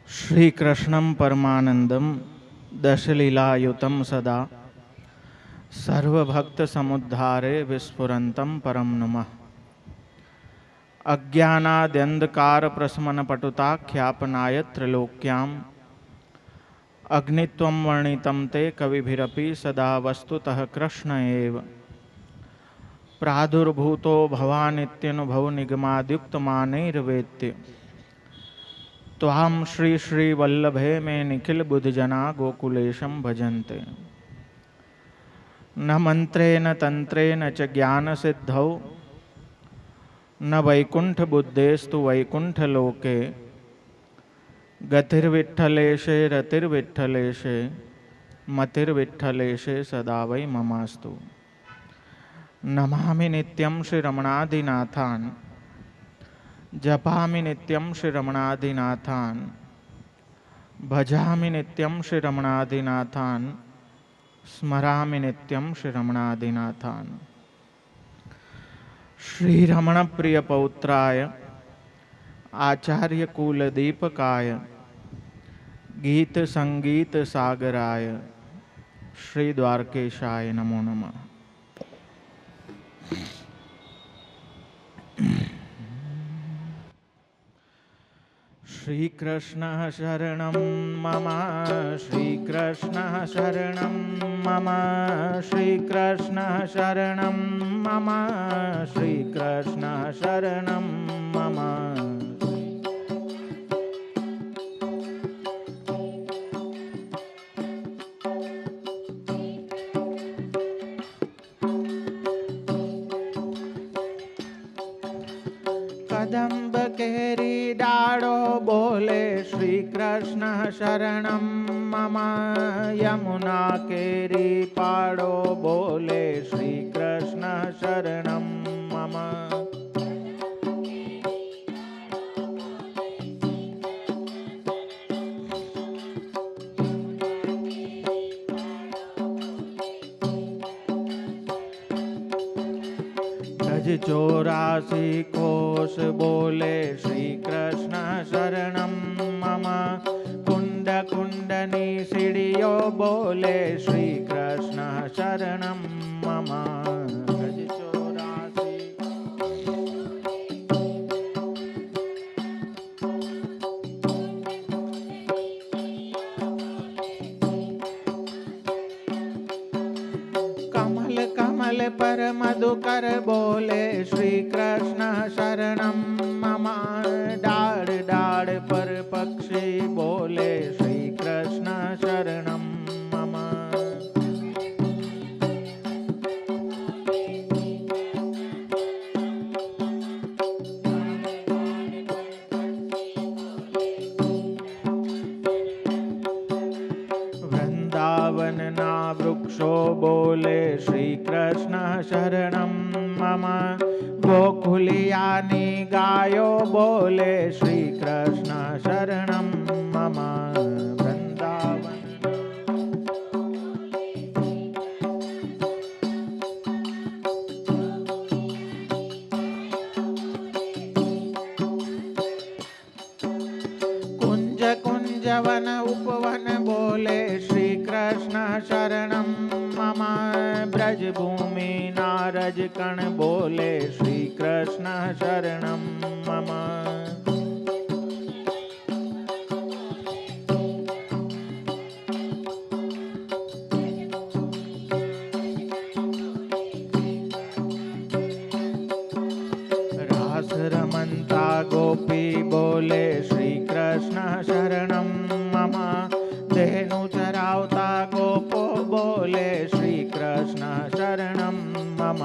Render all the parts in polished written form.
श्रीकृष्णं परमानन्दं दशलीलायुतं सदा सर्वभक्तसमुद्धारे विस्फुरन्तं परं नमः। अज्ञानाद्यन्धकारप्रशमनपटुताख्यापनाय त्रैलोक्याम् अग्नित्वं वर्णितं ते कविभिरपि सदा वस्तुतः कृष्ण एव। प्रादुर्भूतो भवानित्यनुभवनिगमाद्युक्तमानैर्वेत्य त्वां श्री श्रीवल्लभे मे निखिल बुद्धजना गोकुलेशं भजन्ते। न मंत्रेण तंत्रेण च ज्ञानसिद्धौ न वैकुंठबुद्धेस्तु वैकुंठलोके गतिर्विठ्ठलेशे रतिर्विठ्ठलेशे मतिर्विठ्ठलेशे सदा वै ममास्तु। नमामि नित्यं श्रीरमणादिनाथान् जपामि नित्यं श्रीरमणादिनाथान् भजामि नित्यं श्रीरमणादिनाथान् स्मरामि नित्यं श्रीरमणादिनाथान्। श्रीरमणप्रियपौत्राय आचार्यकुलदीपकाय गीतसङ्गीतसागराय श्रीद्वारकेशाय नमो नमः। श्रीकृष्णः शरणं मम श्रीकृष्णः शरणं मम श्रीकृष्णः शरणं मम श्रीकृष्णः शरणं मम। कदम्ब केरी डाड़ो बोले श्री कृष्ण शरणं मम। यमुना केरी पाड़ो बोले श्री कृष्ण शरणं मम। गज 84 कोश बोले श्री कृष्ण शरणं मम। कुंड कुंडनी सीढ़ियो बोले श्री कृष्ण शरणं मम। गज 84 कमल कमल पर मधुकर बोले श्री कृष्ण शरणं मम। डाड़ डाड़ पर पक्षी बोले श्री कृष्ण शरणं मम। वृंदावन ना वृक्षो बोले श्री कृष्ण शरणं मम। गोकुलियानी गायो बोले श्री कृष्ण शरणं मम। वृंदावन कुंज कुंज वन उपवन बोले श्री कृष्ण शरणं मम। ब्रज भूमि नारज कण बोले श्री कृष्ण शरणं मम। रास रमन्ता गोपी बोले श्री कृष्ण शरणं मम। धेनु चरावता गोपो बोले श्री कृष्ण शरणं मम।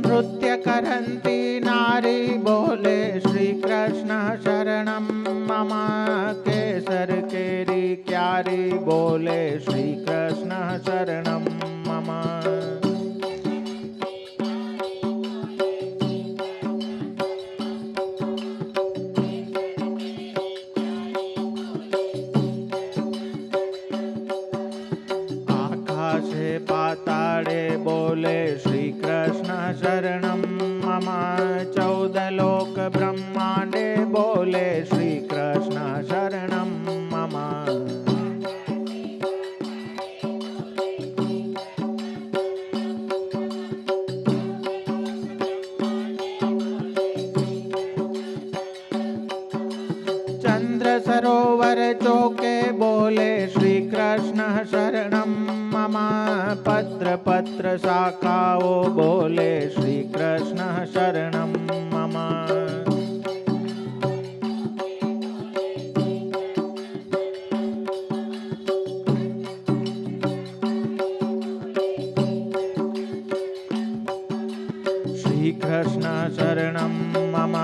नृत्य करन्ती नारी बोले श्री कृष्ण शरणं मम। केसर केरी क्यारी बोले श्री कृष्ण शरणं मम। बोले श्री कृष्ण शरणं मम। 14 लोक ब्रह्मांडे बोले श्री कृष्ण शरणं मम। चंद्र सरोवर चौके बोले श्री कृष्ण शरणं मम। पत्र पत्र शाखाओ बोले श्री कृष्ण शरणं मम। श्री कृष्ण शरणं मम।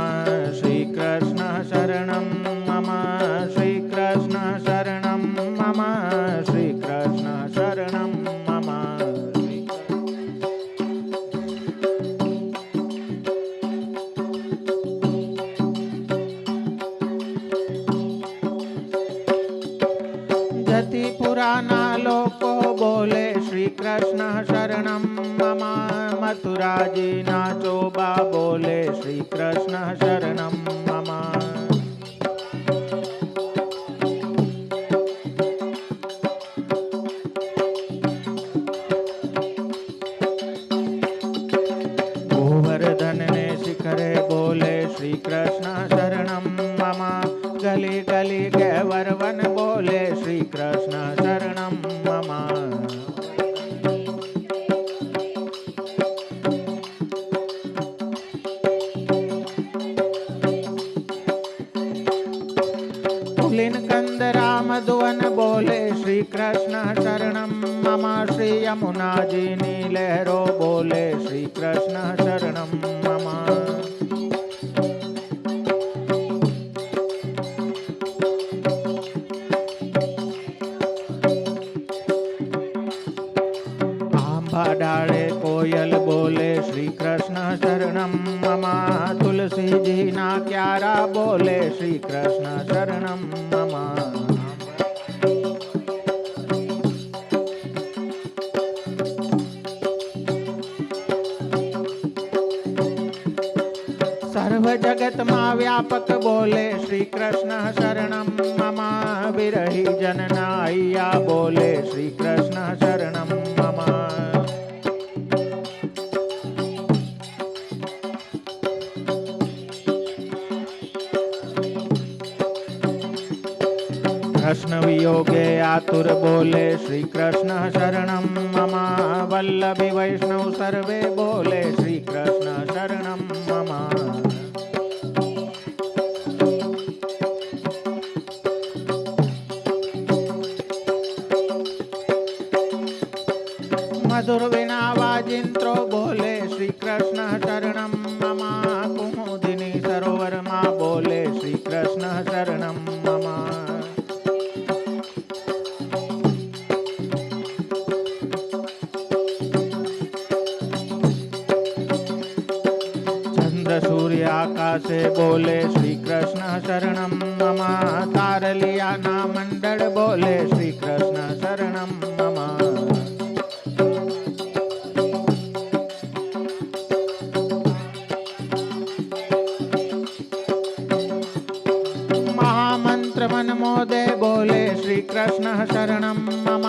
श्री कृष्ण शरणं मम। श्री कृष्ण शरणं मम। श्री कृष्ण शरणं मम। जति पुराना लोको बोले श्री कृष्ण शरणं मम। मथुरा जी नाचोबा बोले श्री कृष्ण शरणं मम। गोवर्धन ने शिखरे बोले श्री कृष्ण शरणं मम। गली गली गैवर्वन बोले श्री कृष्ण शरणं मम। पुलिन कंद राम दुवन बोले श्री कृष्ण शरणं मम। श्री यमुना जी नीलहरो बोले श्री कृष्ण शरणं मम। आंबा डाले कोयल बोले श्री कृष्ण शरणं मम। तुलसी जी ना क्यारा बोले श्री कृष्ण शरणं मम। सर्व जगत मा व्यापक बोले श्री कृष्ण शरणं मम। विरही जन नाइया बोले श्री कृष्ण शरणं मम। कृष्ण वियोगे आतुर बोले श्री कृष्ण शरणं मम। वल्लभी वैष्णव सर्वे बोले श्री कृष्ण शरणं मम। मधुर वीणा वाजिंत्रो बोले श्री कृष्ण शरणं मम। कुमुदिनी सरोवर मा बोले श्री कृष्ण शरणं मम। चंद्र सूर्य आकाशे बोले श्री कृष्ण शरणं मम। तारलिया ना मंडल बोले श्री कृष्ण शरणं मम। महामंत्र मन मोदे बोले श्री कृष्ण शरणं मम।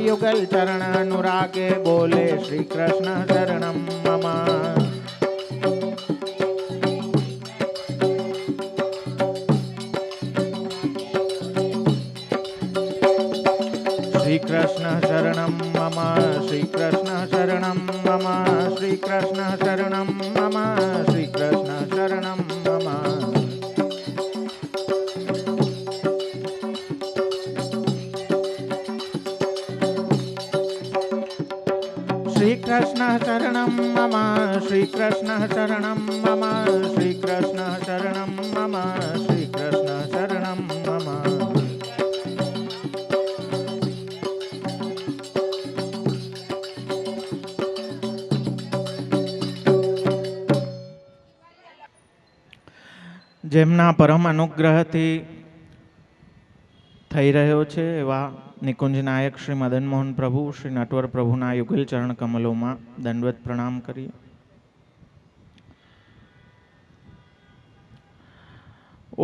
युगल चरण अनुरागे बोले श्री कृष्ण शरणं मम। श्री कृष्ण शरणं मम। श्री कृष्ण शरणं मम। श्री कृष्ण शरणं मम। श्री कृष्ण शरणं मम। श्री कृष्ण शरणं मम। श्री कृष्ण शरणं मम। श्री कृष्ण शरणं मम। श्री कृष्ण शरणं मम। જેમના પરમ અનુગ્રહથી થઈ રહ્યો છે એવા નિકુંજ નાયક શ્રી મદન મોહન પ્રભુ, શ્રી નટવર પ્રભુના યુગલ ચરણ કમલોમાં દંડવત પ્રણામ કરીએ.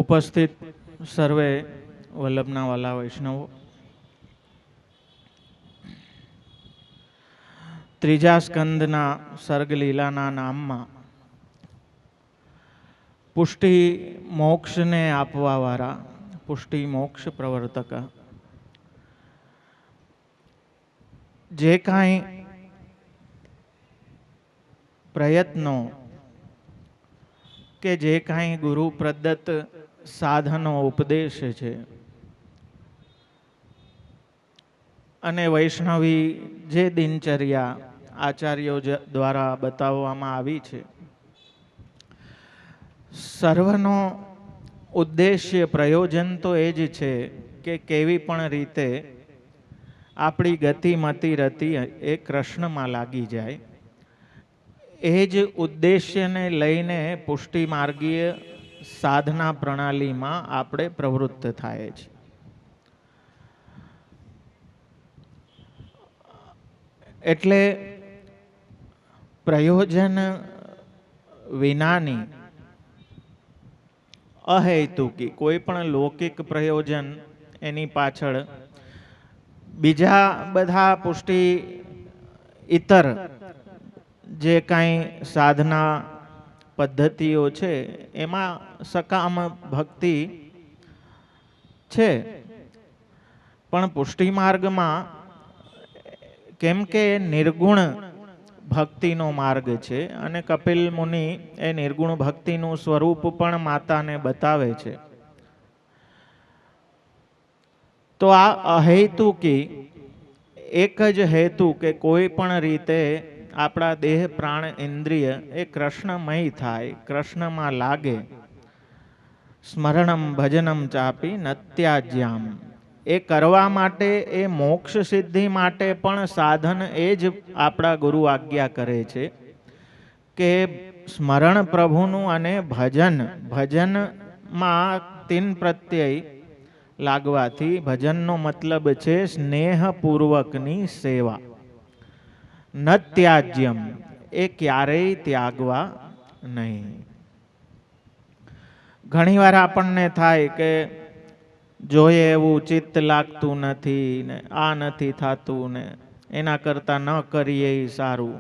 ઉપસ્થિત સર્વે વલ્લભના વાલા વૈષ્ણવો, ત્રીજા સ્કંદના સર્ગલીલાના નામમાં પુષ્ટિ મોક્ષને આપવા વાળા પુષ્ટિ મોક્ષ પ્રવર્તક જે કાંઈ પ્રયત્નો કે જે કાંઈ ગુરુ પ્રદત્ત સાધનો ઉપદેશ છે અને વૈષ્ણવી જે દિનચર્યા આચાર્યો દ્વારા બતાવવામાં આવી છે, સર્વનો ઉદ્દેશ્ય પ્રયોજન તો એ જ છે કે કેવી પણ રીતે આપણી ગતિ મતિ રતિ એ કૃષ્ણમાં લાગી જાય. એ જ ઉદ્દેશ્યને લઈને પુષ્ટિ માર્ગીય સાધના પ્રણાલીમાં આપણે પ્રવૃત્ત થાય છે. એટલે પ્રયોજન વિનાની અહેતુકી કોઈ પણ લૌકિક પ્રયોજન એની પાછળ બીજા બધા પુષ્ટિ ઇતર જે કાંઈ સાધના પદ્ધતિઓ છે એમાં સકામ ભક્તિ છે, પણ પુષ્ટિ માર્ગમાં કેમ કે નિર્ગુણ ભક્તિનો માર્ગ છે અને કપિલ મુનિ એ નિર્ગુણ ભક્તિનું સ્વરૂપ પણ માતાને બતાવે છે, તો આ અહેતુકી એક જ હેતુ કે કોઈ પણ રીતે આપણા દેહ પ્રાણ ઇન્દ્રિય એ કૃષ્ણમય થાય, કૃષ્ણમાં લાગે. સ્મરણમ ભજનમ ચાપી નત્યાજ્યામ, એ કરવા માટે એ મોક્ષ સિદ્ધિ માટે પણ સાધન એ જ આપણા ગુરુ આજ્ઞા કરે છે કે સ્મરણ પ્રભુનું અને ભજનમાં તીન પ્રત્યય લાગવાથી ભજનનો મતલબ છે સ્નેહપૂર્વકની સેવા. ન ત્યાજ્યમ, એ ક્યારેય ત્યાગવા નહીં. ઘણીવાર આપણને થાય કે જોઈએ એવું ચિત્ત લાગતું નથી ને આ નથી થતું ને એના કરતાં ન કરીએ એ સારું.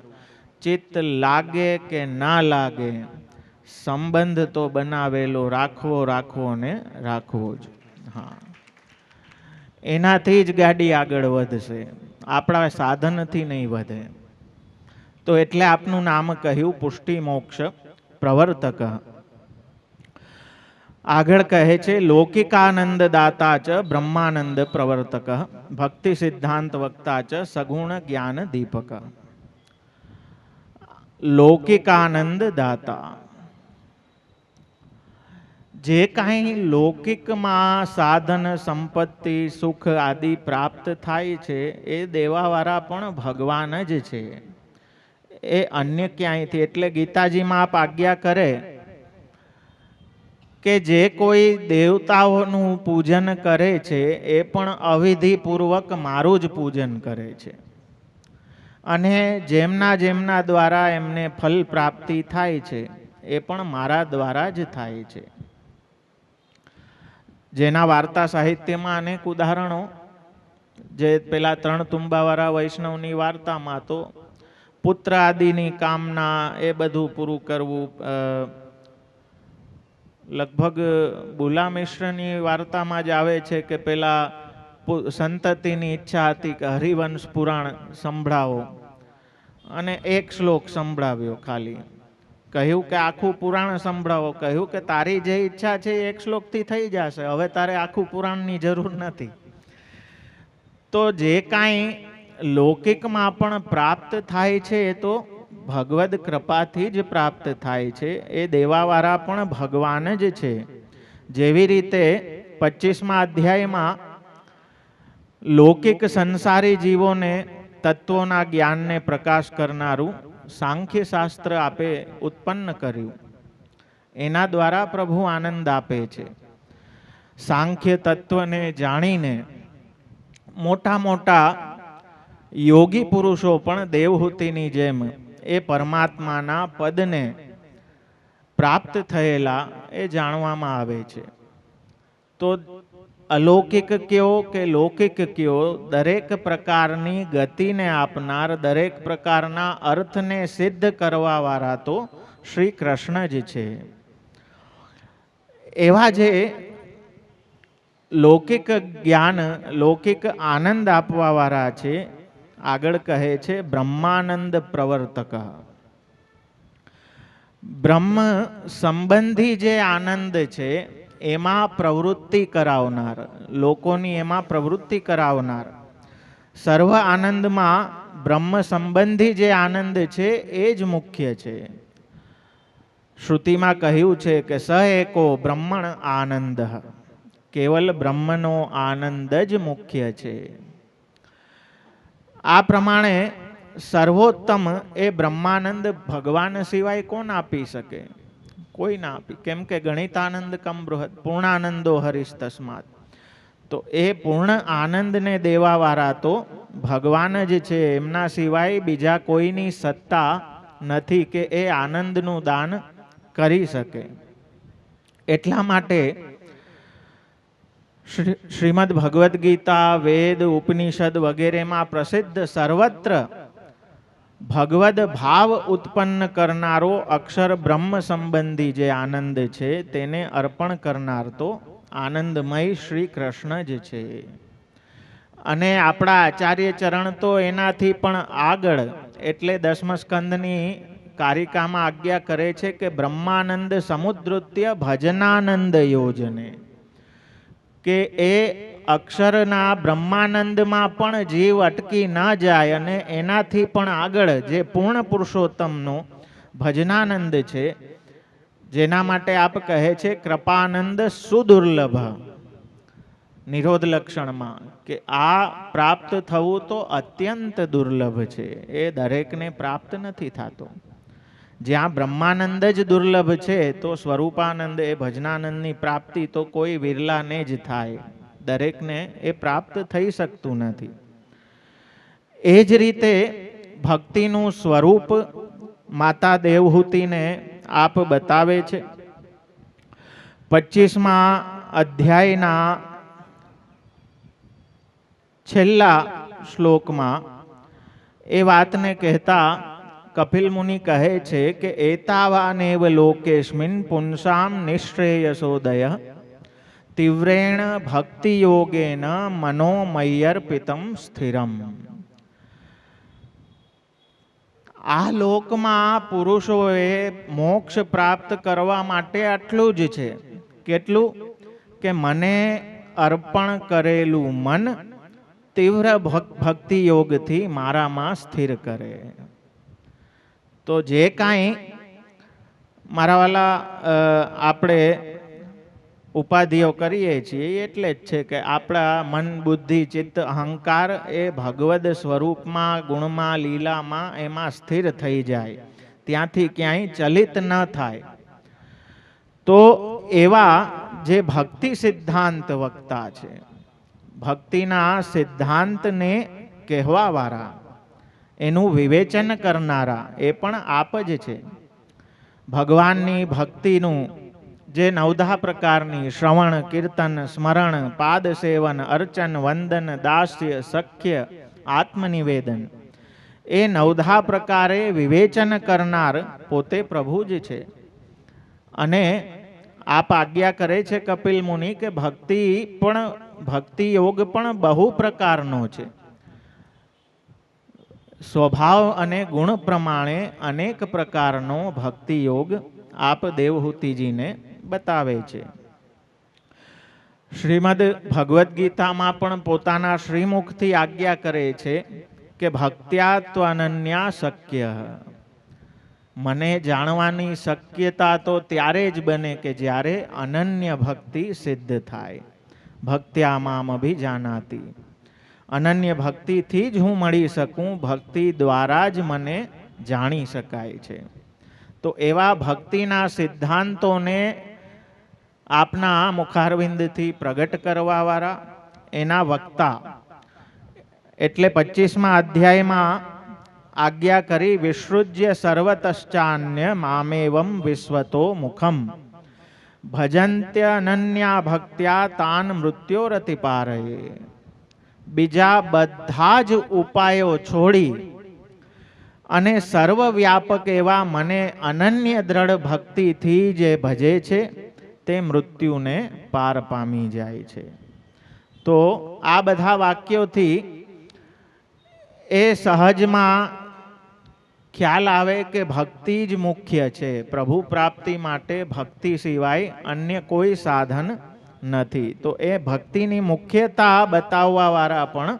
ચિત્ત લાગે કે ના લાગે, સંબંધ તો બનાવેલો રાખવો ને રાખવો જ. હા, એનાથી જ ગાડી આગળ વધશે, આપણા સાધનથી નહીં વધે. તો એટલે આપનું નામ કહ્યું પુષ્ટિ મોક્ષ પ્રવર્તક. આગળ કહે છે લૌકિકાનંદ દાતા ચ બ્રહ્માનંદ પ્રવર્તક, ભક્તિ સિદ્ધાંત વક્તા ચ સગુણ જ્ઞાન દીપક. લૌકિકાનંદ દાતા, જે કાંઈ લૌકિકમાં સાધન સંપત્તિ સુખ આદિ પ્રાપ્ત થાય છે એ દેવાવાળા પણ ભગવાન જ છે, એ અન્ય ક્યાંયથી. એટલે ગીતાજીમાં આપ આજ્ઞા કરે કે જે કોઈ દેવતાઓનું પૂજન કરે છે એ પણ અવિધિપૂર્વક મારું જ પૂજન કરે છે, અને જેમના દ્વારા એમને ફલ પ્રાપ્તિ થાય છે એ પણ મારા દ્વારા જ થાય છે. જેના વાર્તા સાહિત્યમાં અનેક ઉદાહરણો, જે પેલા 3 તુંબાવાળા વૈષ્ણવની વાર્તામાં તો પુત્ર આદિની કામના એ બધું પૂરું કરવું. લગભગ બુલા મિશ્રની વાર્તામાં જ આવે છે કે પેલા સંતતિની ઈચ્છા હતી કે હરિવંશ પુરાણ સંભળાવો, અને એક શ્લોક સંભળાવ્યો ખાલી. કહ્યું કે આખું પુરાણ સંભળાવો. કહ્યું કે તારી જે ઈચ્છા છે એક શ્લોકથી થઈ જશે, હવે તારે આખું પુરાણની જરૂર નથી. તો જે કાંઈ લૌકિકમાં પણ પ્રાપ્ત થાય છે એ તો ભગવદ કૃપાથી જ પ્રાપ્ત થાય છે, એ દેવાવાળા પણ ભગવાન જ છે. જેવી રીતે 25મા અધ્યાયમાં લૌકિક સંસારી જીવોને તત્વોના જ્ઞાનને પ્રકાશ કરનારું સાંખ્ય શાસ્ત્ર આપે ઉત્પન્ન કર્યું, એના દ્વારા પ્રભુ આનંદ આપે છે. સાંખ્ય તત્વને જાણીને મોટા મોટા યોગી પુરુષો પણ દેવહૂતિની જેમ એ પરમાત્માના પદને પ્રાપ્ત થયેલા એ જાણવામાં આવે છે. તો અલૌકિક કયો કે લૌકિક કયો, દરેક પ્રકારની ગતિને આપનાર, દરેક પ્રકારના અર્થને સિદ્ધ કરવા વાળા તો શ્રી કૃષ્ણ જ છે. એવા જે લૌકિક જ્ઞાન, લૌકિક આનંદ આપવા વાળા છે, આગળ કહે છે બ્રહ્માનંદ પ્રવર્તક. બ્રહ્મ સંબંધી જે આનંદ છે એમાં પ્રવૃત્તિ કરાવનાર, લોકોની એમાં પ્રવૃત્તિ કરાવનાર. સર્વ આનંદમાં બ્રહ્મ સંબંધી જે આનંદ છે એ જ મુખ્ય છે. શ્રુતિમાં કહ્યું છે કે સ એકો બ્રહ્મણ આનંદ, કેવલ બ્રહ્મનો આનંદ જ મુખ્ય છે. આ પ્રમાણે સર્વોત્તમ એ બ્રહ્માનંદ ભગવાન સિવાય કોણ આપી શકે? કોઈ ના આપી. કેમ કે ગણિતાનંદ કમ બૃહદ પૂર્ણાનંદો હરીશ તસ્માત. તો એ પૂર્ણ આનંદને દેવા વાળા તો ભગવાન જ છે. એમના સિવાય બીજા કોઈની સત્તા નથી કે એ આનંદનું દાન કરી શકે. એટલા માટે શ્રીમદ ભગવદ્ ગીતા, વેદ, ઉપનિષદ વગેરેમાં પ્રસિદ્ધ સર્વત્ર ભગવદ ભાવ ઉત્પન્ન કરનારો અક્ષર બ્રહ્મ સંબંધી જે આનંદ છે તેને અર્પણ કરનાર તો આનંદમય શ્રી કૃષ્ણ જ છે. અને આપણા આચાર્ય ચરણ તો એનાથી પણ આગળ, એટલે દસમ સ્કંદની કારિકામાં આજ્ઞા કરે છે કે બ્રહ્માનંદ સમુદ્રત્ય ભજનાનંદ યોજને, કે એ અક્ષરના બ્રહ્માનંદમાં પણ જીવ અટકી ન જાય અને એનાથી પણ આગળ જે પૂર્ણ પુરુષોત્તમનો ભજનાનંદ છે, જેના માટે આપ કહે છે કૃપાનંદ સુદુર્લભ નિરોધ લક્ષણમાં, કે આ પ્રાપ્ત થવું તો અત્યંત દુર્લભ છે. એ દરેકને પ્રાપ્ત નથી થતો. જ્યાં બ્રહ્માનંદ જ દુર્લભ છે તો સ્વરૂપાનંદ એ ભજનાનંદની પ્રાપ્તિ તો કોઈ વિરલાને જ થાય, દરેકને એ પ્રાપ્ત થઈ શકતું નથી. એ જ રીતે ભક્તિનું સ્વરૂપ માતા દેવહૂતિને આપ બતાવે છે. 25મા અધ્યાયના છેલ્લા શ્લોકમાં એ વાતને કહેતા કપિલ મુનિ કહે છે કે એતાવાનેવ લોકેસ્મિન પુંસામ નિશ્રેયસોદય તીવ્રેણ ભક્તિ યોગેન મનોમય્યર્પિતમ સ્થિરમ. આ લોકમાં પુરુષોએ મોક્ષ પ્રાપ્ત કરવા માટે આટલું જ છે. કેટલું? કે મને અર્પણ કરેલું મન તીવ્ર ભક્તિ યોગથી મારામાં સ્થિર કરે. તો જે કાંઈ મારા વાલા આપણે ઉપાધિઓ કરીએ છીએ એટલે જ છે કે આપણા મન, બુદ્ધિ, ચિત્ત, અહંકાર એ ભગવદ સ્વરૂપમાં, ગુણમાં, લીલામાં એમાં સ્થિર થઈ જાય, ત્યાંથી ક્યાંય ચલિત ન થાય. તો એવા જે ભક્તિ સિદ્ધાંત વક્તા છે, ભક્તિના સિદ્ધાંતને કહેવાવાળા, એનું વિવેચન કરનારા એ પણ આપ જ છે. ભગવાનની ભક્તિનું જે 9 પ્રકારની શ્રવણ, કીર્તન, સ્મરણ, પાદ સેવન, અર્ચન, વંદન, દાસ્ય, સખ્ય, આત્મનિવેદન, એ 9 પ્રકારે વિવેચન કરનાર પોતે પ્રભુ જ છે. અને આપ આજ્ઞા કરે છે કપિલ મુનિ કે ભક્તિ યોગ પણ બહુ પ્રકારનો છે. સ્વભાવ અને ગુણ પ્રમાણે અનેક પ્રકારનો ભક્તિ યોગ આપ દેવહૂતિજીને બતાવે છે. શ્રીમદ ભગવદ્ ગીતામાં પણ પોતાના શ્રીમુખથી આજ્ઞા કરે છે કે ભક્ત્યા ત્વનન્યા શક્ય. મને જાણવાની શક્યતા તો ત્યારે જ બને કે જ્યારે અનન્ય ભક્તિ સિદ્ધ થાય. ભક્ત્યા મામ અભિજાનાતિ. અનન્ય ભક્તિથી જ હું મળી શકું, ભક્તિ દ્વારા જ મને જાણી શકાય છે. તો એવા ભક્તિના સિદ્ધાંતોને આપના મુખારવિંદથી પ્રગટ કરવાવાળા, એના વક્તા. એટલે 25મા અધ્યાયમાં આજ્ઞા કરી, વિસૃજ્ય સર્વતશ્ચાન્ય મામેવમ વિશ્વતો મુખમ ભજંત્ય અનન્યા ભક્ત્યા તાન મૃત્યોરતિ પારયે. બીજા બધા જ ઉપાયો છોડી અને સર્વવ્યાપક એવા મને અનન્ય દ્રઢ ભક્તિથી જે ભજે છે તે મૃત્યુને પાર પામી જાય છે. તો આ બધા વાક્યોથી એ સહજમાં ખ્યાલ આવે કે ભક્તિ જ મુખ્ય છે. પ્રભુ પ્રાપ્તિ માટે ભક્તિ સિવાય અન્ય કોઈ સાધન નથી. તો એ ભક્તિની મુખ્યતા બતાવવાવાળા પણ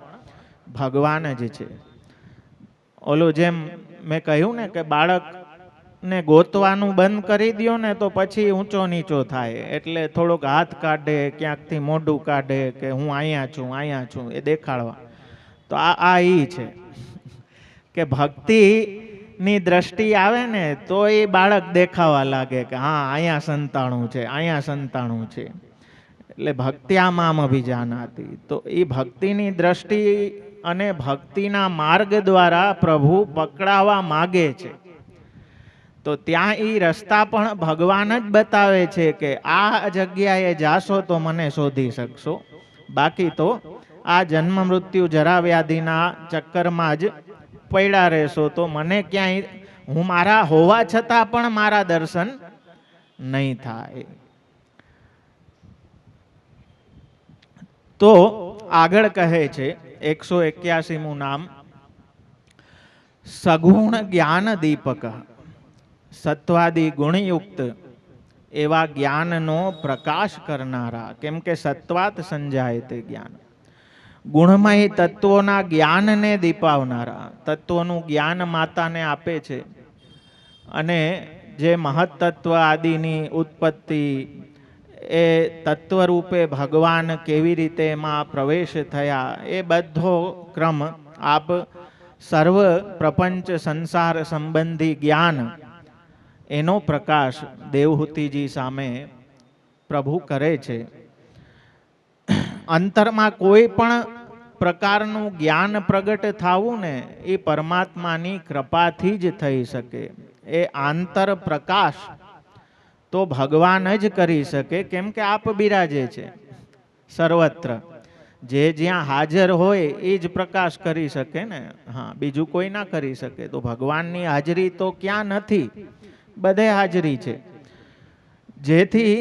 ભગવાન જ છે. ઓલું જેમ મેં કહ્યું ને કે બાળકને ગોતવાનું બંધ કરી દો ને તો પછી ઊંચો નીચો થાય. એટલે થોડોક હાથ કાઢે, ક્યાંકથી મોઢું કાઢે કે હું અહીંયા છું એ દેખાડવા. તો આ ઈ છે કે ભક્તિની દ્રષ્ટિ આવે ને તો એ બાળક દેખાવા લાગે કે હા અહીંયા સંતાણું છે, અહીંયા સંતાણું છે. એટલે ભક્ત્યામામ અભિજાનાતિ. તો એ ભક્તિની દ્રષ્ટિ અને ભક્તિના માર્ગ દ્વારા પ્રભુ પકડાવા માગે છે. તો ત્યાં એ રસ્તા પણ ભગવાન જ બતાવે છે કે આ જગ્યાએ જાશો તો મને શોધી શકશો, બાકી તો આ જન્મ મૃત્યુ જરા વ્યાધિના ચક્કરમાં જ પડ્યા રહેશો તો મને ક્યાંય, હું મારા હોવા છતાં પણ મારા દર્શન નહીં થાય. તો આગળ કહે છે 181મું નામ, સગુણ જ્ઞાન દીપક. સત્વાદી ગુણયુક્ત એવા જ્ઞાનનો પ્રકાશ કરનારા. કેમ કે સત્વાત સંજાય તે જ્ઞાન. ગુણમય તત્વોના જ્ઞાનને દીપાવનારા. તત્વોનું જ્ઞાન માતાને આપે છે અને જે મહત્તત્વ આદિની ઉત્પત્તિ, એ તત્વરૂપે ભગવાન કેવી રીતે એમાં પ્રવેશ થયા, એ બધો ક્રમ આપ સર્વ પ્રપંચ સંસાર સંબંધી જ્ઞાન, એનો પ્રકાશ દેવહૂતિજી સામે પ્રભુ કરે છે. અંતરમાં કોઈ પણ પ્રકારનું જ્ઞાન પ્રગટ થવું ને એ પરમાત્માની કૃપાથી જ થઈ શકે. એ આંતર પ્રકાશ તો ભગવાન જ કરી શકે. કેમ કે આપ બિરાજે છે સર્વત્ર. જે જ્યાં હાજર હોય એ જ પ્રકાશ કરી શકે ને. હા, બીજું કોઈ ના કરી શકે. તો ભગવાનની હાજરી તો ક્યાં નથી, બધે હાજરી છે. જેથી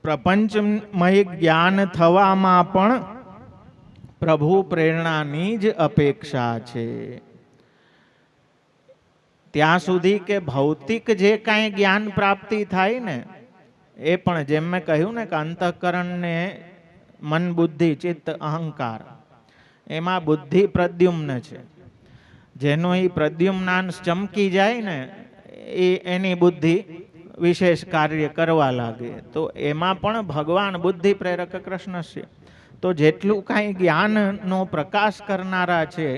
પ્રપંચમય જ્ઞાન થવામાં પણ પ્રભુ પ્રેરણાની જ અપેક્ષા છે. ત્યાં સુધી કે ભૌતિક જે કાંઈ જ્ઞાન પ્રાપ્તિ થાય ને એ પણ જેમ મેં કહ્યું ને કે અંતઃકરણને મન બુદ્ધિ ચિત્ત અહંકાર, એમાં બુદ્ધિ પ્રદ્યુમ્ન છે. જેનો એ પ્રદ્યુમ્નાંશ ચમકી જાય ને એ એની બુદ્ધિ વિશેષ કાર્ય કરવા લાગે. તો એમાં પણ ભગવાન બુદ્ધિ પ્રેરક કૃષ્ણ છે. તો જેટલું કાંઈ જ્ઞાનનો પ્રકાશ કરનારા છે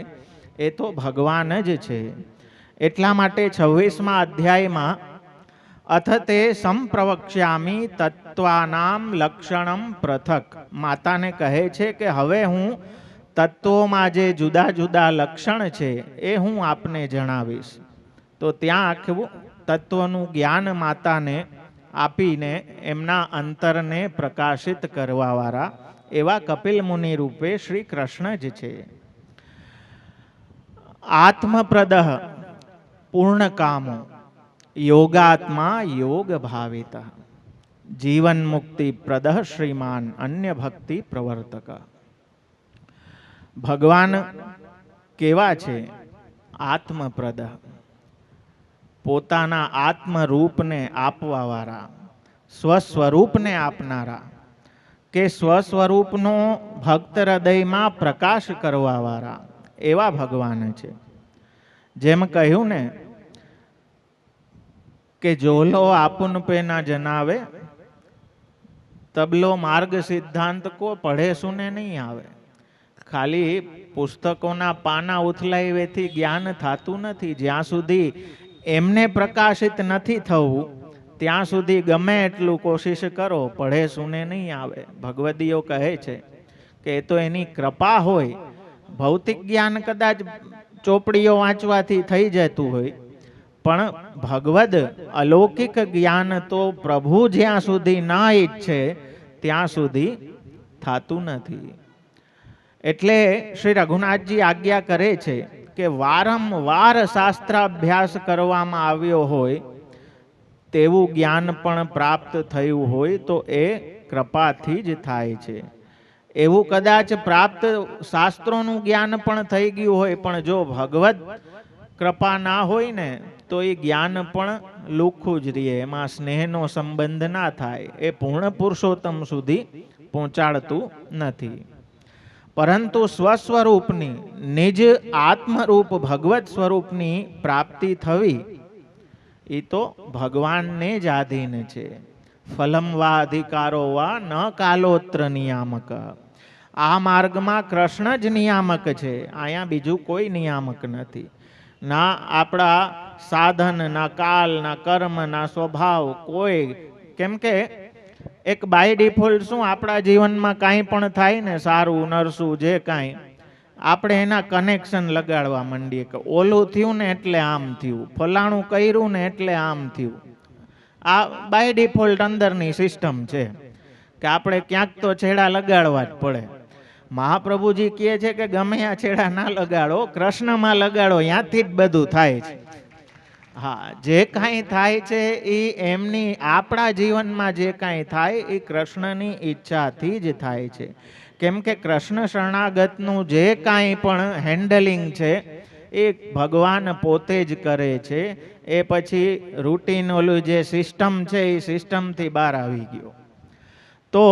એ તો ભગવાન જ છે. એટલા માટે 26મા અધ્યાયમાં અથ તે સંપ્રવક્ષ્યામી તત્વાનામ લક્ષણમ પૃથક. માતાને કહે છે કે હવે હું તત્વોમાં જે જુદા જુદા લક્ષણ છે એ હું આપને જણાવીશ. તો ત્યાં આખું તત્વનું જ્ઞાન માતાને આપીને એમના અંતરને પ્રકાશિત કરવાવાળા એવા કપિલ મુનિ રૂપે શ્રી કૃષ્ણ જ છે. આત્મપ્રદ પૂર્ણ કામો યોગાત્મા યોગ ભાવિત જીવન મુક્તિ પ્રદ શ્રીમાન અન્ય ભક્તિ પ્રવર્તક. ભગવાન કેવા છે? આત્મપ્રદ. પોતાના આત્મરૂપને આપવાવાળા, સ્વસ્વરૂપને આપનારા, કે સ્વસ્વરૂપનો ભક્ત હૃદયમાં પ્રકાશ કરવાવાળા એવા ભગવાન છે. જેમ કહ્યું ને કે જોલો આપુન પે ના જનાવે, તબલો માર્ગ સિદ્ધાંત કો પઢે સુને નહીં આવે. ખાલી પુસ્તકોના પાના ઉથલાઈવેથી જ્ઞાન થતું નથી. જ્યાં સુધી એમને પ્રકાશિત નથી થવું ત્યાં સુધી ગમે એટલું કોશિશ કરો, પડે સુને નહીં આવે. ભગવદીઓ કહે છે કે એ તો એની કૃપા હોય. ભૌતિક જ્ઞાન કદાચ ચોપડીઓ વાંચવાથી થઈ જતું હોય, પણ ભગવદ અલૌકિક જ્ઞાન તો પ્રભુ જ્યાં સુધી ના ઈચ્છે ત્યાં સુધી થતું નથી. એટલે શ્રી રઘુનાથજી આજ્ઞા કરે છે કે વારંવાર શાસ્ત્રાભ્યાસ કરવામાં આવ્યો હોય તેવું જ્ઞાન પણ પ્રાપ્ત થયું હોય તો એ કૃપાથી જ થાય છે. એવું કદાચ પ્રાપ્ત શાસ્ત્રોનું જ્ઞાન પણ થઈ ગયું હોય, પણ જો ભગવત કૃપા ના હોય ને તો એ જ્ઞાન પણ લુખ્ખું જ રહે, એમાં સ્નેહનો સંબંધ ના થાય, એ પૂર્ણ પુરુષોત્તમ સુધી પહોંચાડતું નથી. પરંતુ સ્વસ્વરૂપની નિજ આત્મરૂપ ભગવત સ્વરૂપની પ્રાપ્તિ થવી એ તો ભગવાનને જ આધીન છે. ફલમ વા અધિકારો વા ન કાલોત્ર નિયામક. આ માર્ગમાં કૃષ્ણ જ નિયામક છે, અહીંયા બીજું કોઈ નિયામક નથી. ના આપણા સાધન, ના કાલ, ના કર્મ, ના સ્વભાવ કોઈ. કેમ કે એક બાય ડિફોલ્ટ શું આપણા જીવનમાં કાંઈ પણ થાય ને, સારું નરસું જે કાંઈ, આપણે એના કનેક્શન લગાડવા માંડીએ કે ઓલું થયું ને એટલે આમ થયું, ફલાણું કર્યું ને એટલે આમ થયું. આ બાય ડિફોલ્ટ અંદરની સિસ્ટમ છે કે આપણે ક્યાંક તો છેડા લગાડવા જ પડે. મહાપ્રભુજી કહે છે કે ગમે આ છેડા ના લગાડો, કૃષ્ણમાં લગાડો, ત્યાંથી જ બધું થાય છે. હા, જે કાંઈ થાય છે એ એમની, આપણા જીવનમાં જે કાંઈ થાય એ કૃષ્ણની ઈચ્છાથી જ થાય છે. કેમ કે કૃષ્ણ શરણાગતનું જે કાંઈ પણ હેન્ડલિંગ છે એ ભગવાન પોતે જ કરે છે. એ પછી રૂટીન ઓલું જે સિસ્ટમ છે એ સિસ્ટમથી બહાર આવી ગયો. તો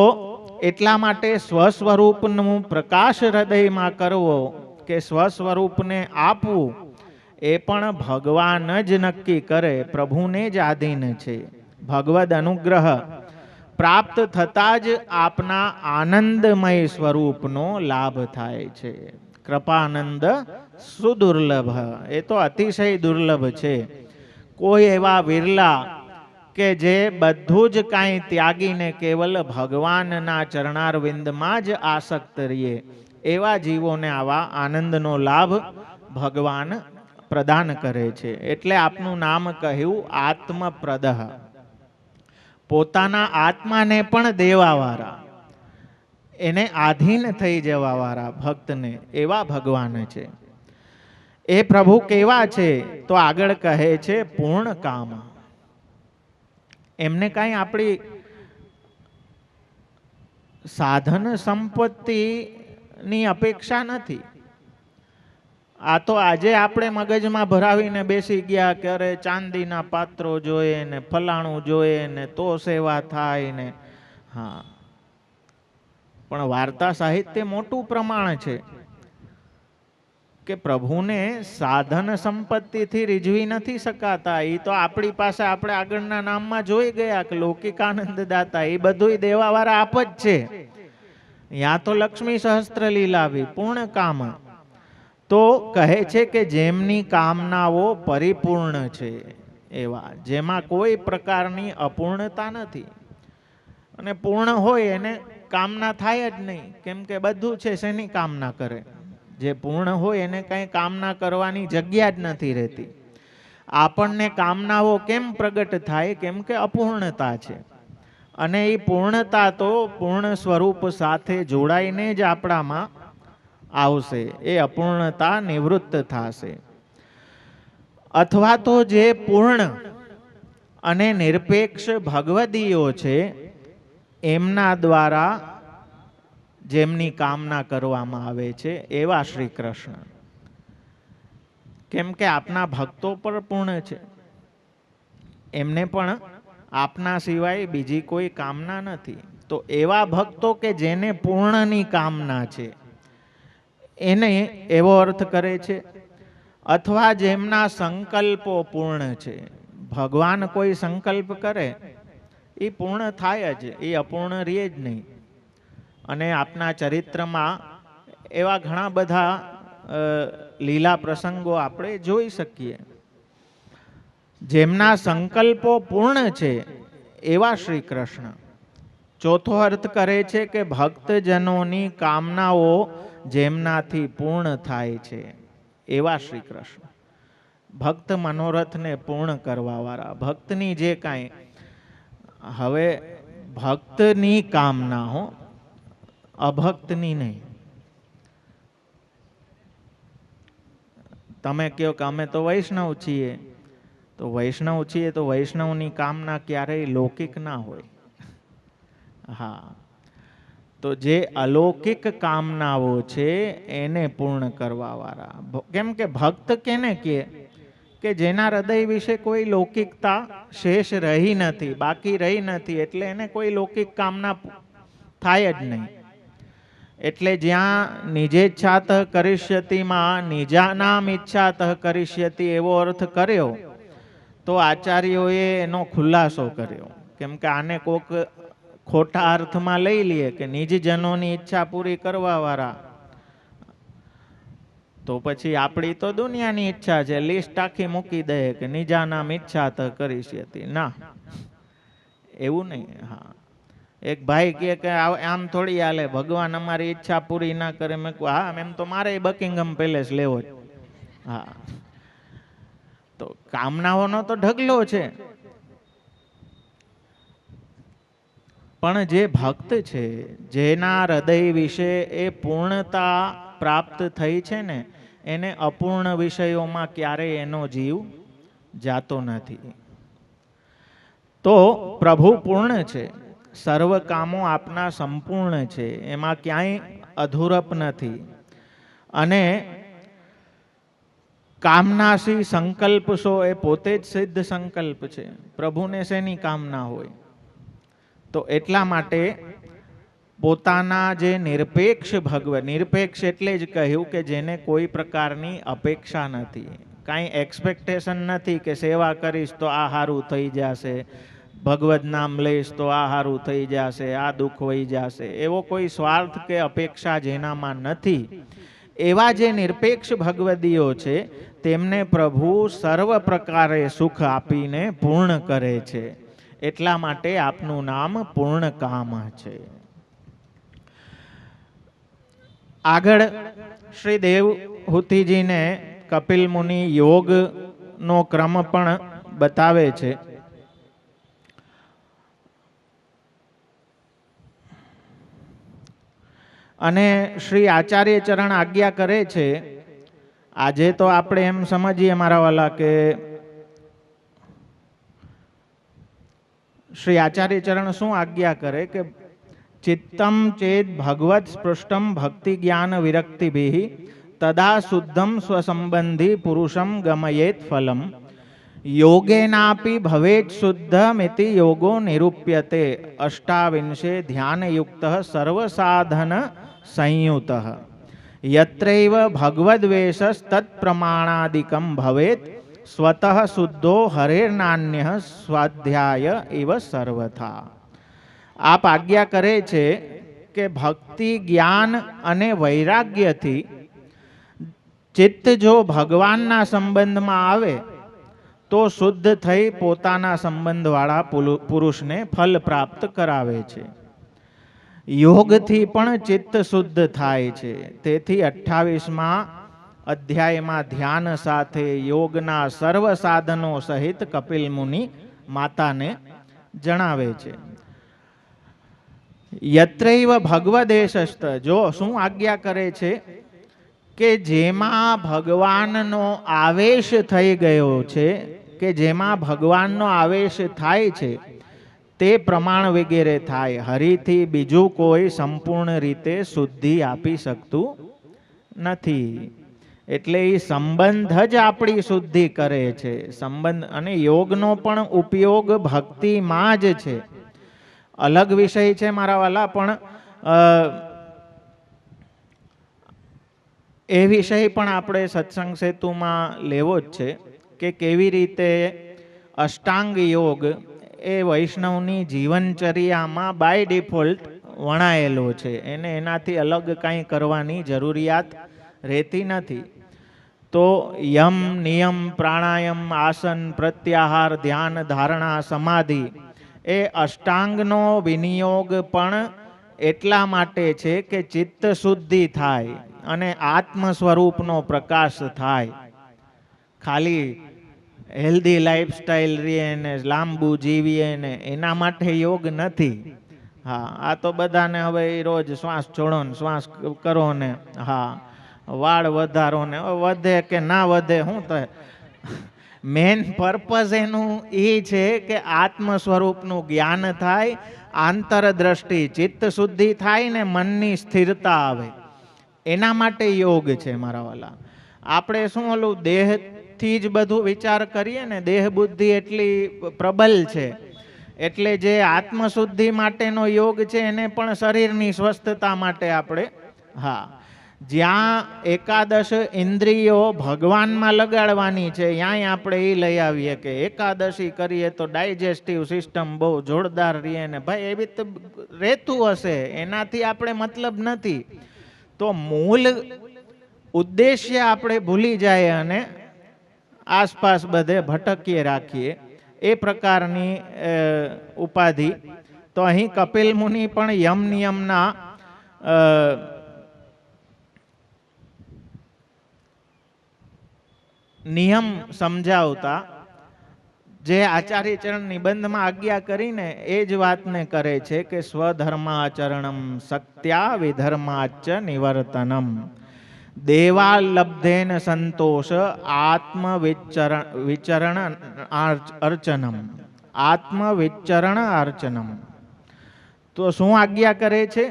એટલા માટે સ્વસ્વરૂપનું પ્રકાશ હૃદયમાં કરવો કે સ્વસ્વરૂપને આપવું એ પણ ભગવાન જ નક્કી કરે, પ્રભુને જ આધીન છે. ભગવદ અનુગ્રહ પ્રાપ્ત થતાં જ આપના આનંદમય સ્વરૂપનો લાભ થાય છે. કૃપાનંદ સુદુર્લભ, એ તો અતિશય દુર્લભ છે. કોઈ એવા વિરલા કે જે બધું જ કાંઈ ત્યાગીને કેવલ ભગવાનના ચરણારવિંદમાં જ આસક્ત રહીએ, એવા જીવોને આવા આનંદનો લાભ ભગવાન પ્રદાન કરે છે. એટલે આપનું નામ કહ્યું આત્મપ્રદહ, પોતાના આત્માને પણ દેવાવાળા, એને આધીન થઈ જવાવાળા ભક્તને, એવા ભગવાન છે. એ પ્રભુ કેવા છે તો આગળ કહે છે પૂર્ણ કામ. એમને કાંઈ આપણી સાધન સંપત્તિની અપેક્ષા નથી. આ તો આજે આપણે મગજમાં ભરાવીને બેસી ગયા કે અરે ચાંદીના પાત્રો જોઈએ ને ફલાણું જોઈએ ને તો સેવા થાય ને. હા, પણ વાર્તા સાહિત્ય મોટું પ્રમાણ છે કે પ્રભુને સાધન સંપત્તિથી રીઝવી નથી શકાતા. એ તો આપણી પાસે આપણે આગળના નામમાં જોઈ ગયા કે લૌકિકાનંદ દાતા, એ બધું દેવાવાળા આપ જ છે. યા તો લક્ષ્મી સહસ્ત્ર લીલા આવી પૂર્ણ કામ. તો કહે છે કે જેમની કામનાઓ પરિપૂર્ણ છે, એવા જેમાં કોઈ પ્રકારની અપૂર્ણતા નથી. અને પૂર્ણ હોય એને કામના થાય જ નહીં, કેમ કે બધું છે શેની કામના કરે. જે પૂર્ણ હોય એને કંઈ કામના કરવાની જગ્યા જ નથી રહેતી. આપણને કામનાઓ કેમ પ્રગટ થાય? કેમ કે અપૂર્ણતા છે. અને એ પૂર્ણતા તો પૂર્ણ સ્વરૂપ સાથે જોડાઈને જ આપણામાં આવશે. એ અપૂર્ણતા નિવૃત્ત થશે. અથવા તો જે પૂર્ણ અને નિરપેક્ષ ભગવદીઓ છે એમના દ્વારા જેમની કામના કરવામાં આવે છે એવા શ્રી કૃષ્ણ. કેમ કે આપના ભક્તો પર પૂર્ણ છે, એમને પણ આપના સિવાય બીજી કોઈ કામના નથી. તો એવા ભક્તો કે જેને પૂર્ણની કામના છે એને એવો અર્થ કરે છે. અથવા જેમના સંકલ્પો પૂર્ણ છે. ભગવાન કોઈ સંકલ્પ કરે એ પૂર્ણ થાય જ, એ અપૂર્ણ રહે જ નહીં. અને આપના ચરિત્રમાં એવા ઘણા બધા લીલા પ્રસંગો આપણે જોઈ શકીએ. જેમના સંકલ્પો પૂર્ણ છે એવા શ્રી કૃષ્ણ. ચોથો અર્થ કરે છે કે ભક્તજનોની કામનાઓ જેમનાથી પૂર્ણ થાય છે એવા શ્રી કૃષ્ણ. ભક્ત મનોરથને પૂર્ણ કરવા વાળા, ભક્તની જે કાંઈ, હવે ભક્તની કામના હો, અભક્તની નહીં. તમે કહો કે અમે તો વૈષ્ણવ છીએ, તો વૈષ્ણવ છીએ તો વૈષ્ણવની કામના ક્યારેય લૌકિક ના હોય. હા, તો જે અલૌકિક કામનાઓ છે એને પૂર્ણ કરવા વાળા. કેમ કે ભક્ત કેને કે જેના હૃદય વિશે કોઈ લૌકિકતા શેષ રહી નથી, બાકી રહી નથી, એટલે એને કોઈ લૌકિક કામના થાય જ નહીં. એટલે જ્યાં નિજેચ્છાતઃ કરિષ્યતિમાં નિજાનામ ઈચ્છાતઃ કરિષ્યતિ એવો અર્થ કર્યો, તો આચાર્યોએ એનો ખુલાસો કર્યો. કેમ કે આને કોક ખોટા અર્થમાં લઈ લઈએ કે નિજજનોની ઈચ્છા પૂરી કરવા વાળા, તો પછી આપણી તો દુનિયાની ઈચ્છા છે, લિસ્ટ આખી મૂકી દે કે નિજાનામ ઈચ્છાતઃ કરિષ્યતિ. ના, એવું નહીં. હા, એક ભાઈ કે આમ થોડી હાલે, ભગવાન અમારી ઈચ્છા પૂરી ના કરે. મેં કહું હા, એમ તો મારે બકિંગહામ પેલેસ લેવો જ. હા, તો કામનાઓનો તો ઢગલો છે, પણ જે ભક્ત છે, જેના હૃદય વિશે એ પૂર્ણતા પ્રાપ્ત થઈ છે ને, એને અપૂર્ણ વિષયોમાં ક્યારેય એનો જીવ જાતો નથી. તો પ્રભુ પૂર્ણ છે, સર્વ કામો આપના સંપૂર્ણ છે, એમાં ક્યાંય અધૂરપ નથી. અને કામનાસી સંકલ્પ સો એ પોતે જ સિદ્ધ સંકલ્પ છે. પ્રભુને શેની કામના હોય? તો એટલા માટે પોતાના જે નિરપેક્ષ ભગવત, નિરપેક્ષ એટલે જ કહ્યું કે જેને કોઈ પ્રકારની અપેક્ષા નથી, કાંઈ એક્સપેક્ટેશન નથી કે સેવા કરીશ તો આ સારું થઈ જશે, ભગવદ નામ લઈશ તો આ સારું થઈ જશે, આ દુઃખ વહી જશે, એવો કોઈ સ્વાર્થ કે અપેક્ષા જેનામાં નથી, એવા જે નિરપેક્ષ ભગવદીઓ છે તેમને પ્રભુ સર્વ પ્રકારે સુખ આપીને પૂર્ણ કરે છે. એટલા માટે આપનું નામ પૂર્ણકામ છે. આગળ શ્રી દેવહૂતિજીને કપિલ મુનિ યોગનો ક્રમ પણ બતાવે છે. અને શ્રી આચાર્ય ચરણ આજ્ઞા કરે છે. આજે તો આપણે એમ સમજીએ મારા વાલા કે શ્રી આચાર્ય ચરણ શું આજ્ઞા કરે કે ચિત્તમ ચેદ ભગવત સ્પૃષ્ટમ ભક્તિ જ્ઞાન વિરક્તિભિઃ તદા શુદ્ધમ સ્વસંબંધી પુરુષમ ગમયેત ફલમ યોગેનાપી ભવેત શુદ્ધમિતિ યોગો નિરૂપ્યતે અષ્ટાવિંશે ધ્યાનયુક્તઃ સર્વસાધન સંયુતઃ યત્રૈવ ભગવદ્વેષસ્તત્પ્રમાણાદિકં ભવેત સ્વતઃ શુદ્ધો હરેર્નાન્યઃ સ્વાધ્યાય એવ સર્વથા. આપ આજ્ઞા કરે છે કે ભક્તિ જ્ઞાન અને વૈરાગ્યથી ચિત્ત જો ભગવાનના સંબંધમાં આવે તો શુદ્ધ થઈ પોતાના સંબંધવાળા પુરુષને ફલ પ્રાપ્ત કરાવે છે. યોગથી પણ ચિત્ત શુદ્ધ થાય છે. તેથી 28મા અધ્યાયમાં ધ્યાન સાથે યોગના સર્વ સાધનો સહિત કપિલ મુનિ માતાને જણાવે છે. યત્રૈવ ભગવદેશસ્ત, જો શું આજ્ઞા કરે છે કે જેમાં ભગવાનનો આવેશ થઈ ગયો છે, કે જેમાં ભગવાનનો આવેશ થાય છે તે પ્રમાણ વગેરે થાય. હરિથી બીજું કોઈ સંપૂર્ણ રીતે શુદ્ધિ આપી શકતું નથી. એટલે એ સંબંધ જ આપણી શુદ્ધિ કરે છે. સંબંધ અને યોગનો પણ ઉપયોગ ભક્તિમાં જ છે. અલગ વિષય છે મારા વાલા, પણ એ વિષય પણ આપણે સત્સંગ સેતુમાં લેવો જ છે કે કેવી રીતે અષ્ટાંગ યોગ એ વૈષ્ણવની જીવનચર્યામાં બાય ડિફોલ્ટ વણાયેલો છે. એને એનાથી અલગ કાંઈ કરવાની જરૂરિયાત રહેતી નથી. તો યમ, નિયમ, પ્રાણાયામ, આસન, પ્રત્યાહાર, ધ્યાન, ધારણા, સમાધિ એ અષ્ટાંગનો વિનિયોગ પણ એટલા માટે છે કે ચિત્ત શુદ્ધિ થાય અને આત્મ સ્વરૂપનો પ્રકાશ થાય. ખાલી હેલ્ધી લાઈફસ્ટાઈલ રહીએ ને લાંબુ જીવીએ ને એના માટે યોગ નથી. હા, આ તો બધાને હવે રોજ શ્વાસ છોડો ને શ્વાસ કરો ને, હા વાળ વધારો ને, વધે કે ના વધે શું થાય. મેન પર્પઝ એનું એ છે કે આત્મ સ્વરૂપનું જ્ઞાન થાય, આંતરદ્રષ્ટિ ચિત્ત શુદ્ધિ થાય ને મનની સ્થિરતા આવે. એના માટે યોગ છે મારા વાલા. આપણે શું ઓલું દેહથી જ બધું વિચાર કરીએ ને, દેહ બુદ્ધિ એટલી પ્રબલ છે, એટલે જે આત્મશુદ્ધિ માટેનો યોગ છે એને પણ શરીરની સ્વસ્થતા માટે આપણે, હા, જ્યાં એકાદશ ઇન્દ્રિયો ભગવાનમાં લગાડવાની છે ત્યાંય આપણે એ લઈ આવીએ કે એકાદશી કરીએ તો ડાયજેસ્ટિવ સિસ્ટમ બહુ જોરદાર રહે ને. ભાઈ એવી તો રહેતું હશે, એનાથી આપણે મતલબ નથી. તો મૂળ ઉદ્દેશ્ય આપણે ભૂલી જાય અને આસપાસ બધે ભટકીએ રાખીએ, એ પ્રકારની ઉપાધિ. તો અહીં કપિલ મુનિ પણ યમ નિયમના નિયમ સમજાવતા જે આચાર્ય ચરણ નિબંધમાં આજ્ઞા કરીને એ જ વાતને કરે છે કે સ્વધર્માચરણમ સત્યા વિધર્માચ નિવર્તનમ દેવાલબ્ધેન સંતોષ આત્મ વિચરણ અર્ચનમ. આત્મ વિચરણ અર્ચનમ. તો શું આજ્ઞા કરે છે?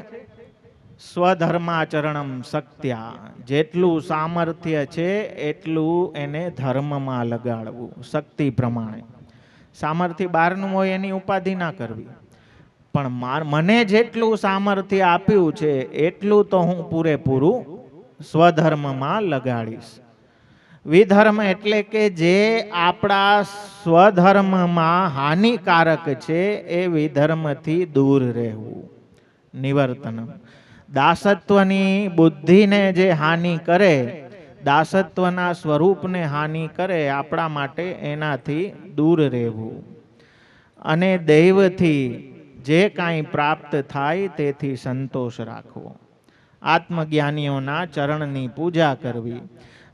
સ્વધર્માચરણમ સત્યા. જેટલું સામર્થ્ય છે એટલું એને ધર્મમાં લગાડવું, શક્તિ પ્રમાણે. સામર્થ્ય બહારનું હોય એની ઉપાધિ ના કરવી, પણ મને જેટલું સામર્થ્ય આપ્યું છે એટલું તો હું પૂરેપૂરું સ્વધર્મમાં લગાડીશ. વિધર્મ એટલે કે જે આપણા સ્વધર્મમાં હાનિકારક છે એ વિધર્મથી દૂર રહેવું. નિવર્તન. દાસત્વની બુદ્ધિને જે હાનિ કરે, દાસત્વના સ્વરૂપને હાનિ કરે, આપણા માટે એનાથી દૂર રહેવું. અને દૈવથી જે કાંઈ પ્રાપ્ત થાય તેથી સંતોષ રાખવો. આત્મજ્ઞાનીઓના ચરણની પૂજા કરવી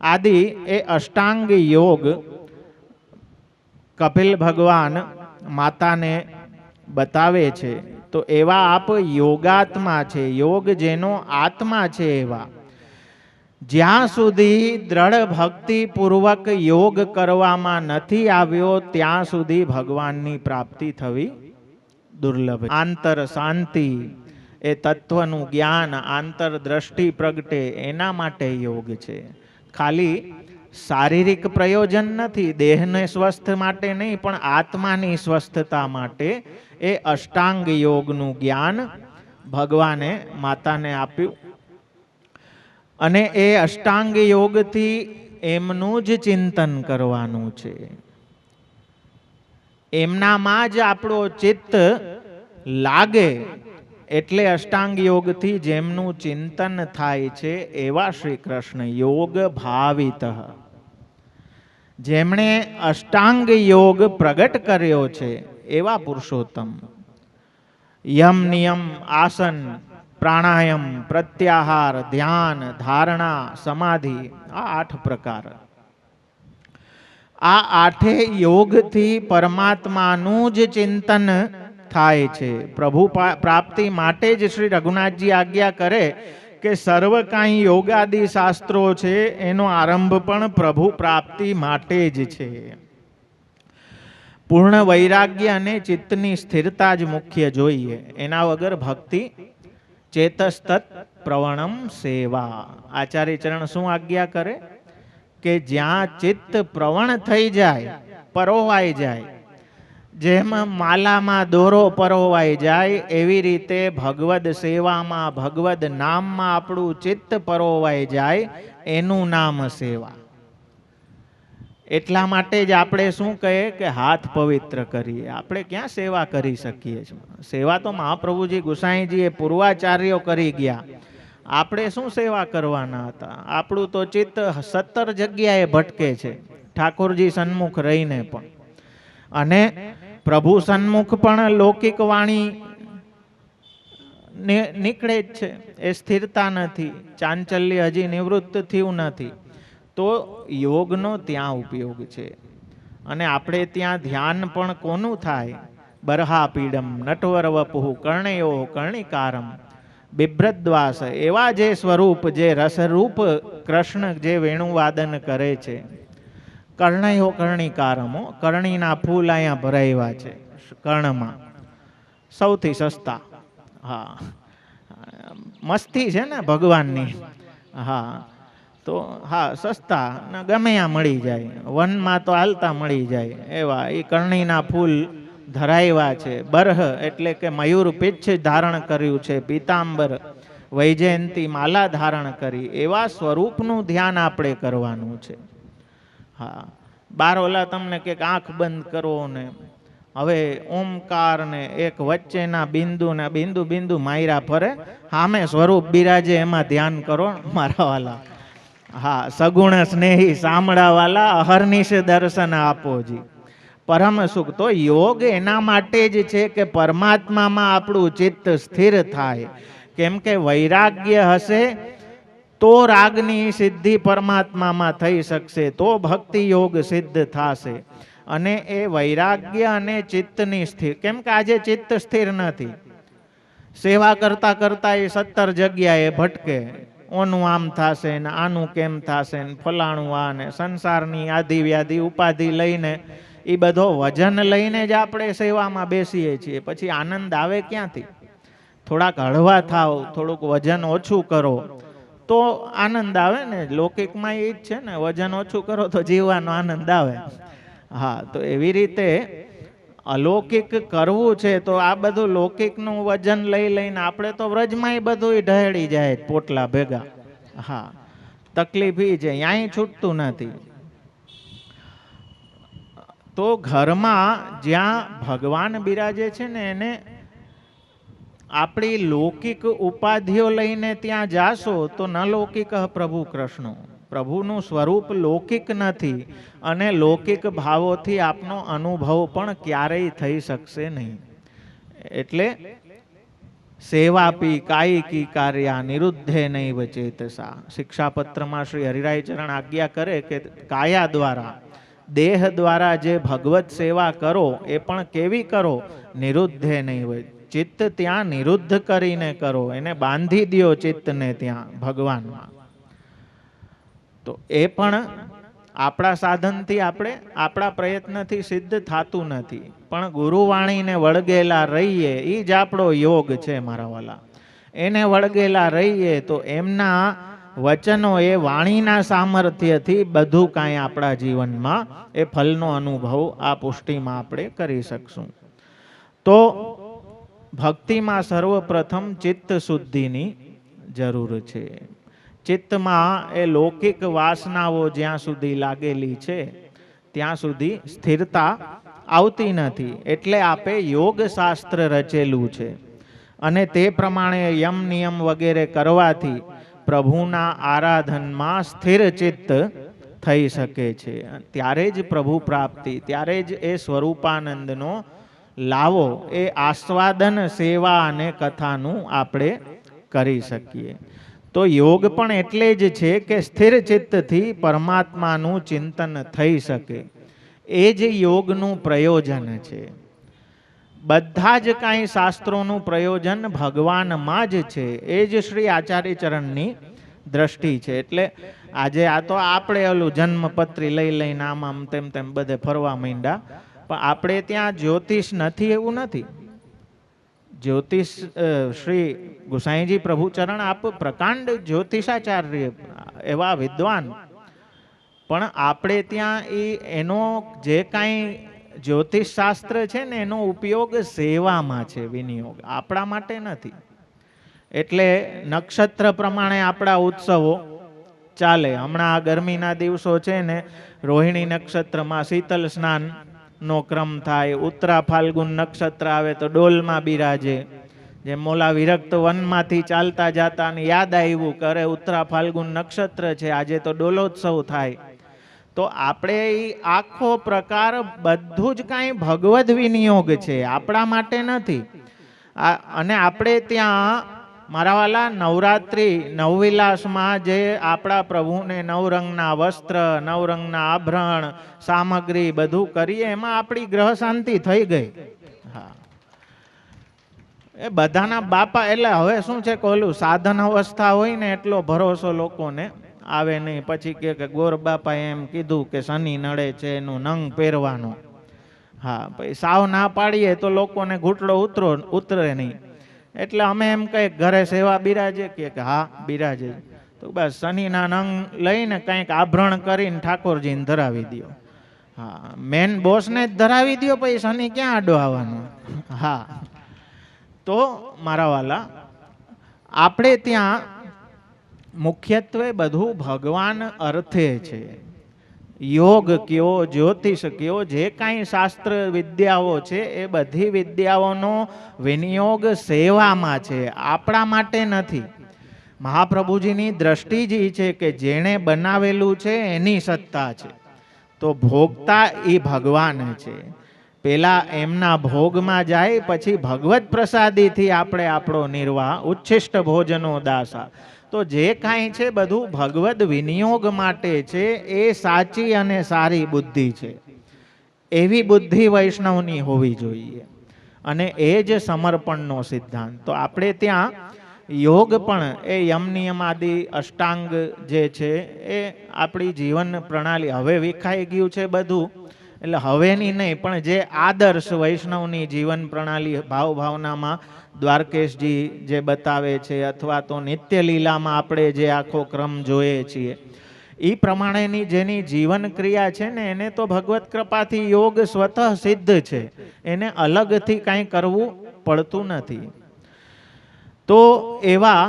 આદિ એ અષ્ટાંગ યોગ કપિલ ભગવાન માતાને બતાવે છે. તો એવા આપ યોગાત્મા છે, યોગ જેનો આત્મા છે એવા. જ્યાં સુધી દ્રઢ ભક્તિપૂર્વક યોગ કરવામાં નથી આવ્યો ત્યાં સુધી ભગવાનની પ્રાપ્તિ થવી દુર્લભ. આંતર શાંતિ, એ તત્વનું જ્ઞાન, આંતરદ્રષ્ટિ પ્રગટે એના માટે યોગ છે. ખાલી શારીરિક પ્રયોજન નથી, દેહને સ્વસ્થ માટે નહીં, પણ આત્માની સ્વસ્થતા માટે એ અષ્ટાંગ યોગનું જ્ઞાન ભગવાને માતાને આપ્યું. અને એ અષ્ટાંગ યોગથી એમનું જ ચિંતન કરવાનું છે. એમનામાં જ આપણો ચિત્ત લાગે. એટલે અષ્ટાંગ યોગથી જેમનું ચિંતન થાય છે એવા શ્રી કૃષ્ણ યોગ ભાવિત, જેમણે અષ્ટાંગ યોગ પ્રગટ કર્યો છે એવા પુરુષોત્તમ. યમ નિયમ આસન પ્રાણાયામ પ્રત્યાહાર ધ્યાન ધારણા સમાધિ, આ 8 પ્રકાર. આ 8 યોગથી પરમાત્માનું જ ચિંતન થાય છે. પ્રભુ પ્રાપ્તિ માટે જ શ્રી રઘુનાથજી આજ્ઞા કરે કે સર્વ કાંઈ યોગાદિ શાસ્ત્રો છે એનો આરંભ પણ પ્રભુ પ્રાપ્તિ માટે જ છે. પૂર્ણ વૈરાગ્ય અને ચિત્તની સ્થિરતા જ મુખ્ય જોઈએ. એના વગર ભક્તિ ચેતસ્તત પ્રવણમ સેવા. આચાર્ય ચરણ શું આજ્ઞા કરે કે જ્યાં ચિત્ત પ્રવણ થઈ જાય, પરોવાઈ જાય, જેમ માલામાં દોરો પરોવાઈ જાય એવી રીતે ભગવદ સેવામાં, ભગવદ નામમાં આપણું ચિત્ત પરોવાઈ જાય, એનું નામ સેવા. એટલા માટે જ આપણે શું કહીએ કે હાથ પવિત્ર કરીએ. આપણે ક્યાં સેવા કરી શકીએ છીએ? સેવા તો મહાપ્રભુજી ગુસાઈજીએ પૂર્વાચાર્યો કરી ગયા. આપણે શું સેવા કરવાના હતા? આપણું તો ચિત્ત 17 જગ્યાએ ભટકે છે ઠાકોરજી સન્મુખ રહીને પણ. અને પ્રભુ સન્મુખ પણ લૌકિક વાણી નીકળે જ છે, એ સ્થિરતા નથી, ચાંચલ્ય હજી નિવૃત્ત થયું નથી. તો યોગનો ત્યાં ઉપયોગ છે. અને આપણે ત્યાં ધ્યાન પણ કોનું થાય? બરહાપીડમ નટવર વપુઃ કર્ણયો કર્ણિકારમ બિભ્રદ્વાસ, એવા જે સ્વરૂપ, જે રસરૂપ કૃષ્ણ જે વેણુવાદન કરે છે. કર્ણયો કર્ણિકારમો, કર્ણીના ફૂલ અહીંયા ભરાવ્યા છે કર્ણમાં, સૌથી સસ્તા. હા, મસ્તી છે ને ભગવાનની. હા, તો હા સસ્તા ને ગમે ત્યાં મળી જાય, વનમાં તો હાલતા મળી જાય એવા એ કર્ણીના ફૂલ ધરાવ્યા છે. બરહ એટલે કે મયુર પીછ ધારણ કર્યું છે, પીતાંબર વૈજયંતી માલા ધારણ કરી, એવા સ્વરૂપનું ધ્યાન આપણે કરવાનું છે. હા, બાર ઓલા તમને કે આંખ બંધ કરો ને હવે ઓમકાર ને એક વચ્ચેના બિંદુ ને બિંદુ બિંદુ માયરા ફરે, સામે સ્વરૂપ બિરાજે એમાં ધ્યાન કરો મારા વાલા. હા, સગુણ સ્નેહી સાંભળાવાલા અહર્નિશ દર્શન આપોજી. પરમ સુખ. તો યોગ એના માટે જ છે કે પરમાત્મામાં આપણું ચિત્ત સ્થિર થાય. કેમ કે વૈરાગ્ય હશે તો રાગની સિદ્ધિ પરમાત્મામાં થઈ શકશે, તો ભક્તિ યોગ સિદ્ધ થશે. અને એ વૈરાગ્ય અને ચિત્તની સ્થિર, કેમ કે આજે ચિત્ત સ્થિર નથી. સેવા કરતા કરતા એ 17 જગ્યાએ ભટકે, ઓનું આમ થશે ને આનું કેમ થશે ને ફલાણું આ ને સંસારની આધિ વ્યાધિ ઉપાધિ લઈને, એ બધો વજન લઈને જ આપણે સેવામાં બેસીએ છીએ. પછી આનંદ આવે ક્યાંથી? થોડાક હળવા થાવ, થોડુંક વજન ઓછું કરો તો આનંદ આવે ને. લૌકિકમાં એ જ છે ને, વજન ઓછું કરો તો જીવવાનો આનંદ આવે. હા, તો એવી રીતે અલૌકિક કરવું છે તો આ બધું લૌકિકનું વજન લઈ લઈને આપણે તો વ્રજમાં બધું ઢહેડી જાય પોટલા ભેગા. હા, તકલીફ એ છે, અહીંયા છૂટતું નથી. તો ઘરમાં જ્યાં ભગવાન બિરાજે છે ને, એને આપણી લૌકિક ઉપાધિઓ લઈને ત્યાં જાશો તો ન લૌકિક પ્રભુ કૃષ્ણ. પ્રભુનું સ્વરૂપ લૌકિક નથી અને લૌકિક ભાવોથી આપનો અનુભવ પણ ક્યારેય થઈ શકશે નહીં. એટલે સેવાપી કાયિકી કાર્યા નિરુદ્ધે નૈવ ચેતસા. શિક્ષાપત્રમાં શ્રી હરિરાય ચરણ આજ્ઞા કરે કે કાયા દ્વારા, દેહ દ્વારા જે ભગવત સેવા કરો એ પણ કેવી કરો? નિરુદ્ધે નૈવ. ચિત્ત ત્યાં નિરુદ્ધ કરીને કરો, એને બાંધી દ્યો ચિત્તને ત્યાં ભગવાનમાં. તો એ પણ આપણા સાધનથી, આપણે આપણા પ્રયત્નથી સિદ્ધ થતું નથી. પણ ગુરુવાણીને વળગેલા રહીએ એ જ આપણો યોગ છે મારા વાલા. એને વળગેલા રહીએ તો એમના વચનો, એ વાણીના સામર્થ્યથી બધું કાંઈ આપણા જીવનમાં એ ફલનો અનુભવ આ પુષ્ટિમાં આપણે કરી શકશું. તો ભક્તિમાં સર્વપ્રથમ ચિત્ત શુદ્ધિની જરૂર છે. ચિત્તમાં એ લૌકિક વાસનાઓ જ્યાં સુધી લાગેલી છે ત્યાં સુધી સ્થિરતા આવતી નથી. એટલે આપે યોગ શાસ્ત્ર રચેલું છે અને તે પ્રમાણે યમ નિયમ વગેરે કરવાથી પ્રભુના આરાધનમાં સ્થિર ચિત્ત થઈ શકે છે. ત્યારે જ પ્રભુ પ્રાપ્તિ, ત્યારે જ એ સ્વરૂપાનંદનો લાવો, એ આસ્વાદન સેવા અને કથાનું આપણે કરી શકીએ. તો યોગ પણ એટલે જ છે કે સ્થિર ચિત્તથી પરમાત્માનું ચિંતન થઈ શકે. એ જ યોગનું પ્રયોજન છે. બધા જ કાંઈ શાસ્ત્રોનું પ્રયોજન ભગવાનમાં જ છે. એ જ શ્રી આચાર્ય ચરણની દ્રષ્ટિ છે. એટલે આજે આ તો આપણે ઓલું જન્મપત્રી લઈ લઈને આમ તેમ તેમ બધે ફરવા માંડ્યા, પણ આપણે ત્યાં જ્યોતિષ નથી એવું નથી. જ્યોતિષ શ્રી ગુસાઈજી પ્રભુચરણ આપ પ્રકાંડ જ્યોતિષાચાર્ય એવા વિદ્વાન, પણ આપણે ત્યાં એનો જે કાંઈ જ્યોતિષ શાસ્ત્ર છે ને એનો ઉપયોગ સેવામાં છે, વિનિયોગ આપણા માટે નથી. એટલે નક્ષત્ર પ્રમાણે આપણા ઉત્સવો ચાલે. હમણાં ગરમીના દિવસો છે ને, રોહિણી નક્ષત્રમાં શીતલ સ્નાન નો ક્રમ થાય. ઉત્તરા ફાલ્ગુન નક્ષત્ર આવે તો ડોલમાં બિરાજે. જેમ મોલા વિરક્ત વનમાંથી ચાલતા જાતા ને યાદ આવ્યું કરે ઉત્તરા ફાલ્ગુન નક્ષત્ર છે આજે તો ડોલોત્સવ થાય, તો આપણે ઈ આખો પ્રકાર બધું જ કાંઈ ભગવદ વિનિયોગ છે, આપણા માટે નથી. અને આપણે ત્યાં મારા વાલા નવરાત્રિ નવવિલાસમાં જે આપણા પ્રભુને નવરંગના વસ્ત્ર, નવરંગના આભરણ, સામગ્રી બધું કરીએ, એમાં આપણી ગ્રહ શાંતિ થઈ ગઈ. હા, એ બધાના બાપા એટલે હવે શું છે કે ઓલું સાધન અવસ્થા હોય ને એટલો ભરોસો લોકોને આવે નહીં. પછી કે ગોર બાપા એમ કીધું કે શનિ નડે છે એનું નંગ પહેરવાનો. હા, પછી સાવ ના પાડીએ તો લોકોને ઘૂંટડો ઉતરે નહીં. એટલે અમે એમ કહીએ ઘરે સેવા બિરાજે કે હા બિરાજે. તો બસ શનિના નંગ લઈને કંઈક આભરણ કરીને ઠાકોરજીને ધરાવી દો. હા, મેન બોસને જ ધરાવી દો, પછી શનિ ક્યાં આડો આવવાનો. હા, તો મારા વાલા આપણે ત્યાં મુખ્યત્વે બધું ભગવાન અર્થે છે. યોગ કયો, જ્યોતિષ કયો, જે કાંઈ શાસ્ત્ર વિદ્યાઓ છે એ બધી વિદ્યાઓનો વિનિયોગ સેવામાં છે, આપણા માટે નથી. મહાપ્રભુજીની દ્રષ્ટિ જ એ છે કે જેણે બનાવેલું છે એની સત્તા છે, તો ભોગતા એ ભગવાન છે. પેલા એમના ભોગમાં જાય, પછી ભગવત પ્રસાદીથી આપણે આપણો નિર્વાહ, ઉચ્છિષ્ટ ભોજનો દાસા. તો જે કાંઈ છે બધું ભગવદ વિનિયોગ માટે છે, એ સાચી અને સારી બુદ્ધિ છે. એવી બુદ્ધિ વૈષ્ણવની હોવી જોઈએ, અને એ જ સમર્પણનો સિદ્ધાંત. તો આપણે ત્યાં યોગ પણ એ યમ નિયમ આદિ અષ્ટાંગ જે છે એ આપણી જીવન પ્રણાલી હવે વિખાઈ ગયું છે બધું. એટલે હવેની નહીં, પણ જે આદર્શ વૈષ્ણવની જીવન પ્રણાલી ભાવ ભાવનામાં દ્વારકેશજી જે બતાવે છે, અથવા તો નિત્ય લીલામાં આપણે જે આખો ક્રમ જોઈએ છીએ, એ પ્રમાણેની જેની જીવન ક્રિયા છે ને, એને તો ભગવત કૃપાથી યોગ સ્વતઃ સિદ્ધ છે, એને અલગથી કાંઈ કરવું પડતું નથી. તો એવા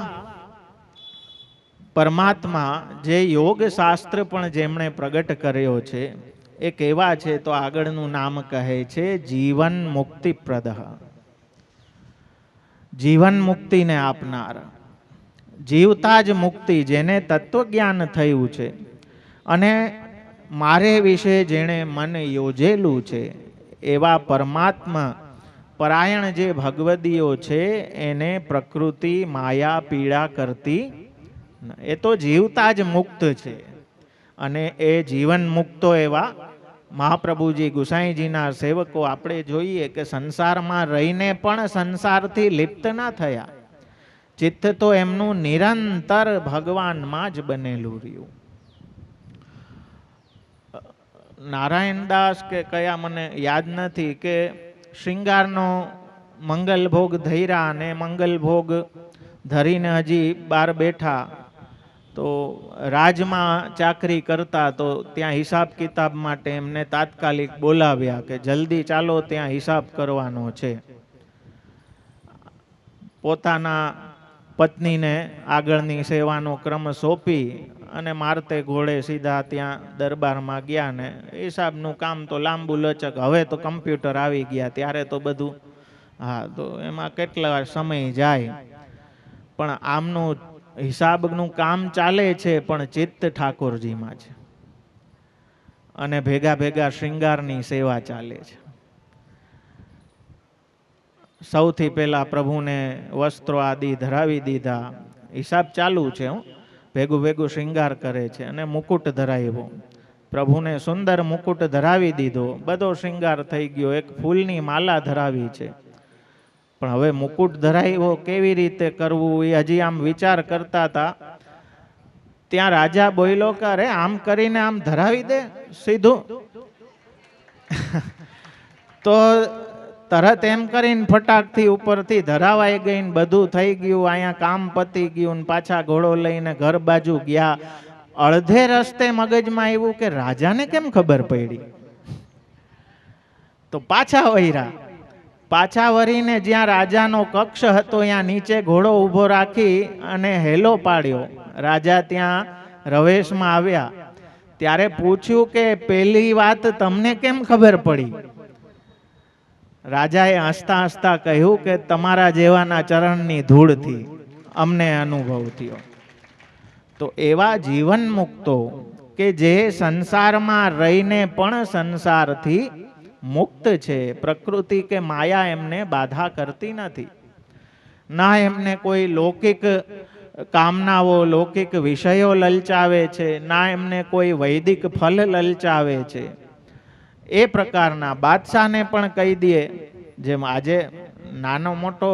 પરમાત્મા જે યોગ શાસ્ત્ર પણ જેમણે પ્રગટ કર્યો છે એ કેવા છે, તો આગળનું નામ કહે છે જીવન મુક્તિપ્રદ. જીવન મુક્તિને આપનાર, જીવતા જ મુક્તિ, જેને તત્વજ્ઞાન થયું છે અને મારે વિશે જેણે મન યોજેલું છે, એવા પરમાત્મા પરાયણ જે ભગવદીઓ છે એને પ્રકૃતિ માયા પીડા કરતી, એ તો જીવતા જ મુક્ત છે. અને એ જીવન મુક્તો એવા મહાપ્રભુજી ગુસાઈજીના સેવકો આપણે જોઈએ કે સંસારમાં રહીને પણ સંસારથી લિપ્ત ના થયા. ચિત્ત તો એમનું નિરંતર ભગવાનમાં જ બનેલું રહ્યું. નારાયણદાસ કે કયા મને યાદ નથી કે શૃંગારનો મંગલ ભોગ ધર્યા અને મંગલ ભોગ ધરીને હજી બહાર બેઠા, તો રાજમાં ચાકરી કરતા, તો ત્યાં હિસાબ કિતાબ માટે એમને તાત્કાલિક બોલાવ્યા કે જલ્દી ચાલો ત્યાં હિસાબ કરવાનો છે. પોતાના પત્નીને આગળની સેવાનો ક્રમ સોંપી અને મારતે ઘોડે સીધા ત્યાં દરબારમાં ગયા ને હિસાબનું કામ તો લાંબુ લચક. હવે તો કમ્પ્યુટર આવી ગયા, ત્યારે તો બધું હા, તો એમાં કેટલા સમય જાય, પણ આમનું હિસાબનું કામ ચાલે છે પણ ચિત્ત ઠાકોરજીમાં છે, અને ભેગા ભેગા શૃંગારની સેવા ચાલે છે. સૌથી પહેલા પ્રભુને વસ્ત્રો આદિ ધરાવી દીધા, હિસાબ ચાલુ છે, ભેગું ભેગું શૃંગાર કરે છે, અને મુકુટ ધરાવ્યો. પ્રભુને સુંદર મુકુટ ધરાવી દીધો, બધો શૃંગાર થઈ ગયો, એક ફૂલની માલા ધરાવી છે. પણ હવે મુકુટ ધરાવ્યો કેવી રીતે કરવું એ હજી આમ વિચાર કરતા હતા. ત્યાં રાજા બોલ્યો કે અરે આમ કરીને આમ ધરાવી દે સીધું. તો તરત એમ કરીને ફટાકથી ઉપરથી ધરાવાઈ ગઈ, બધું થઈ ગયું, અહીંયા કામ પતી ગયું, પાછા ઘોડો લઈને ઘર બાજુ ગયા. અડધે રસ્તે મગજમાં આવ્યું કે રાજાને કેમ ખબર પડી, તો પાછા વળ્યા. પાછા વળીને જ્યાં રાજાનો કક્ષ હતો ત્યાં નીચે ઘોડો ઊભો રાખી અને હેલો પાડ્યો. રાજા ત્યાં રવેશમાં આવ્યા ત્યારે પૂછ્યું કે પેલી વાત તમને કેમ ખબર પડી? રાજાએ હસતા હસતા કહ્યું કે તમારા જેવાના ચરણની ધૂળથી અમને અનુભવ થયો. તો એવા જીવન મુક્તો કે જે સંસારમાં રહીને પણ સંસારથી મુક્ત છે. પ્રકૃતિ કે માયા એમને બાધા કરતી નથી. ના એમને કોઈ લૌકિક કામનાઓ, લૌકિક વિષયો લલચાવે છે, ના એમને કોઈ વૈદિક ફલ લલચાવે છે. એ પ્રકારના બાદશાહને પણ કહી દે, જેમ આજે નાનો મોટો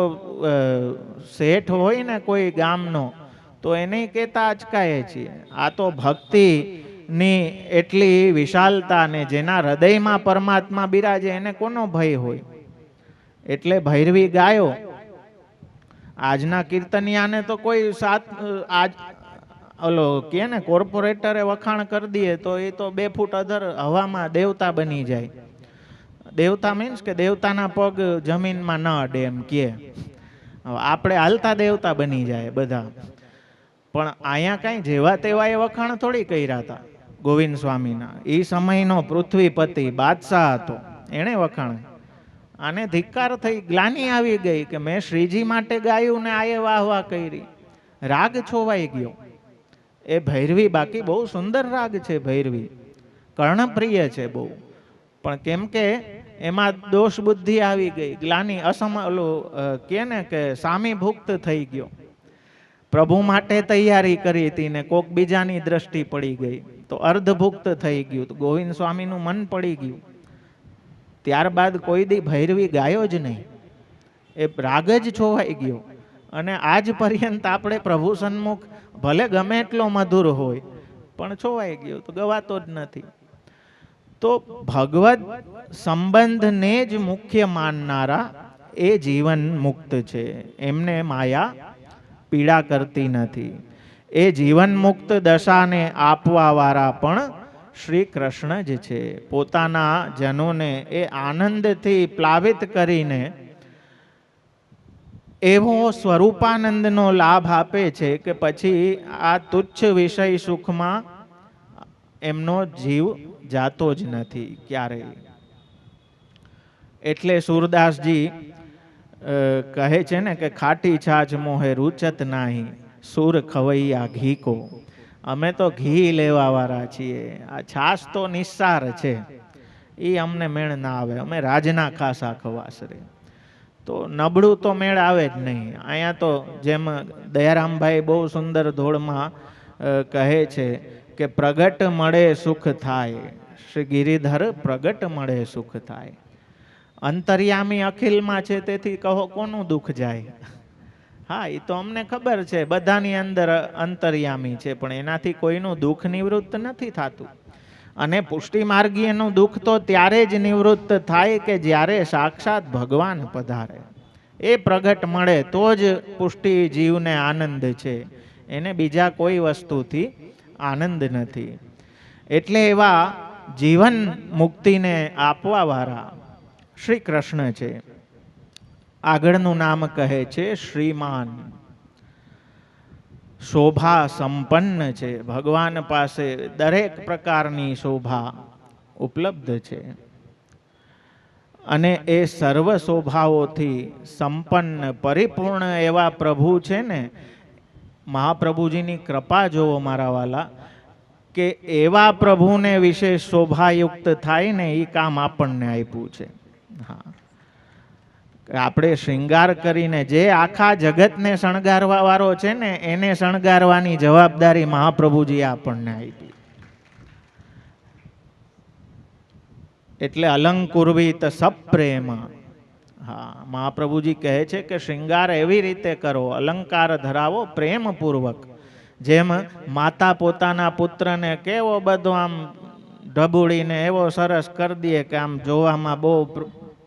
શેઠ હોય ને કોઈ ગામનો, તો એને કહેતા અચકાય છીએ. આ તો ભક્તિની એટલી વિશાલતા ને જેના હૃદયમાં પરમાત્મા બિરાજે એને કોનો ભય હોય. એટલે ભૈરવી ગાયો. આજના કીર્તનિયાને તો કોઈ ઓલો કે ને કોર્પોરેટરે વખાણ કરી દે તો એ તો 2 ફૂટ અધર હવામાં દેવતા બની જાય. દેવતા મીન્સ કે દેવતાના પગ જમીનમાં ન અડે એમ કે. આપણે હાલતા દેવતા બની જાય બધા. પણ અહીંયા કઈ જેવા તેવા એ વખાણ થોડી કર્યા હતા ગોવિંદ સ્વામીના. એ સમયનો પૃથ્વીપતિ બાદશાહ હતો, એણે વખાણ. આને ધિક્કાર થઈ, ગ્લાની આવી ગઈ કે મેં શ્રીજી માટે ગાયું ને આયે વાહ વાહ કરી. રાગ છોવાઈ ગયો. એ ભૈરવી બાકી બહુ સુંદર રાગ છે ભૈરવી, કર્ણપ્રિય છે બહુ, પણ કેમ કે એમાં દોષ બુદ્ધિ આવી ગઈ, ગ્લાની કે ને કે સામીભુક્ત થઈ ગયો. પ્રભુ માટે તૈયારી કરી હતી ને કોક બીજાની દ્રષ્ટિ પડી ગઈ તો અર્ધભુક્ત થઈ ગયું, તો ગોવિંદ સ્વામીનું મન પડી ગયું. ત્યારબાદ કોઈ દી ભૈરવી ગાયો જ નહીં, એ રાગ જ છોવાઈ ગયો. અને આજ પર્યંત આપણે પ્રભુ સન્મુખ ભલે ગમે એટલો મધુર હોય પણ છોવાઈ ગયો તો ગવાતો જ નથી. તો ભગવદ સંબંધને જ મુખ્ય માનનારા એ જીવન મુક્ત છે. એમને માયા પીડા કરતી નથી. એ જીવન મુક્ત દશાને આપવા વાળા પણ શ્રી કૃષ્ણ જ છે. પોતાના જનોને એ આનંદથી પ્લાવિત કરીને એવો સ્વરૂપાનંદનો લાભ આપે છે કે પછી આ તુચ્છ વિષય સુખમાં એમનો જીવ જાતો જ નથી ક્યારેય. એટલે સુરદાસજી કહે છે ને કે ખાટી છાછ મોહે રૂચત નાહી, સુર ખવૈયા ઘી કો. અમે તો ઘી લેવા વાળા છીએ, આ છાશ તો નિસ્સાર છે, એ અમને મેળ ના આવે, અમે રાજના ખાસા ખવાસરે. તો નબળું તો મેળ આવે જ નહીં. અહીંયા તો જેમ દયારામભાઈ બહુ સુંદર ધોળમાં કહે છે કે પ્રગટ મળે સુખ થાય, શ્રી ગિરિધર પ્રગટ મળે સુખ થાય. અંતર્યામી અખિલમાં છે, તેથી કહો કોનું દુઃખ જાય. હા, એ તો અમને ખબર છે, બધાની અંદર અંતર્યામી છે, પણ એનાથી કોઈનું દુઃખ નિવૃત્ત નથી થતું. અને પુષ્ટિ માર્ગીયનું દુઃખ તો ત્યારે જ નિવૃત્ત થાય કે જ્યારે સાક્ષાત ભગવાન પધારે, એ પ્રગટ મળે તો જ પુષ્ટિ જીવને આનંદ છે, એને બીજા કોઈ વસ્તુથી આનંદ નથી. એટલે એવા જીવન મુક્તિને આપવા વાળા શ્રી કૃષ્ણ છે. આગળનું નામ કહે છે શ્રીમાન. શોભા સંપન્ન છે. ભગવાન પાસે દરેક પ્રકારની શોભા ઉપલબ્ધ છે અને એ સર્વ શોભાઓથી સંપન્ન પરિપૂર્ણ એવા પ્રભુ છે ને. મહાપ્રભુજીની કૃપા જોવો મારા વાલા, કે એવા પ્રભુને વિશે શોભાયુક્ત થાય ને એ કામ આપણને આપ્યું છે. હા, આપણે શૃંગાર કરીને જે આખા જગતને શણગારવા વાળો છે ને, એને શણગારવાની જવાબદારી મહાપ્રભુજીએ આપણને આપી. એટલે અલંકુર્વિત સપ્રેમ. હા, મહાપ્રભુજી કહે છે કે શૃંગાર એવી રીતે કરો, અલંકાર ધરાવો પ્રેમપૂર્વક. જેમ માતા પોતાના પુત્રને કેવો બધો આમ ઢબુડીને એવો સરસ કરી દે કે આમ જોવામાં બહુ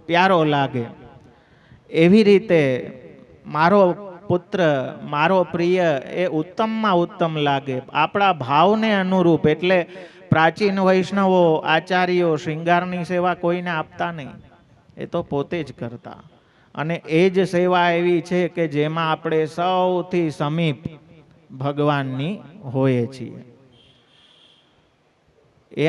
પ્યારો લાગે, એવી રીતે મારો પુત્ર, મારો પ્રિય એ ઉત્તમમાં ઉત્તમ લાગે, આપણા ભાવને અનુરૂપ. એટલે પ્રાચીન વૈષ્ણવો આચાર્યો શૃંગારની સેવા કોઈને આપતા નહીં, એ તો પોતે જ કરતા. અને એ જ સેવા એવી છે કે જેમાં આપણે સૌથી સમીપ ભગવાનની હોઈએ છીએ. એ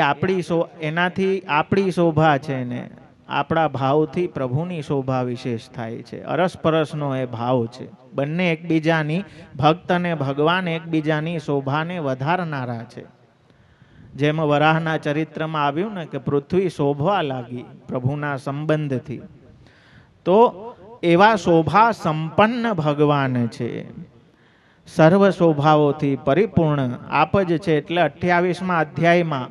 એનાથી આપણી શોભા છે ને આપણા ભાવથી પ્રભુની શોભા વિશેષ થાય છે. અરસપરસનો એ ભાવ છે. બંને એકબીજાની, ભક્ત અને ભગવાન એકબીજાની શોભાને વધારનારા છે. જેમ વરાહના ચરિત્રમાં આવ્યું ને કે પૃથ્વી શોભવા લાગી પ્રભુના સંબંધથી, તો એવા શોભા સંપન્ન ભગવાન છે, સર્વ શોભાઓથી પરિપૂર્ણ આપ જ છે. એટલે 28મા અધ્યાયમાં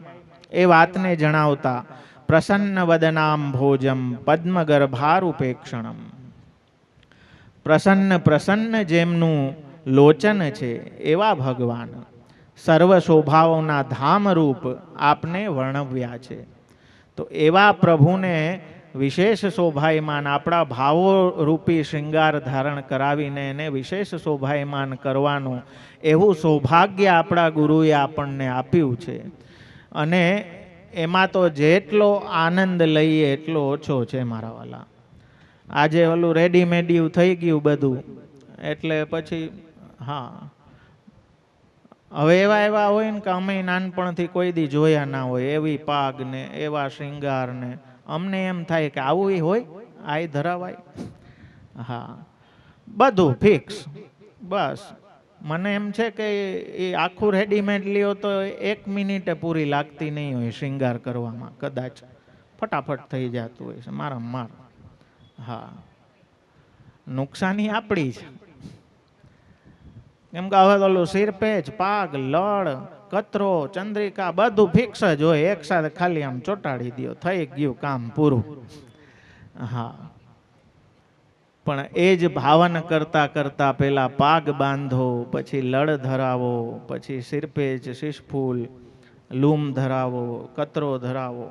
એ વાતને જણાવતા પ્રસન્ન વદનામ ભોજમ પદ્મગર્ભારૂપેક્ષણમ, પ્રસન્ન જેમનું લોચન છે એવા ભગવાન સર્વ શોભાઓના ધામરૂપ આપને વર્ણવ્યા છે. તો એવા પ્રભુને વિશેષ શોભાયમાન આપણા ભાવો રૂપી શૃંગાર ધારણ કરાવીને એને વિશેષ શોભાયમાન કરવાનું એવું સૌભાગ્ય આપણા ગુરુએ આપણને આપ્યું છે. અને એમાં તો જેટલો આનંદ લઈએ એટલો ઓછો છે મારા વાલા. આજે ઓલું રેડીમેડિયું થઈ ગયું બધું, એટલે પછી હા, હવે એવા હોય ને કે અમે નાનપણથી કોઈ દી જોયા ના હોય, એવી પાગ ને એવા શૃંગાર ને, અમને એમ થાય કે આવું હોય, આય ધરાવાય. હા, બધું ફિક્સ. બસ મને એમ છે કે એ આખું રેડીમેડ લ્યો તો 1 મિનિટે પૂરી લાગતી નહીં હોય શૃંગાર કરવામાં, કદાચ ફટાફટ થઈ જતું હોય છે મારા. હા, નુકસાની આપણી છે. કેમ કે હવે ઓલું સિરપેચ, પાગ, લડ, કતરો, ચંદ્રિકા બધું ફિક્સ જ હોય, એક સાથે ખાલી આમ ચોંટાડી દો, થઈ ગયું કામ પૂરું. હા, પણ એ જ ભાવન કરતા કરતા પેલા પાગ બાંધો, પછી લડ ધરાવો, પછી સિરપેચ, શિશફૂલ, લૂમ ધરાવો, કતરો ધરાવો,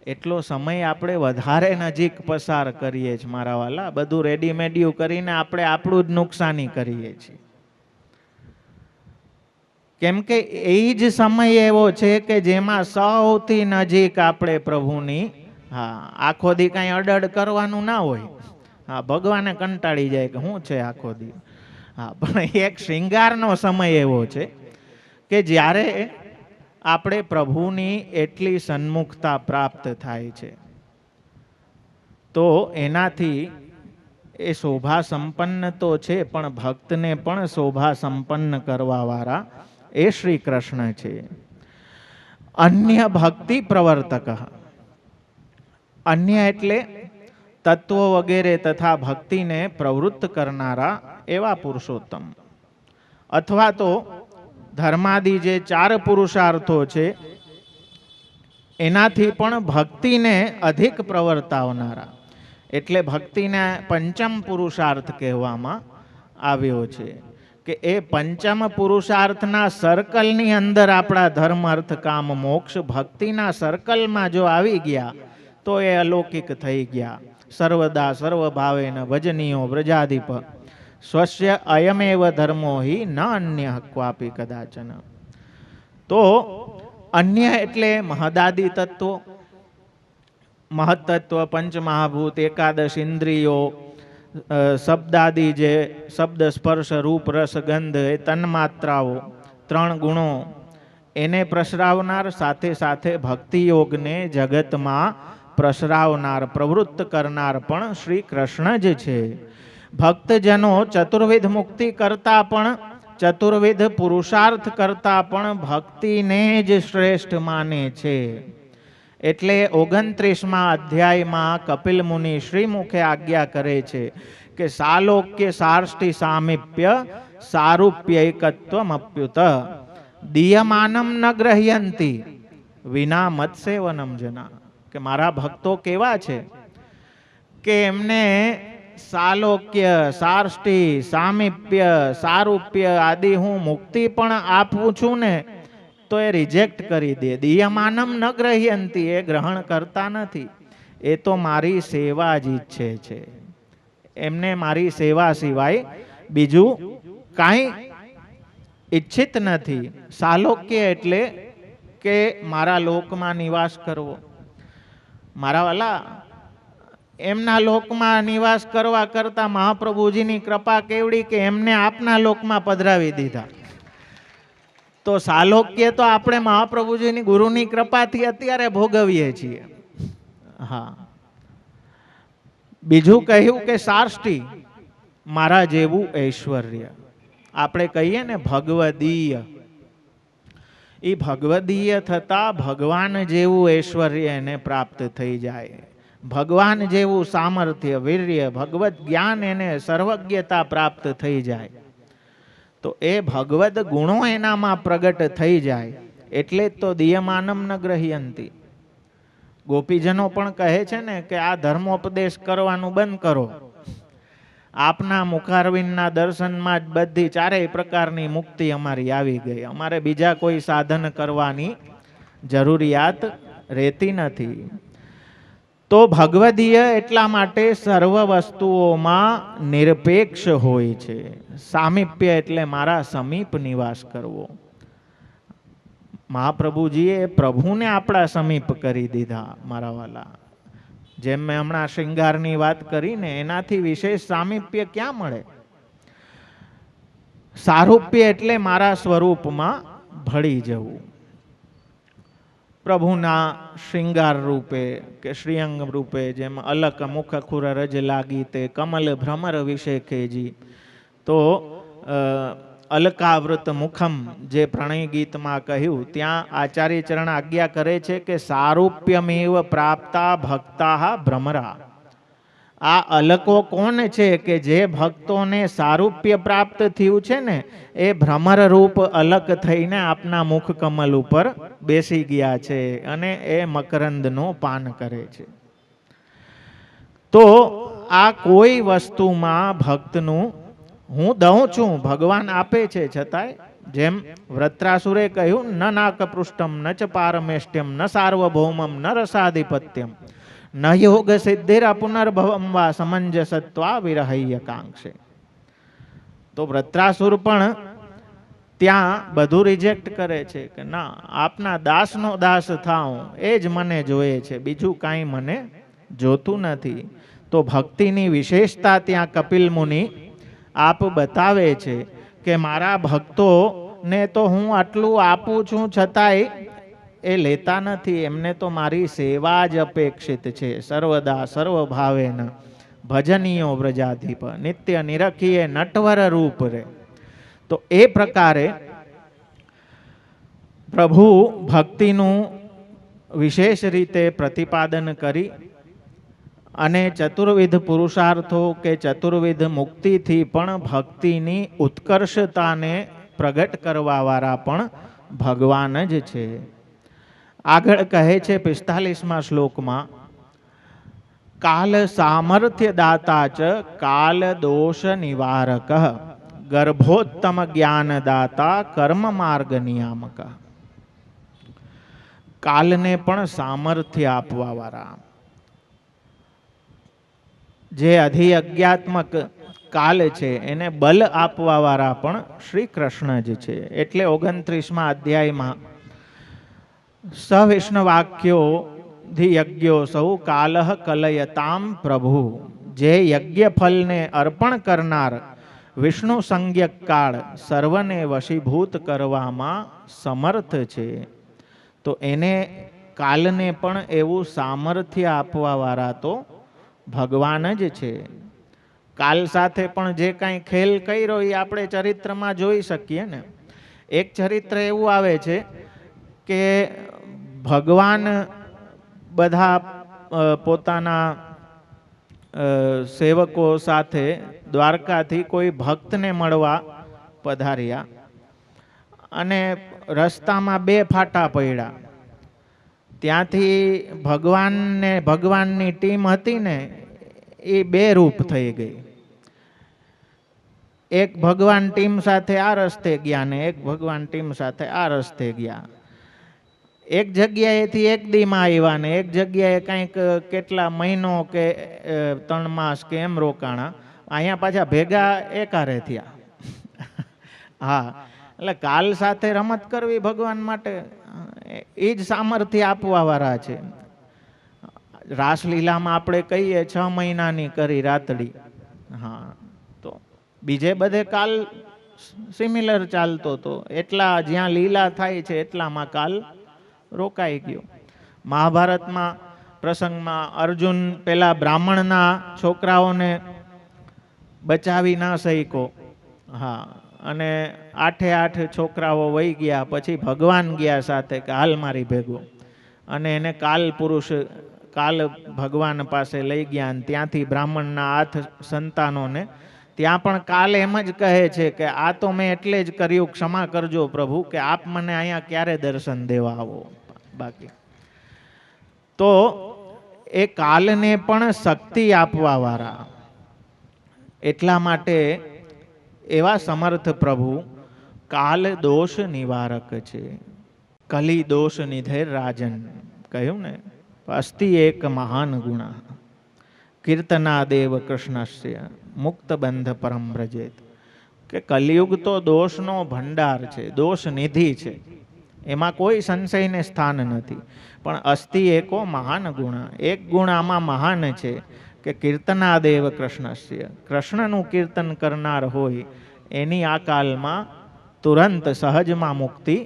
એટલો સમય આપણે વધારે નજીક પસાર કરીએ છીએ મારા વાલા. બધું રેડીમેડિયું કરીને આપણે આપણું જ નુકસાની કરીએ છીએ. કેમ કે એ જ સમય એવો છે કે જેમાં સૌથી નજીક આપણે પ્રભુની, હા, આખો દી કાંઈ અડડ કરવાનું ના હોય. હા, ભગવાને કંટાળી જાય કે શું છે આખો દી. હા, પણ એક શૃંગારનો સમય એવો છે કે જ્યારે આપણે પ્રભુની એટલી સન્મુખતા પ્રાપ્ત થાય છે, તો એનાથી એ શોભા સંપન્ન તો છે, પણ ભક્તને પણ શોભા સંપન્ન કરવાવાળા એ શ્રી કૃષ્ણ છે. અન્ય ભક્તિ પ્રવર્તક, અન્ય એટલે તત્વો વગેરે તથા ભક્તિને પ્રવૃત્ત કરનારા એવા પુરુષોત્તમ, અથવા તો ધર્માદિ જે 4 પુરુષાર્થો છે એનાથી પણ ભક્તિને અધિક પ્રવર્તાવનારા, એટલે ભક્તિને પંચમ પુરુષાર્થ કહેવામાં આવ્યો છે. કે એ પંચમ પુરુષાર્થના સર્કલની અંદર આપણા ધર્મ, અર્થ, કામ, મોક્ષ ભક્તિના સર્કલમાં જો આવી ગયા તો એ અલૌકિક થઈ ગયા. સર્વદા સર્વભાવેન ભજનીયો વ્રજાધિપ સ્વસ્ય અયમેવ ધર્મો હિ ન અન્ય ક્વાપી કદાચન. તો અન્ય એટલે મહદાદિ તત્વો, મહત્તત્વ, પંચમહાભૂત, એકાદશ ઇન્દ્રિયો, શબ્દાદિ જે શબ્દ, સ્પર્શ, રૂપ, રસ, ગંધ, એ તન્માત્રાઓ, 3 ગુણો, એને પ્રસરાવનાર, સાથે સાથે ભક્તિ યોગને જગતમાં પ્રસરાવનાર, પ્રવૃત્ત કરનાર પણ શ્રી કૃષ્ણ જ છે. ભક્તજનો ચતુર્વિધ મુક્તિ કરતા પણ, ચતુર્વિધ પુરુષાર્થ કરતા પણ ભક્તિને જ શ્રેષ્ઠ માને છે. એટલે 29મા અધ્યાયમાં કપિલ મુનિ શ્રીમુખે આજ્ઞા કરે છે કે સાલોક્ય સાર્ષ્ટિ સામીપ્ય સારૂપ્યૈકત્વમ અપ્યુત દીયમાનમ ન ગ્રહ્યંતી વિના મત્સેવનમ જના. કે મારા ભક્તો કેવા છે કે એમને સાલોક્ય, સાર્ષ્ટિ, સામીપ્ય, સારૂપ્ય આદિ હું મુક્તિ પણ આપું છું ને તો એ રિજેક્ટ કરી દે. દીયમાનમ ન ગ્રહ્યંતી, એ ગ્રહણ કરતા નથી. એ તો મારી સેવા જ ઈચ્છે છે. એમને મારી સેવા સિવાય બીજું કાંઈ ઈચ્છિત નથી. સાલોક્ય એટલે કે મારા લોકમાં નિવાસ કરવો. મારા વાલા, એમના લોકમાં નિવાસ કરવા કરતા મહાપ્રભુજીની કૃપા કેવડી કે એમને આપના લોકમાં પધરાવી દીધા. તો સાલોક્ય તો આપણે મહાપ્રભુજીની ગુરુની કૃપાથી અત્યારે ભોગવીએ છીએ. હા, બીજું કહ્યું કે સાર્ષ્ટિ, મારા જેવું ઐશ્વર્ય. આપણે કહીએ ને ભગવદીય, એ ભગવદીય થતા ભગવાન જેવું ઐશ્વર્ય એને પ્રાપ્ત થઈ જાય, ભગવાન જેવું સામર્થ્ય, વીર્ય, ભગવત જ્ઞાન એને સર્વજ્ઞતા પ્રાપ્ત થઈ જાય. તો એ ભગવદ ગુણો એનામાં પ્રગટ થઈ જાય એટલે જ તો દિયમાનમ ન ગ્રહ્યંતી. ગોપીજનો પણ કહે છે ને કે આ ધર્મોપદેશ કરવાનું બંધ કરો. આપના મુખારવિંદના દર્શનમાં જ બધી ચારેય પ્રકારની મુક્તિ અમારી આવી ગઈ, અમારે બીજા કોઈ સાધન કરવાની જરૂરિયાત રહેતી નથી. તો ભગવદીય એટલા માટે સર્વ વસ્તુઓમાં નિરપેક્ષ હોય છે. સામીપ્ય એટલે મારા સમીપ નિવાસ કરવો. મહાપ્રભુજીએ પ્રભુને આપણા સમીપ કરી દીધા મારા વાલા. જેમ મેં હમણાં શૃંગારની વાત કરીને એનાથી વિશેષ સામીપ્ય ક્યાં મળે? સારૂપ્ય એટલે મારા સ્વરૂપમાં ભળી જવું. પ્રભુના શૃંગાર રૂપે કે શ્રીઅંગ રૂપે, જેમ અલક મુખ ખુર રજ લાગી તે કમલ ભ્રમર વિશેખેજી. તો અલકાવૃત મુખમ જે પ્રણય ગીતમાં કહ્યું, ત્યાં આચાર્ય ચરણ આજ્ઞા કરે છે કે સારૂપ્યમેવ પ્રાપ્તા ભક્તા ભ્રમરા. આ અલકો કોણ છે કે જે ભક્તોને સારૂપ્ય પ્રાપ્ત થયું છે ને એ ભ્રમર રૂપ અલક થઈને આપના મુખ કમલ ઉપર બેસી ગયા છે અને એ મકરંદનો પાન કરે છે. તો આ કોઈ વસ્તુમાં ભક્તનું હું દઉં છું, ભગવાન આપે છે, છતાંય જેમ વૃત્રાસુરે કહ્યું ન નાકપૃષ્ઠમ ન ચ પારમેષ્ટ્યમ ન સાર્વભૌમમ ન રસાધિપત્યમ ન યોગ સિદ્ધિર પુનર્ભવમ વા સમંજસત્વા વિરહ્ય કાંક્ષે. તો વૃત્રાસુર પણ ત્યાં બધું રિજેક્ટ કરે છે કે ના, આપના દાસનો દાસ થાઉં એ જ મને જોઈએ છે, બીજું કાંઈ મને જોતું નથી. તો ભક્તિની વિશેષતા ત્યાં કપિલ મુનિ આપ બતાવે છે કે મારા ભક્તોને તો હું આટલું આપું છું છતાંય એ લેતા નથી, એમને તો મારી સેવા જ અપેક્ષિત છે. સર્વદા સર્વભાવેન ભજનીયો વ્રજાધિપ નિત્ય નિરખીએ નટવર રૂપ રે. તો એ પ્રકારે પ્રભુ ભક્તિનું વિશેષ રીતે પ્રતિપાદન કરી અને ચતુર્વિધ પુરુષાર્થો કે ચતુર્વિધ મુક્તિથી પણ ભક્તિની ઉત્કર્ષતાને પ્રગટ કરવાવાળા પણ ભગવાન જ છે. આગળ કહે છે 45મા શ્લોકમાં, કાલ સામર્થ્ય દાતા ચ કાલ દોષ નિવારક ગર્ભોત્તમ જ્ઞાનદાતા કર્મ માર્ગ નિયામક. કાલને પણ સામર્થ્ય આપવાવાળા, જે અધિયજ્ઞાત્મક કાલ છે એને બલ આપવાવાળા પણ શ્રી કૃષ્ણ જ છે. એટલે 29મા અધ્યાયમાં સવિષ્ણવાક્યો યજ્ઞો સૌ કાલઃ કલયતામ પ્રભુ. જે યજ્ઞ ફલને અર્પણ કરનાર વિષ્ણુ સંજ્ઞક કાળ સર્વને વશીભૂત કરવામાં સમર્થ છે. તો એને કાલને પણ એવું સામર્થ્ય આપવાવાળા તો ભગવાન જ છે. કાલ સાથે પણ જે કાંઈ ખેલ કર્યો એ આપણે ચરિત્રમાં જોઈ શકીએ ને. એક ચરિત્ર એવું આવે છે કે ભગવાન બધા પોતાના સેવકો સાથે દ્વારકાથી કોઈ ભક્તને મળવા પધાર્યા અને રસ્તામાં 2 ફાટા પડ્યા. ત્યાંથી ભગવાનની ટીમ હતી ને એ 2 રૂપ થઈ ગઈ. એક ભગવાન ટીમ સાથે આ રસ્તે ગયા ને એક ભગવાન ટીમ સાથે આ રસ્તે ગયા. એક જગ્યાએથી એક દીમાં આવ્યા ને એક જગ્યાએ કંઈક કેટલા મહિનો કે 3 માસ કે એમ રોકાણા. અહીંયા પાછા ભેગા એકારે થયા. હા, એટલે કાલ સાથે રમત કરવી ભગવાન માટે એ જ સામર્થ્ય આપવાવાળા છે. રાસલીલામાં આપણે કહીએ 6 મહિનાની કરી રાતડી. હા, તો બીજે બધે કાલ સિમિલર ચાલતો હતો. એટલા જ્યાં લીલા થાય છે એટલામાં કાલ રોકાઈ ગયો. મહાભારતમાં પ્રસંગમાં અર્જુન પેલા બ્રાહ્મણના છોકરાઓને બચાવી ના શક્યો. હા, અને 8 છોકરાઓ વહી ગયા. પછી ભગવાન ગયા સાથે કે હાલ મારી ભેગો, અને એને કાલ પુરુષ કાલ ભગવાન પાસે લઈ ગયા. અને ત્યાંથી બ્રાહ્મણના 8 સંતાનોને ત્યાં પણ કાલ એમ જ કહે છે કે આ તો મેં એટલે જ કર્યું, ક્ષમા કરજો પ્રભુ, કે આપ મને અહીંયા ક્યારે દર્શન દેવા આવો. બાકી તો એ કાલને પણ શક્તિ આપવા વાળા, એટલા માટે એવા સમર્થ પ્રભુ કાલ દોષ નિવારક છે. કલી દોષ નિધેર રાજન કહ્યું ને, અસ્તિ એક મહાન ગુણ કીર્તના દેવ કૃષ્ણસ્ય મુક્ત બંધ પરમ વ્રજેત. કે કલિયુગ તો દોષનો ભંડાર છે, દોષ નિધિ છે, એમાં કોઈ સંશયને સ્થાન નથી. પણ અસ્તિ એકો મહાન ગુણ, એક ગુણ આમાં મહાન છે કે કીર્તના દેવ કૃષ્ણસ્ય, કૃષ્ણનું કીર્તન કરનાર હોય એની આ કાલમાં તુરંત સહજમાં મુક્તિ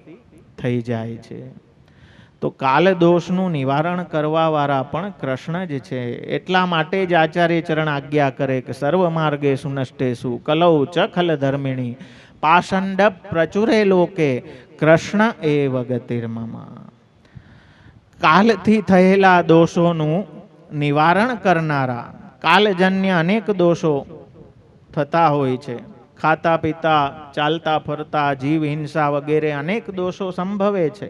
થઈ જાય છે. તો કાલ દોષનું નિવારણ કરવા વાળા પણ કૃષ્ણ જ છે. એટલા માટે જ આચાર્ય ચરણ આજ્ઞા કરે કે સર્વ માર્ગે સુનષ્ટેસુ કલૌ ચ ખલ ધર્મિણી પાષંડ પ્રચુરે લોકે કૃષ્ણ એવ ગતિર્મમ. કાલથી થયેલા દોષોનું નિવારણ કરનારા, કાલજન્ય અનેક દોષો થતા હોય છે. ખાતા પીતા, ચાલતા ફરતા, જીવ હિંસા વગેરે અનેક દોષો સંભવે છે.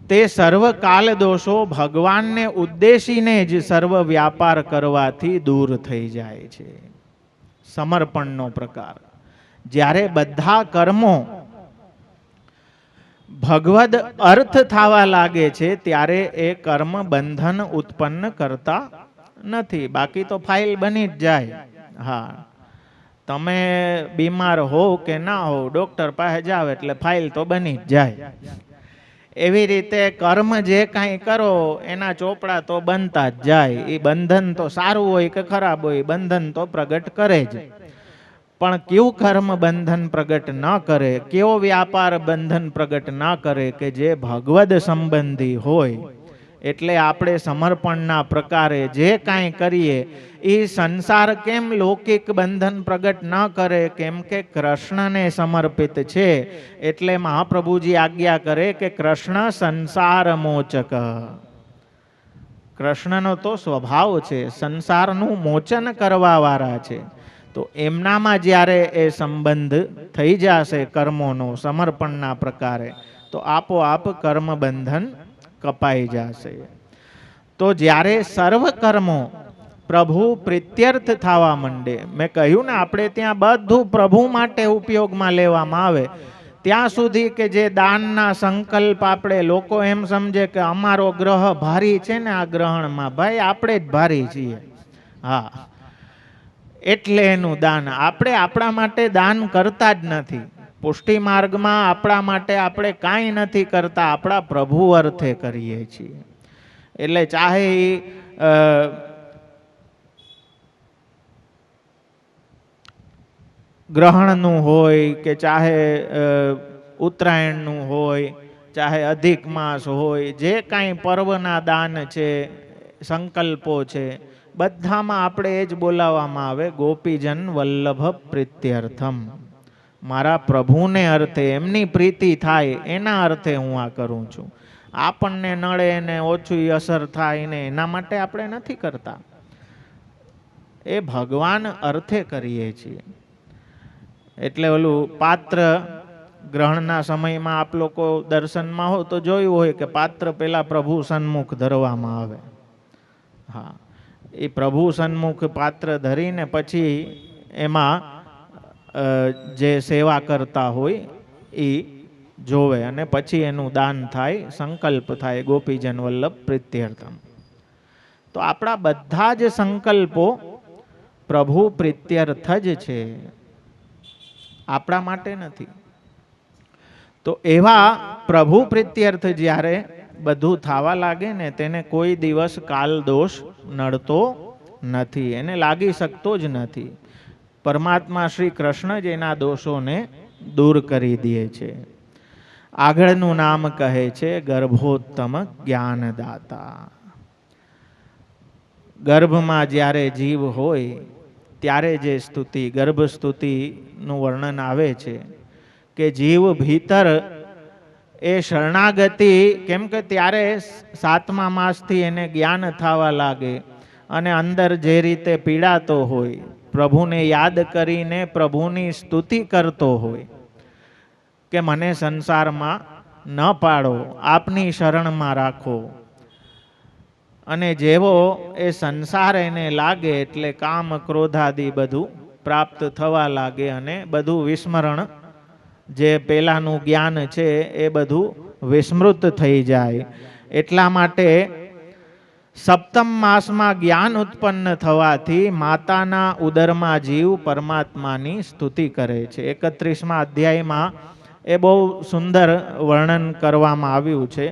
તે સર્વ કાલ દોષો ભગવાનને ઉદ્દેશીને જ સર્વ વ્યાપાર કરવાથી દૂર થઈ જાય છે. સમર્પણનો પ્રકાર, જ્યારે બધા કર્મો ભગવદ અર્થ થવા લાગે છે ત્યારે એ કર્મ બંધન ઉત્પન્ન કરતા નથી. બાકી તો ફાઇલ બની જ જાય. હા, તમે બીમાર હોવ કે ના હોવ, ડોક્ટર પાસે જાવ એટલે ફાઇલ તો બની જ જાય. એવી રીતે કર્મ જે કાંઈ કરો એના ચોપડા તો બનતા જ જાય. એ બંધન તો સારું હોય કે ખરાબ હોય, બંધન તો પ્રગટ કરે જ. પણ કેવું કર્મ બંધન પ્રગટ ન કરે, કેવો વ્યાપાર બંધન પ્રગટ ન કરે કે જે ભગવદ સંબંધી હોય. એટલે આપણે સમર્પણના પ્રકારે જે કાંઈ કરીએ એ સંસાર કેમ લૌકિક બંધન પ્રગટ ન કરે, કેમ કે કૃષ્ણને સમર્પિત છે. એટલે મહાપ્રભુજી આજ્ઞા કરે કે કૃષ્ણ સંસાર મોચક. કૃષ્ણનો તો સ્વભાવ છે, સંસારનું મોચન કરવા વાળા છે. તો એમનામાં જ્યારે એ સંબંધ થઈ જશે કર્મોનો સમર્પણના પ્રકારે, તો આપોઆપ કર્મ બંધન કપાઈ જશે. તો જ્યારે સર્વ કર્મો પ્રભુ પ્રીત્યર્થ થવા માંડે, મેં કહ્યું ને આપણે ત્યાં બધું પ્રભુ માટે ઉપયોગમાં લેવામાં આવે. ત્યાં સુધી કે જે દાનના સંકલ્પ આપણે લોકો એમ સમજે કે અમારો ગ્રહ ભારી છે ને આ ગ્રહણમાં, ભાઈ આપણે જ ભારી છીએ. હા, એટલે એનું દાન. આપણે આપણા માટે દાન કરતા જ નથી. પુષ્ટિ માર્ગમાં આપણા માટે આપણે કાંઈ નથી કરતા, આપણા પ્રભુ અર્થે કરીએ છીએ. એટલે ચાહે ગ્રહણનું હોય કે ચાહે ઉત્તરાયણનું હોય, ચાહે અધિક માસ હોય, જે કાંઈ પર્વના દાન છે, સંકલ્પો છે, બધામાં આપણે એ જ બોલાવવામાં આવે ગોપીજન વલ્લભ પ્રીત્યર્થમ. મારા પ્રભુને અર્થે, એમની પ્રીતિ થાય એના અર્થે હું આ કરું છું. આપણને નડે ને ઓછી અસર થાય ને એના માટે આપણે નથી કરતા. એ ભગવાન અર્થે કરીએ છીએ. એટલે ઓલું પાત્ર ગ્રહણના સમયમાં આપ લોકો દર્શનમાં હો તો જોયું હોય કે પાત્ર પેલા પ્રભુ સન્મુખ ધરવામાં આવે. હા, એ પ્રભુ સન્મુખ પાત્ર ધરીને પછી એમાં જે સેવા કરતા હોય એ જોવે અને પછી એનું દાન થાય, સંકલ્પ થાય ગોપીજન વલ્લભ પ્રીત્યર્થમ. તો આપણા બધા જ સંકલ્પો પ્રભુ પ્રીત્યર્થ જ છે, આપણા માટે નથી. તો એવા પ્રભુ પ્રીત્યર્થ જ્યારે બધું થવા લાગે ને, તેને કોઈ દિવસ કાલ દોષ નડતો નથી, એને લાગી શકતો જ નથી. પરમાત્મા શ્રી કૃષ્ણ જ એના દોષોને દૂર કરી દે છે. આગળનું નામ કહે છે ગર્ભોત્તમ જ્ઞાનદાતા. ગર્ભમાં જ્યારે જીવ હોય ત્યારે જે સ્તુતિ, ગર્ભ સ્તુતિનું વર્ણન આવે છે કે જીવ ભીતર એ શરણાગતિ, કેમ કે ત્યારે 7મા માસથી એને જ્ઞાન થવા લાગે અને અંદર જે રીતે પીડાતો હોય, પ્રભુને યાદ કરીને પ્રભુની સ્તુતિ કરતો હોય કે મને સંસારમાં ન પાડો, આપની શરણમાં રાખો. અને જેવો એ સંસાર એને લાગે એટલે કામ ક્રોધાદી બધું પ્રાપ્ત થવા લાગે અને બધું વિસ્મરણ, જે પેલાનું જ્ઞાન છે એ બધું વિસ્મૃત થઈ જાય. એટલા માટે 7મ માસમાં જ્ઞાન ઉત્પન્ન થવાથી માતાના ઉદરમાં જીવ પરમાત્માની સ્તુતિ કરે છે. 31મા અધ્યાયમાં એ બહુ સુંદર વર્ણન કરવામાં આવ્યું છે.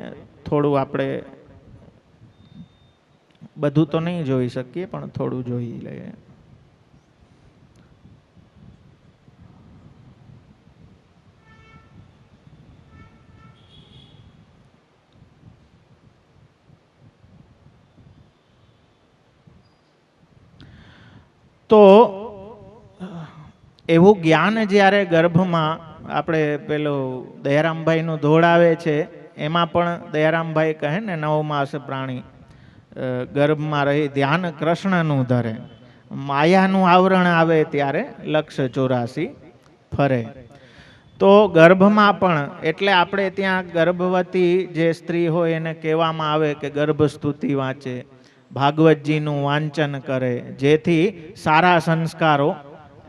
થોડું આપણે બધું તો નહીં જોઈ શકીએ, પણ થોડું જોઈ લઈએ. તો એવું જ્ઞાન જ્યારે ગર્ભમાં, આપણે પેલો દયારામભાઈનું ધોળ આવે છે એમાં પણ દયારામભાઈ કહે ને 9 માસ પ્રાણી ગર્ભમાં રહી ધ્યાન કૃષ્ણનું ધરે, માયાનું આવરણ આવે ત્યારે 184 ફરે. તો ગર્ભમાં પણ, એટલે આપણે ત્યાં ગર્ભવતી જે સ્ત્રી હોય એને કહેવામાં આવે કે ગર્ભ સ્તુતિ વાંચે, ભાગવતજીનું વાંચન કરે, જેથી સારા સંસ્કારો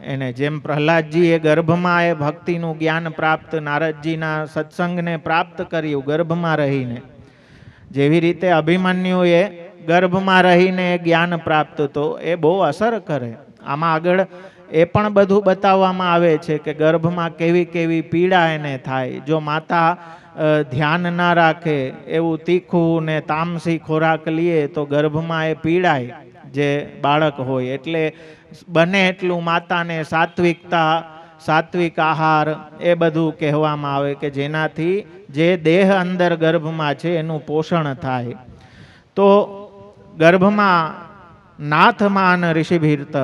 એને, જેમ પ્રહલાદજી એ ગર્ભમાં એ ભક્તિનું જ્ઞાન પ્રાપ્ત, નારદજીના સત્સંગને પ્રાપ્ત કર્યું ગર્ભમાં રહીને, જેવી રીતે અભિમન્યુએ ગર્ભમાં રહીને જ્ઞાન પ્રાપ્ત, તો એ બહુ અસર કરે. આમાં આગળ એ પણ બધું બતાવવામાં આવે છે કે ગર્ભમાં કેવી કેવી પીડા એને થાય. જો માતા ધ્યાન ના રાખે, એવું તીખું ને તામસી ખોરાક લીએ તો ગર્ભમાં એ પીડાય જે બાળક હોય. એટલે બને એટલું માતાને સાત્વિકતા, સાત્વિક આહાર એ બધું કહેવામાં આવે કે જેનાથી જે દેહ અંદર ગર્ભમાં છે એનું પોષણ થાય. તો ગર્ભમાં નાથમાન ઋષિભીર્ત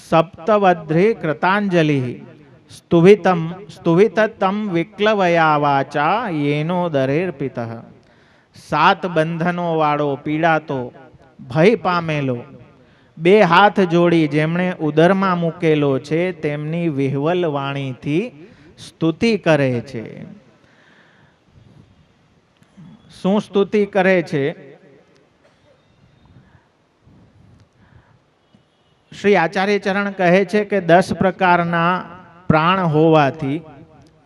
સપ્તવદ્રી કૃતાંજલિ સ્તુવિતમ વિક્લવયા વાચા યેનો દરેર્પિત. 7 બંધનો વાળો પીડાતો ભય પામેલો, 2 હાથ જોડી જેમણે ઉદરમાં મૂકેલો છે તેમની વિહવલ વાણીથી સ્તુતિ કરે છે. શું સ્તુતિ કરે છે? શ્રી આચાર્ય ચરણ કહે છે કે 10 પ્રકારના પ્રાણ હોવાથી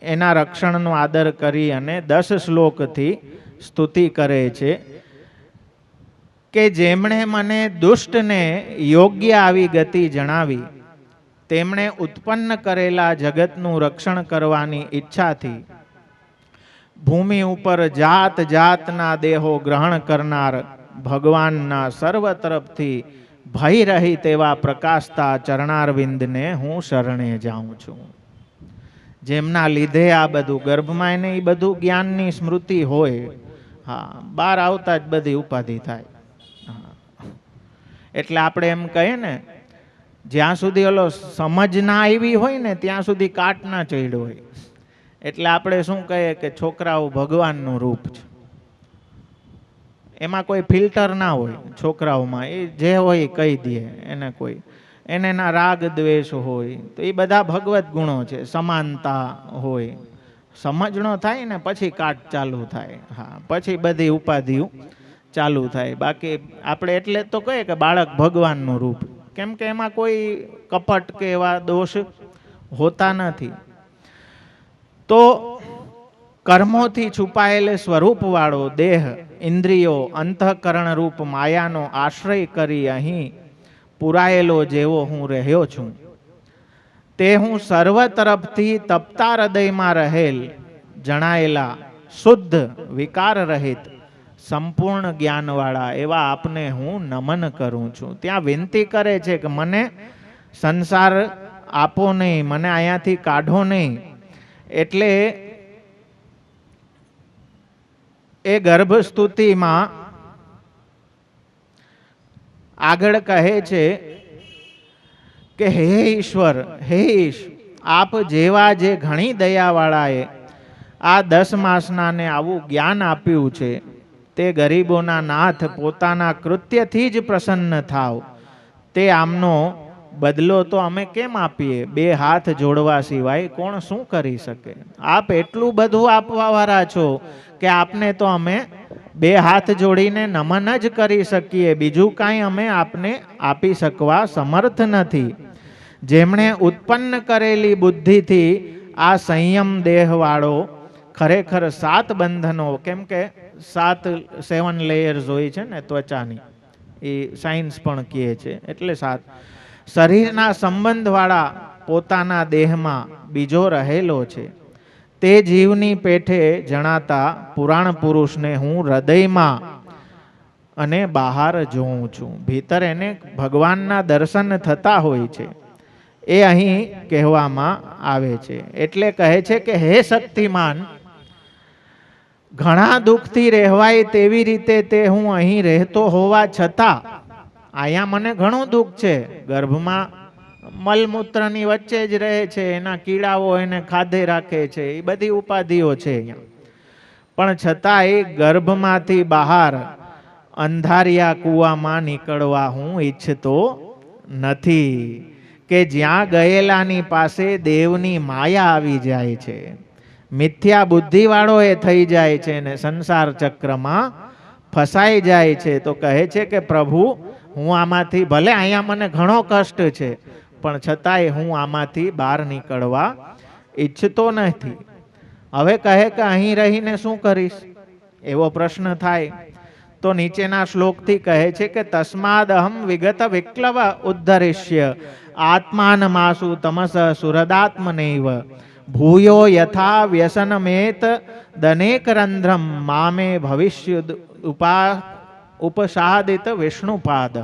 એના રક્ષણનો આદર કરી અને 10 શ્લોકથી સ્તુતિ કરે છે કે જેમણે મને દુષ્ટને યોગ્ય આવી ગતિ જણાવી, તેમણે ઉત્પન્ન કરેલા જગતનું રક્ષણ કરવાની ઈચ્છાથી ભૂમિ ઉપર જાત જાતના દેહો ગ્રહણ કરનાર ભગવાનના સર્વ તરફથી ભય રહિત એવા પ્રકાશતા ચરણારવિંદને હું શરણે જાઉં છું. જેમના લીધે આ બધું ગર્ભમાં એને એ બધું જ્ઞાનની સ્મૃતિ હોય, હા, બહાર આવતા જ બધી ઉપાધિ થાય. એટલે આપણે એમ કહીએ ને, જ્યાં સુધી ઓલો સમજ ના આવી હોય ને ત્યાં સુધી કાટ ના ચડ્યો હોય. એટલે આપણે શું કહીએ કે છોકરાઓ ભગવાનનું રૂપ છે, એમાં કોઈ ફિલ્ટર ના હોય છોકરાઓમાં, એ જે હોય કહી દે એને, કોઈ એને ના રાગ દ્વેષ હોય, તો એ બધા ભગવત ગુણો છે. સમાનતા હોય, સમજણો થાય ને પછી કાટ ચાલુ થાય, હા, પછી બધી ઉપાધિઓ ચાલુ થાય. બાકી આપણે એટલે તો કહીએ કે બાળક ભગવાનનું રૂપ, કેમ કે એમાં કોઈ કપટ કે એવા દોષ હોતા નથી. તો કર્મોથી છુપાયેલ સ્વરૂપવાળો દેહ, ઇન્દ્રિયો, અંતઃકરણ રૂપ માયાનો આશ્રય કરી અહીં પુરાયેલો જેવો હું રહ્યો છું, તે હું સર્વ તરફથી તપતા હૃદયમાં રહેલ જણાયેલા શુદ્ધ વિકાર રહિત સંપૂર્ણ જ્ઞાનવાળા એવા આપને હું નમન કરું છું. ત્યાં વિનંતી કરે છે કે મને સંસાર આપો નહીં, મને અહીંયાથી કાઢો નહીં. એટલે એ ગર્ભ સ્તુતિમાં આગળ કહે છે કે હે ઈશ્વર, હે ઈશ, આપ જેવા જે ઘણી દયાવાળાએ આ 10 માસનાને આવું જ્ઞાન આપ્યું છે, તે ગરીબોના નાથ પોતાના કૃત્યથી જ પ્રસન્ન થાવ, તે આમનો બદલો તો અમે કેમ આપીએ? 2 હાથ જોડવા સિવાય કોણ શું કરી શકે? આપ એટલું બધું આપવા વાળા છો કે આપને તો અમે 2 હાથ જોડીને નમન જ કરી શકીએ, બીજું કાંઈ અમે આપને આપી શકવા સમર્થ નથી. જેમણે ઉત્પન્ન કરેલી બુદ્ધિથી આ સંયમ દેહવાળો ખરેખર 7 બંધનો, કેમ કે 7 લેયર્સ હોય છે ને ત્વચાની, એ સાયન્સ પણ કહે છે, એટલે 7 શરીરના સંબંધવાળા પોતાના દેહમાં બીજો રહેલો છે. તે જીવની પેઠે જણાતા પુરાણ પુરુષને હું હૃદયમાં અને બહાર જોઉં છું. ભીતર એને ભગવાનના દર્શન થતા હોય છે, એ અહીં કહેવામાં આવે છે. એટલે કહે છે કે હે શક્તિમાન, ઘણા દુઃખથી રહેવાય તેવી રીતે તે હું અહીં રહેતો હોવા છતાં, અહીંયા મને ઘણું દુઃખ છે, ગર્ભમાં મલમૂત્રની વચ્ચે જ રહે છે, એના કીડાઓ એને ખાધે રાખે છે, એ બધી ઉપાધિઓ છે અહીંયા. પણ છતાં એ ગર્ભમાંથી બહાર અંધારિયા કૂવામાં નીકળવા હું ઈચ્છતો નથી, કે જ્યાં ગયેલાની પાસે દેવની માયા આવી જાય છે, મિથ્યા બુદ્ધિવાળો એ થઈ જાય છે ને સંસાર ચક્રમાં ફસાઈ જાય છે. તો કહે છે કે પ્રભુ, હું આમાંથી, ભલે અહીંયા મને ઘણો કષ્ટ છે, પણ છતાંય હું આમાંથી બહાર નીકળવા ઈચ્છતો નથી. હવે કહે કે અહીં રહીને શું કરીશ, એવો પ્રશ્ન થાય. તો નીચેના શ્લોકથી કહે છે કે તસ્માદ અહમ વિગત વિક્લવ ઉદ્ધરિષ્ય આત્માનમાસુ તમસ સુરદાત્મનૈવ ભૂયો યથા વ્યસનમેત દનેકરંધ્રમ મામે ભવિષ્ય ઉપસાદિત વિષ્ણુપાદ.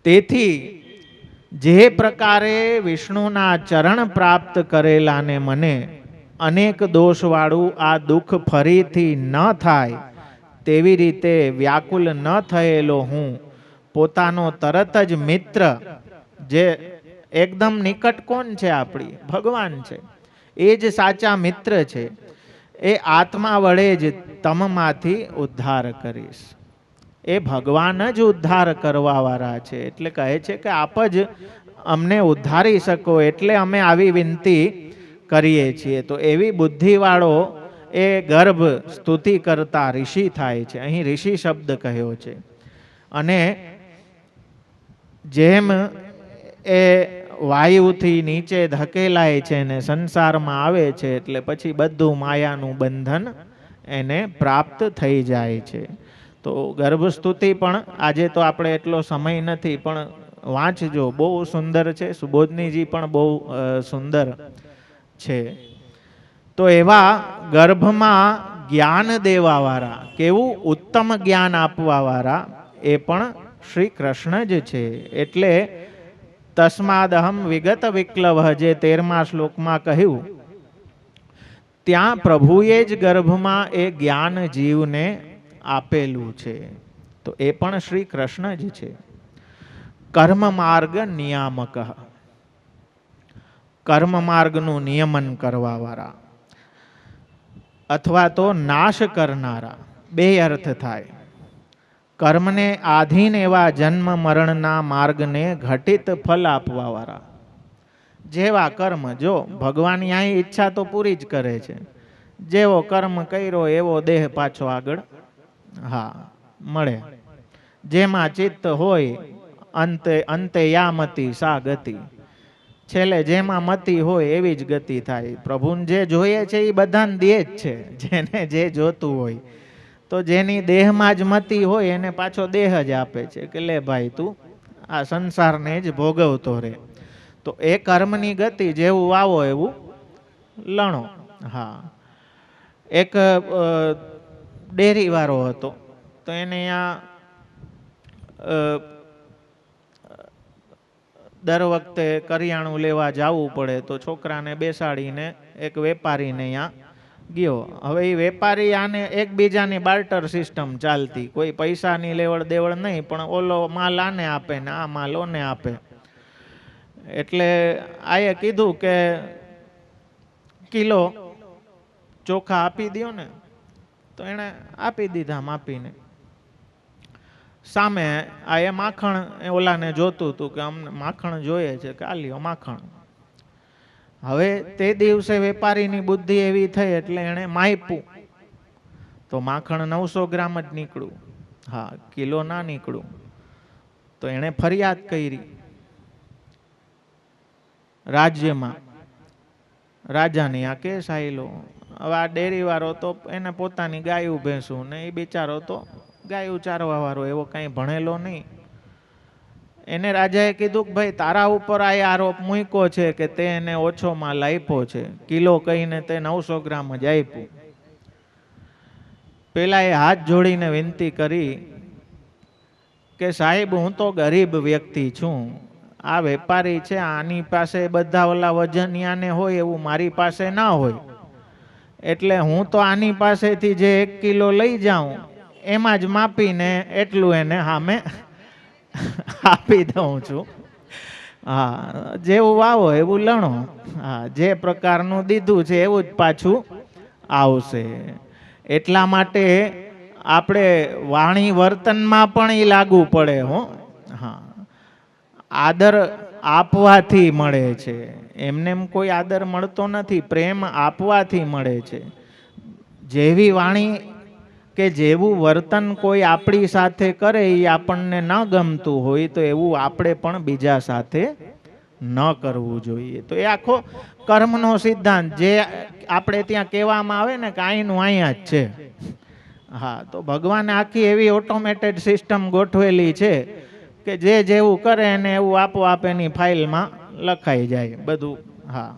તેથી જે પ્રકારે વિષ્ણુના ચરણ પ્રાપ્ત કરેલાને મને અનેક દોષવાળું આ દુઃખ ફરીથી ન થાય, તેવી રીતે વ્યાકુલ ન થયેલો હું પોતાનો તરત જ મિત્ર, જે એકદમ નિકટ કોણ છે? આપણી ભગવાન છે, એ જ સાચા મિત્ર છે, એ આત્મા વડે જ તમમાંથી ઉદ્ધાર કરીશ. એ ભગવાન જ ઉદ્ધાર કરવા વાળા છે. એટલે કહે છે કે આપ જ અમને ઉદ્ધારી શકો, એટલે અમે આવી વિનંતી કરીએ છીએ. તો એવી બુદ્ધિવાળો એ ગર્ભ સ્તુતિ કરતા ઋષિ થાય છે. અહીં ઋષિ શબ્દ કહ્યો છે. અને જેમ એ વાયુથી નીચે ધકેલાય છે ને સંસારમાં આવે છે, એટલે પછી બધું માયાનું બંધન એને પ્રાપ્ત થઈ જાય છે. તો ગર્ભસ્તુતિ પણ આજે તો આપણે એટલો સમય નથી, પણ વાંચજો, બહુ સુંદર છે. સુબોધનીજી પણ બહુ સુંદર છે. તો એવા ગર્ભમાં જ્ઞાન દેવાવાળા, કેવું ઉત્તમ જ્ઞાન આપવાવાળા, એ પણ શ્રી કૃષ્ણ જ છે. એટલે તસ્માદહમ વિગત વિક્લવ, જે 13મા શ્લોકમાં કહ્યું, ત્યાં પ્રભુએ જ ગર્ભમાં એ જ્ઞાન જીવને આપેલું છે. તો એ પણ શ્રી કૃષ્ણ જ છે. કર્મ માર્ગ નિયામક, કર્મ માર્ગનું નિયમન કરવા વાળા અથવા તો નાશ કરનારા, 2 અર્થ થાય. કર્મને આધીન એવા જન્મ મરણના માર્ગને ઘટિત ફલ આપવા વાળા. જેવા કર્મ, જો ભગવાન અહીં ઈચ્છા તો પૂરી જ કરે છે, જેવો કર્મ કર્યો એવો દેહ પાછો આગળ મળે. જેમાં ચિત્ત હોય અંતે યામતી સા ગતિ, છેલ્લે જેમાં મતિ હોય એવી જ ગતિ થાય. પ્રભુને જે જોઈએ છે એ બધાને દે જ છે, જેને જે જોતું હોય. તો જેની દેહમાં જ મતિ હોય એને પાછો દેહ જ આપે છે, કે લે ભાઈ તું આ સંસારને જ ભોગવતો રહે. તો એ કર્મની ગતિ, જેવું વાવો એવું લણો. એક ડેરી વાળો હતો, તો એને અહીંયા દર વખતે કરિયાણું લેવા જવું પડે, તો છોકરાને બેસાડીને એક વેપારીને અહીંયા ગયો. હવે એ વેપારી આને એકબીજાની બાર્ટર સિસ્ટમ ચાલતી, કોઈ પૈસાની લેવડ દેવડ નહીં, પણ ઓલો માલ આને આપે ને આ માલ ઓને આપે. એટલે આએ કીધું કે કિલો ચોખા આપી દો ને, તો એણે આપી દીધા માપીને. સામે આ એ માખણ ઓલાને જોતું હતું કે અમને માખણ જોઈએ છે કે આ લ્યો માખણ. હવે તે દિવસે વેપારીની બુદ્ધિ એવી થઈ એટલે એણે માપ્યું તો માખણ 900 ગ્રામ જ નીકળ્યું. હા, કિલો ના નીકળ્યું. તો એણે ફરિયાદ કરી રાજ્યમાં, રાજાની આ કેસ આવેલો. હવે આ ડેરીવાળો તો એને પોતાની ગાયું ભેંસું ને એ બિચારો તો ગાયું ચારવા વાળો, એવો કાંઈ ભણેલો નહીં. એને રાજાએ કીધું કે ભાઈ તારા ઉપર આ આરોપ મૂક્યો છે કે તે એને ઓછો માલ આપ્યો છે, કિલો કહીને તે 900 ગ્રામ જ આપ્યું. પેલા એ હાથ જોડીને વિનંતી કરી કે સાહેબ હું તો ગરીબ વ્યક્તિ છું, આ વેપારી છે આની પાસે બધા ઓલા વજનિયાને હોય એવું મારી પાસે ના હોય, એટલે હું તો આની પાસેથી જે 1 કિલો લઈ જાઉં એમાં જ માપીને એટલું એને સામે આપી દઉં છું. હા, જેવું વાવો એવું લણો. હા, જે પ્રકારનું દીધું છે એવું જ પાછું આવશે. એટલા માટે આપણે વાણી વર્તનમાં પણ એ લાગુ પડે હો. હા, આદર આપવાથી મળે છે, એમને એમ કોઈ આદર મળતો નથી, પ્રેમ આપવાથી મળે છે. જેવી વાણી કે જેવું વર્તન કોઈ આપણી સાથે કરે એ આપણને ન ગમતું હોય તો એવું આપણે પણ બીજા સાથે ન કરવું જોઈએ. તો એ આખો કર્મનો સિદ્ધાંત જે આપણે ત્યાં કહેવામાં આવે ને કે અહીંનું અહીંયા જ છે. હા, તો ભગવાને આખી એવી ઓટોમેટેડ સિસ્ટમ ગોઠવેલી છે કે જે જેવું કરે એને એવું આપોઆપ એની ફાઇલમાં લખાઈ જાય બધું. હા,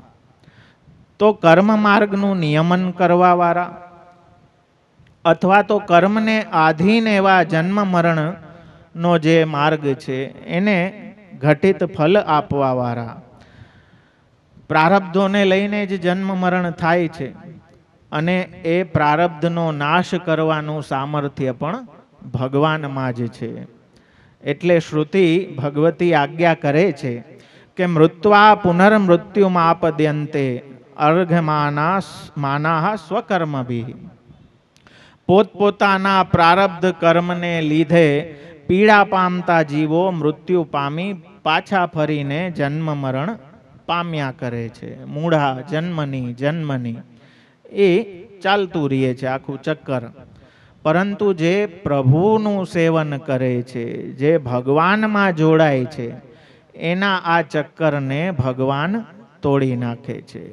તો કર્મ માર્ગનું નિયમન કરવાવાળા અથવા તો કર્મને આધીન એવા જન્મ મરણનો જે માર્ગ છે એને ઘટિત ફલ આપવાવાળા, પ્રારબ્ધોને લઈને જ જન્મ મરણ થાય છે અને એ પ્રારબ્ધનો નાશ કરવાનું સામર્થ્ય પણ ભગવાનમાં જ છે. એટલે શ્રુતિ ભગવતી આજ્ઞા કરે છે કે મૃત્વા પુનર્મૃત્યુમાપદ્યન્તે અર્ઘમાના સ્વકર્મભિઃ. પોતપોતાના પ્રારબ્ધ કર્મને લીધે પીડા પામતા જીવો મૃત્યુ પામી પાછા ફરીને જન્મ મરણ પામ્યા કરે છે. મૂળા જન્મની એ ચાલતું રહે છે આખું ચક્કર. પરંતુ જે પ્રભુનું સેવન કરે છે, જે ભગવાનમાં જોડાય છે, એના આ ચક્કરને ભગવાન તોડી નાખે છે.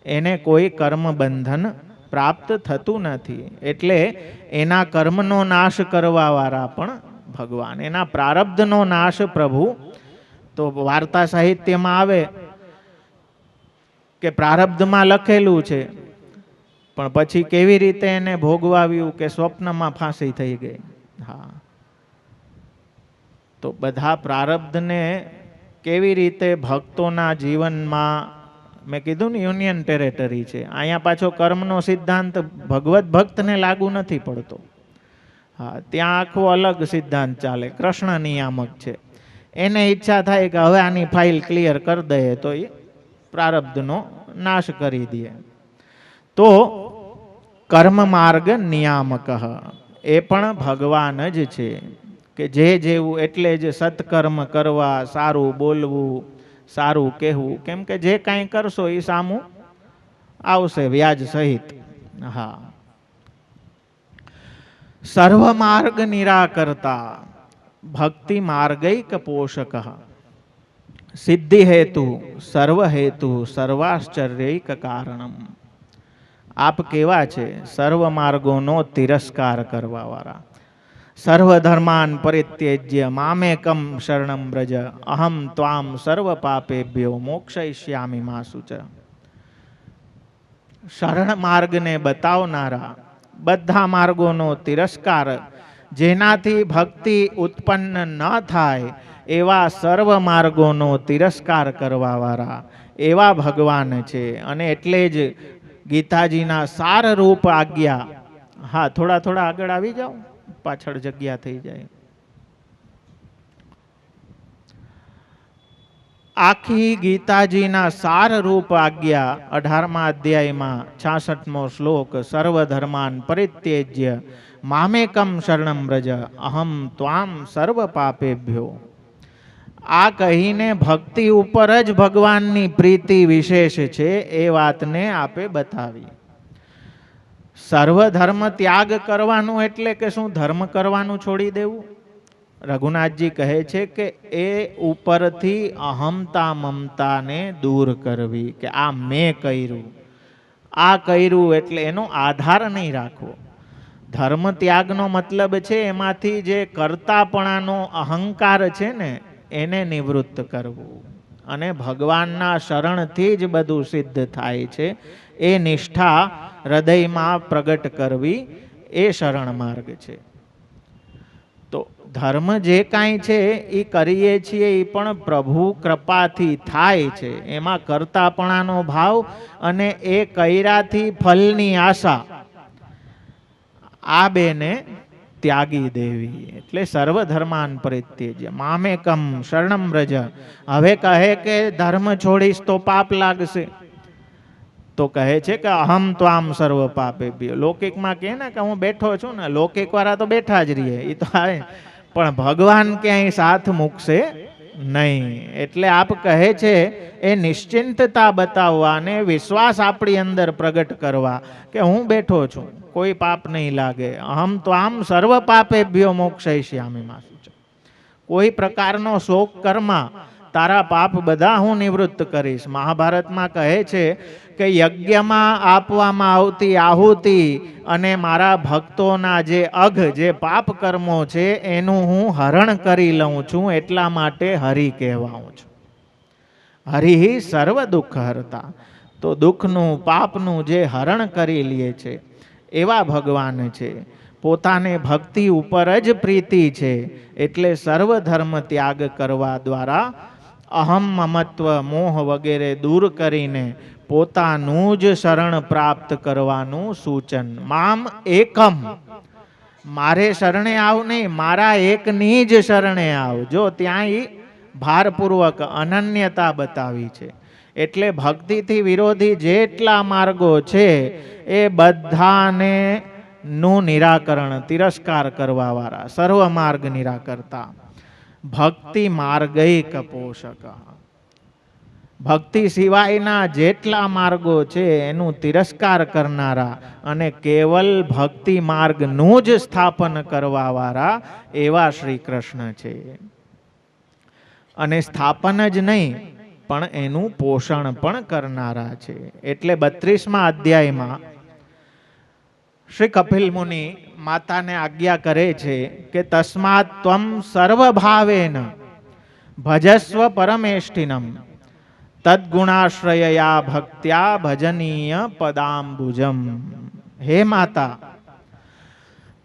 એને કોઈ કર્મ બંધન પ્રાપ્ત થતું નથી. એટલે એના કર્મનો નાશ કરવાવાળા પણ ભગવાન, એના પ્રારબ્ધનો નાશ પ્રભુ. તો વાર્તા સાહિત્યમાં આવે કે પ્રારબ્ધમાં લખેલું છે પણ પછી કેવી રીતે એને ભોગવાવ્યું કે સ્વપ્નમાં ફાંસી થઈ ગઈ. હા, તો બધા પ્રારબ્ધને કેવી રીતે ભક્તોના જીવનમાં, મેં કીધું ને યુનિયન ટેરેટરી છે. અહીંયા પાછો કર્મનો સિદ્ધાંત ભગવત ભક્તને લાગુ નથી પડતો. હા, ત્યાં આખો અલગ સિદ્ધાંત ચાલે, કૃષ્ણ નિયામક છે. એને ઈચ્છા થાય કે હવે આની ફાઇલ ક્લિયર કરી દઈએ તો એ પ્રારબ્ધનો નાશ કરી દે. તો કર્મ માર્ગ નિયામક એ પણ ભગવાન જ છે કે જે જેવું, એટલે જ સત્કર્મ કરવા, સારું બોલવું, સારું કહેવું, કેમ કે જે કાંઈ કરશો એ સામું આવશે વ્યાજ સહિત. હા, સર્વ માર્ગ નિરાકર્તા ભક્તિ માર્ગૈક પોષક સિદ્ધિ હેતુ સર્વ હેતુ સર્વાશ્ચર્યૈક કારણમ. આપ કેવા છે? સર્વ માર્ગોનો તિરસ્કાર કરવાવાળા. સર્વ ધર્માન પરિત્યજ્ય મામેકમ શરણમ વ્રજ અહમ ત્વામ સર્વ પાપેભ્યો મોક્ષયિષ્યામિ મા શુચ. શરણ માર્ગને બતાવનારા, બધા માર્ગોનો તિરસ્કાર, જેનાથી ભક્તિ ઉત્પન્ન ન થાય એવા સર્વ માર્ગોનો તિરસ્કાર કરવાવાળા એવા ભગવાન છે. અને એટલે જ ગીતાજીના સારરૂપ આજ્ઞા. હા, થોડા થોડા આગળ આવી જાઓ, પાછળ જગ્યા થઈ જાય. આખી ગીતાજીના સારરૂપ આજ્ઞા 18મા અધ્યાયમાં 66મો શ્લોક, સર્વધર્માન પરિત્યજ્ય મામેકમ શરણમ વ્રજ અહમ ત્વામ સર્વ પાપેભ્યો. આ કહીને ભક્તિ ઉપર જ ભગવાનની પ્રીતિ વિશેષ છે એ વાતને આપે બતાવી. સર્વધર્મ ત્યાગ કરવાનું એટલે કે શું ધર્મ કરવાનું છોડી દેવું? રઘુનાથજી કહે છે કે એ ઉપરથી અહમતા મમતાને દૂર કરવી, કે આ મેં કર્યું, આ કર્યું એટલે એનો આધાર નહીં રાખવો. ધર્મ ત્યાગનો મતલબ છે એમાંથી જે કર્તાપણાનો અહંકાર છે ને એને નિવૃત્ત કરવું, અને ભગવાનના શરણથી જ બધું સિદ્ધ થાય છે એ નિષ્ઠા હૃદયમાં પ્રગટ કરવી એ શરણ માર્ગ છે. તો ધર્મ જે કાંઈ છે એ કરીએ છીએ એ પણ પ્રભુ કૃપાથી થાય છે. એમાં કર્તાપણાનો ભાવ અને એ કર્યાથી ફલની આશા, આ બેને ત્યાગી દેવી. એટલે સર્વધર્માન પરિત્યજ્ય મામેકમ શરણમ વ્રજ. હવે કહે કે ધર્મ છોડીશ તો પાપ લાગશે, તો કહે છે કે અહમ ત્વામ સર્વ પાપેભ્યો. લૌકિકમાં કહે ને કે હું બેઠો છું ને, લૌકિક વાળા તો બેઠા જ રહીએ, એ તો આવે, પણ ભગવાન ક્યાંય સાથ મૂકશે નહીં. એટલે આપ કહે છે એ નિશ્ચિંતતા બતાવવા અને વિશ્વાસ આપણી અંદર પ્રગટ કરવા કે હું બેઠો છું, કોઈ પાપ નહીં લાગે. અહમ ત્વામ સર્વ પાપેભ્યો મોક્ષયિષ્યામિ મા શુચિ. કોઈ પ્રકારનો શોક કર્મા, તારા પાપ બધા હું નિવૃત્ત કરીશ. મહાભારતમાં કહે છે કે યજ્ઞમાં આપવામાં આવતી આહુતિ અને મારા ભક્તોના જે અઘ, જે પાપ કર્મો છે એનું હું હરણ કરી લઉં છું, એટલા માટે હરિ કહેવાઉં છું. હરિ સર્વ દુઃખ હરતા. તો દુઃખનું પાપનું જે હરણ કરી લે છે એવા ભગવાન છે. પોતાને ભક્તિ ઉપર જ પ્રીતિ છે, એટલે સર્વ ધર્મ ત્યાગ કરવા દ્વારા અહમ મમત્વ મોહ વગેરે દૂર કરીને પોતાનું જ શરણ પ્રાપ્ત કરવાનું સૂચન. મામ એકમ, મારે શરણે આવ નહીં, મારા એકની જ શરણે આવ. જો ત્યાં ભારપૂર્વક અનન્યતા બતાવી છે. એટલે ભક્તિથી વિરોધી જેટલા માર્ગો છે એ બધાને નું નિરાકરણ, તિરસ્કાર કરવા વાળા, સર્વ માર્ગ નિરાકરતા. ભક્તિ માર્ગૈક પોષક. ભક્તિ સિવાયના જેટલા માર્ગો છે એનું તિરસ્કાર કરનારા અને કેવલ ભક્તિ માર્ગનું જ સ્થાપન કરવા વાળા એવા શ્રી કૃષ્ણ છે. અને સ્થાપન જ નહીં પણ એનું પોષણ પણ કરનારા છે. એટલે 32મા અધ્યાયમાં શ્રી કપિલ મુનિ માતાને આજ્ઞા કરે છે કે તસ્માત ત્વમ સર્વભાવેન ભજસ્વ પરમેષ્ઠિનમ તદ્ગુણાશ્રયયા ભક્ત્યા ભજનીય પદાંબુજમ. હે માતા,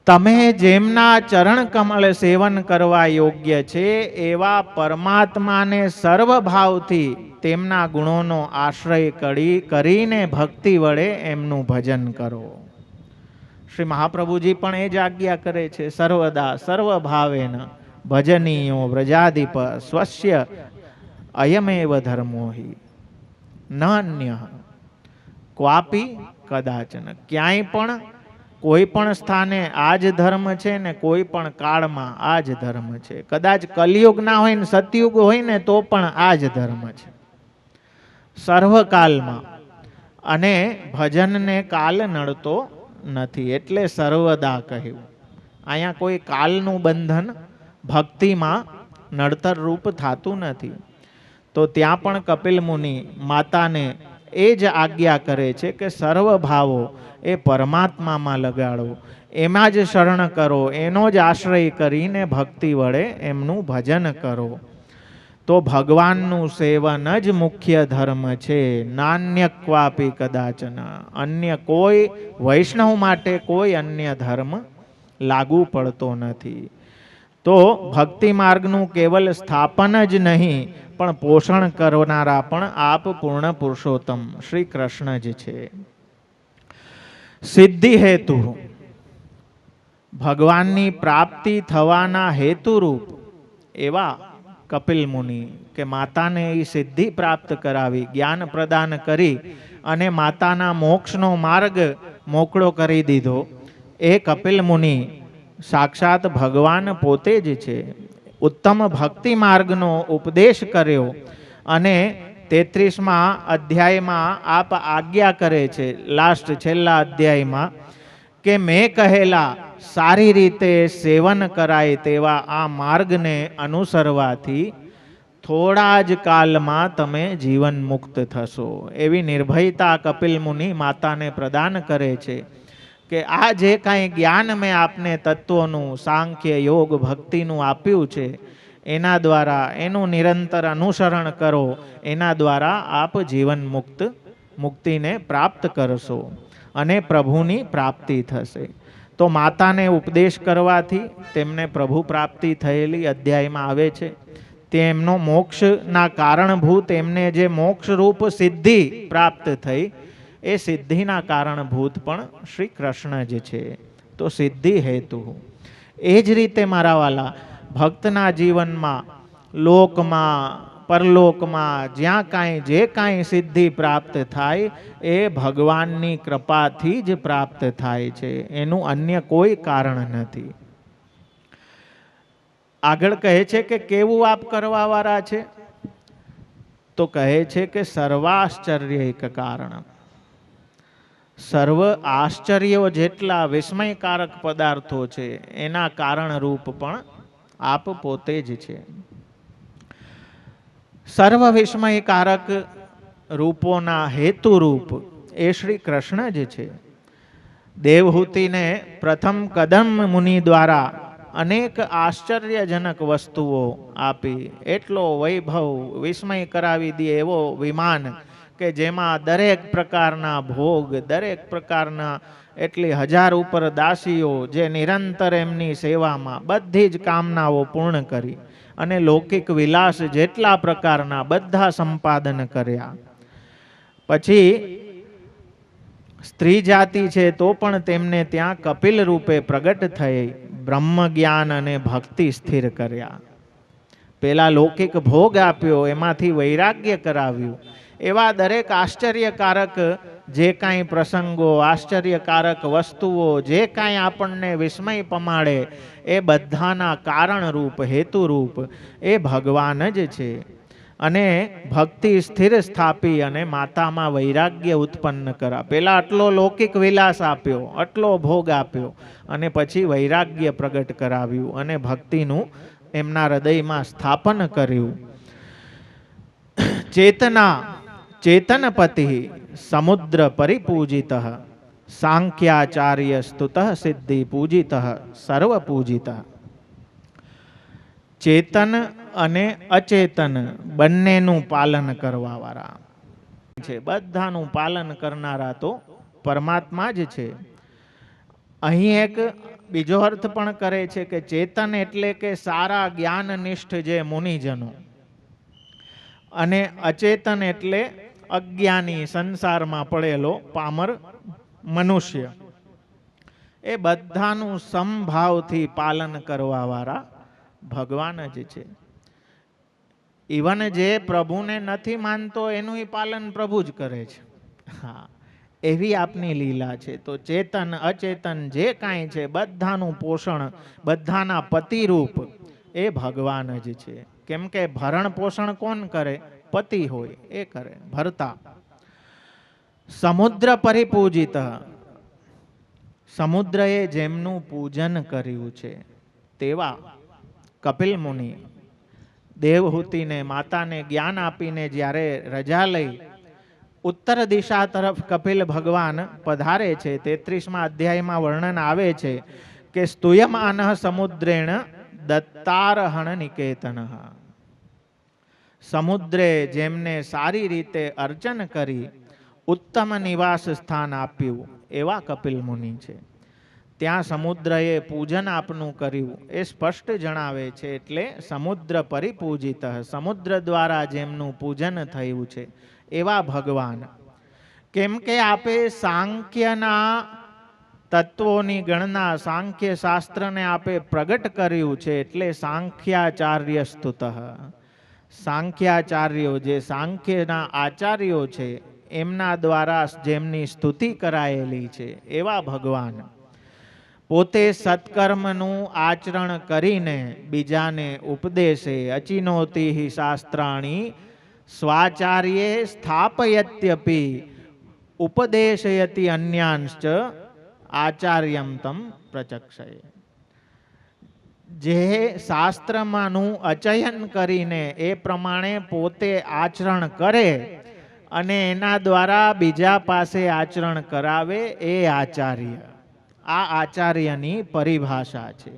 તમે જેમના ચરણ કમળ સેવન કરવા યોગ્ય છે એવા પરમાત્માને સર્વભાવથી તેમના ગુણોનો આશ્રય કરીને ભક્તિ વડે એમનું ભજન કરો. શ્રી મહાપ્રભુજી પણ એ જ આજ્ઞા કરે છે. સર્વદા સર્વભાવેન ભજનીયો વ્રજાધિપ સ્વસ્ય અયમેવ ધર્મો હિ ન અન્ય ક્વાપી કદાચન. ક્યાંય પણ કોઈ પણ સ્થાને આ જ ધર્મ છે ને કોઈ પણ કાળમાં આ જ ધર્મ છે. કદાચ કલિયુગ ના હોય ને સતયુગ હોય ને તો પણ આ જ ધર્મ છે, સર્વકાલમાં. અને ભજનને કાલ નડતો નથી, એટલે સર્વદા કહ્યું. અહીંયા કોઈ કાલનું બંધન ભક્તિમાં નડતર રૂપ થતું નથી. તો ત્યાં પણ કપિલ મુનિ માતાને એ જ આજ્ઞા કરે છે કે સર્વ ભાવો એ પરમાત્મામાં લગાડો, એમાં જ શરણ કરો, એનો જ આશ્રય કરીને ભક્તિ વડે એમનું ભજન કરો. તો ભગવાનનું સેવન જ મુખ્ય ધર્મ છે. નાન્ય ક્વાપી કદાચન. અન્ય કોઈ વૈષ્ણવ માટે કોઈ અન્ય ધર્મ લાગુ પડતો નથી. તો ભક્તિ માર્ગનું કેવલ સ્થાપન જ નહીં પણ પોષણ કરનારા પણ આપ પૂર્ણ પુરુષોત્તમ શ્રી કૃષ્ણ જ છે. સિદ્ધિ હેતુ, ભગવાનની પ્રાપ્તિ થવાના હેતુરૂપ એવા કપિલ મુનિ કે માતાને એ સિદ્ધિ પ્રાપ્ત કરાવી, જ્ઞાન પ્રદાન કરી અને માતાના મોક્ષનો માર્ગ મોકળો કરી દીધો, એ કપિલ મુનિ સાક્ષાત ભગવાન પોતે જ છે. ઉત્તમ ભક્તિ માર્ગનો ઉપદેશ કર્યો અને 33મા અધ્યાયમાં આપ આજ્ઞા કરે છે, લાસ્ટ છેલ્લા અધ્યાયમાં, કે મેં કહેલા સારી રીતે સેવન કરાય તેવા આ માર્ગને અનુસરવાથી થોડા જ કાલમાં તમે જીવન મુક્ત થશો. એવી નિર્ભયતા કપિલ મુનિ માતાને પ્રદાન કરે છે કે આ જે કાંઈ જ્ઞાન મેં આપને તત્વોનું, સાંખ્ય, યોગ, ભક્તિનું આપ્યું છે, એના દ્વારા એનું નિરંતર અનુસરણ કરો, એના દ્વારા આપ જીવન મુક્તિને પ્રાપ્ત કરશો અને પ્રભુની પ્રાપ્તિ થશે. તો માતાને ઉપદેશ કરવાથી તેમને પ્રભુ પ્રાપ્તિ થયેલી અધ્યાયમાં આવે છે. તેમનો મોક્ષના કારણભૂત એમને જે મોક્ષરૂપ સિદ્ધિ પ્રાપ્ત થઈ, એ સિદ્ધિના કારણભૂત પણ શ્રી કૃષ્ણ જ છે. તો સિદ્ધિ હેતુ. એ જ રીતે મારા વાલા, ભક્તના જીવનમાં લોકમાં, પરલોકમાં જ્યાં કાંઈ જે કાંઈ સિદ્ધિ પ્રાપ્ત થાય એ ભગવાનની કૃપાથી જ પ્રાપ્ત થાય છે, એનું અન્ય કોઈ કારણ નથી. આગળ કહે છે કે કેવું આપ કરવાવાળા છે? તો કહે છે કે સર્વાશ્ચર્ય એક કારણ. સર્વ આશ્ચર્યો જેટલા વિસ્મયકારક પદાર્થો છે એના કારણરૂપ પણ આપ પોતે જ છે. સર્વ વિસ્મયકારક રૂપોના હેતુરૂપ એ શ્રી કૃષ્ણ જ છે. દેવહૂતિને પ્રથમ કદમ મુનિ દ્વારા અનેક આશ્ચર્યજનક વસ્તુઓ આપી, એટલો વૈભવ, વિસ્મય કરાવી દે એવો વિમાન કે જેમાં દરેક પ્રકારના ભોગ, દરેક પ્રકારના એટલી 1000 ઉપર દાસીઓ જે નિરંતર એમની સેવામાં બધી જ કામનાઓ પૂર્ણ કરી અને લૌકિક વિલાસ જેટલા પ્રકારના બધા સંપાદન કર્યા. પછી સ્ત્રી જાતિ છે તો પણ તેમને ત્યાં કપિલ રૂપે પ્રગટ થઈ બ્રહ્મ જ્ઞાન અને ભક્તિ સ્થિર કર્યા. પેલા લૌકિક ભોગ આપ્યો, એમાંથી વૈરાગ્ય કરાવ્યું. એવા દરેક આશ્ચર્યકારક જે કાંઈ પ્રસંગો, આશ્ચર્યકારક વસ્તુઓ, જે કાંઈ આપણને વિસ્મય પમાડે, એ બધાના કારણરૂપ, હેતુરૂપ એ ભગવાન જ છે. અને ભક્તિ સ્થિર સ્થાપી અને માતામાં વૈરાગ્ય ઉત્પન્ન કરા. પેલા આટલો લૌકિક વિલાસ આપ્યો, આટલો ભોગ આપ્યો અને પછી વૈરાગ્ય પ્રગટ કરાવ્યું અને ભક્તિનું એમના હૃદયમાં સ્થાપન કર્યું. ચેતનપતિ સમુદ્ર પરિપૂજિત, સાંખ્યાચાર્ય સ્તુત, સિદ્ધિ પૂજિત, સર્વ પૂજિત. ચેતન અને અચેતન બંનેનું પાલન કરવા વાળા છે. બધાનું પાલન કરનારા તો પરમાત્મા જ છે. અહીં એક બીજો અર્થ પણ કરે છે કે ચેતન એટલે કે સારા જ્ઞાનનિષ્ઠ જે મુનિજનો, અને અચેતન એટલે અજ્ઞાની, સંસારમાં પડેલો પામર મનુષ્ય. એ બધાનું સમભાવથી પાલન કરવા વાળા ભગવાન જ છે. ઇવન જે પ્રભુને નથી માનતો એનું પાલન પ્રભુ જ કરે છે. હા, એવી આપની લીલા છે. તો ચેતન અચેતન જે કાંઈ છે બધાનું પોષણ, બધાના પતિરૂપ એ ભગવાન જ છે. કેમ કે ભરણ પોષણ કોણ કરે? પતિ હોય એ કરે, ભરતા. સમુદ્ર પરિપૂજિત, સમુદ્રએ જેમનું પૂજન કર્યું છે તેવા કપિલ મુનિ દેવહૂતિને, માતાને જ્ઞાન આપીને જ્યારે રજા લઈ ઉત્તર દિશા તરફ કપિલ ભગવાન પધારે છે. 33મા અધ્યાયમાં વર્ણન આવે છે કે સ્તુયમાન સમુદ્રેણ દત્તારહણ નિકેતન. સમુદ્રે જેમને સારી રીતે અર્ચન કરી ઉત્તમ નિવાસ સ્થાન આપ્યું એવા કપિલ મુનિ છે. ત્યાં સમુદ્રએ પૂજન આપનું કર્યું એ સ્પષ્ટ જણાવે છે. એટલે સમુદ્ર પરિપૂજિત, સમુદ્ર દ્વારા જેમનું પૂજન થયું છે એવા ભગવાન. કેમ કે આપે સાંખ્યના તત્વોની ગણના સાંખ્ય શાસ્ત્રને આપે પ્રગટ કર્યું છે, એટલે સાંખ્યાચાર્ય સ્તુતઃ. સાંખ્યાચાર્યો, જે સાંખ્યના આચાર્યો છે, એમના દ્વારા જેમની સ્તુતિ કરાયેલી છે એવા ભગવાન પોતે સત્કર્મનું આચરણ કરીને બીજાને ઉપદેશે. અચિનોતિ શાસ્ત્રાણી સ્વાચાર્યે સ્થાપયત્યપી ઉપદેશયતિ અન્યાંશ્ચ આચાર્યમ તમ પ્રચક્ષયે. જે શાસ્ત્રમાંનું અચયન કરીને એ પ્રમાણે પોતે આચરણ કરે અને એના દ્વારા બીજા પાસે આચરણ કરાવે એ આચાર્ય. આ આચાર્યની પરિભાષા છે.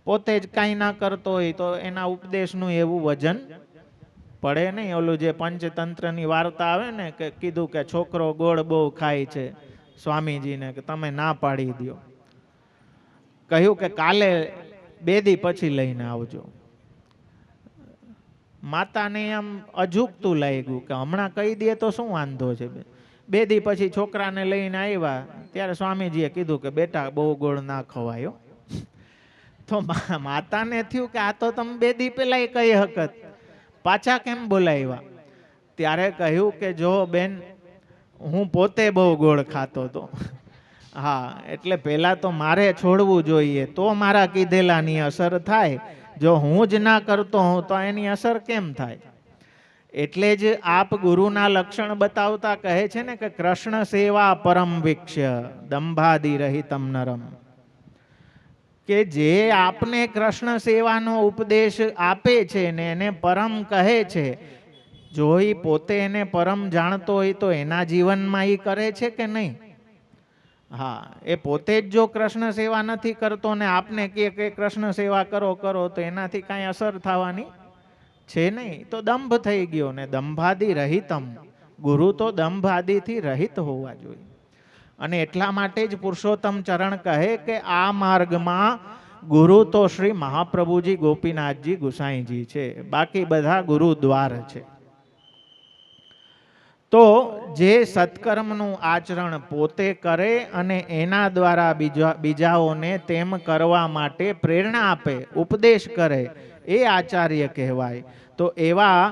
પોતે જ કાંઈ ના કરતો હોય તો એના ઉપદેશનું એવું વજન પડે નહીં. ઓલું જે પંચતંત્રની વાર્તા આવે ને, કે કીધું કે છોકરો ગોળ બહુ ખાય છે સ્વામીજીને, કે તમે ના પાડી દો. કહ્યું કે કાલે 2 દી પછી લઈને આવજો. માતાને આમ અજુકતું લાગ્યું કે હમણાં કહી દે તો શું વાંધો છે. 2 દી પછી છોકરાને લઈને આવ્યા ત્યારે સ્વામીજીએ કીધું કે બેટા બહુ ગોળ ના ખવાયો. તો માતાને થયું કે આ તો તમે 2 દી પહેલા કહી હકત, પાછા કેમ બોલાવ્યા? ત્યારે કહ્યું કે જો બેન, હું પોતે બહુ ગોળ ખાતો હતો. હા, એટલે પહેલા તો મારે છોડવું જોઈએ તો મારા કીધેલાની અસર થાય. જો હું જ ના કરતો હોઉં તો એની અસર કેમ થાય? એટલે જ આપ ગુરુના લક્ષણ બતાવતા કહે છે ને કે કૃષ્ણ સેવા પરમ વિક્ષ્ય દંભાદિ રહિતમ નરમ. કે જે આપને કૃષ્ણ સેવાનો ઉપદેશ આપે છે ને એને પરમ કહે છે, જો એ પોતે એને પરમ જાણતો હોય તો એના જીવનમાં એ કરે છે કે નહીં? હા, એ પોતે જ જો કૃષ્ણ સેવા નથી કરતો ને આપને કહે કે કૃષ્ણ સેવા કરો કરો, તો એનાથી કાંઈ અસર થવાની છે નહીં. તો દંભ થઈ ગયો ને દંભાદિ રહિતમ. ગુરુ તો દંભ આદિથી રહિત હોવા જોઈએ. અને એટલા માટે જ પુરુષોત્તમ ચરણ કહે કે આ માર્ગમાં ગુરુ તો શ્રી મહાપ્રભુજી ગોપીનાથજી ગુસાઈજી છે, બાકી બધા ગુરુ દ્વાર છે. તો જે સત્કર્મનું આચરણ પોતે કરે અને એના દ્વારા બીજાઓને તેમ કરવા માટે પ્રેરણા આપે, ઉપદેશ કરે, એ આચાર્ય કહેવાય. તો એવા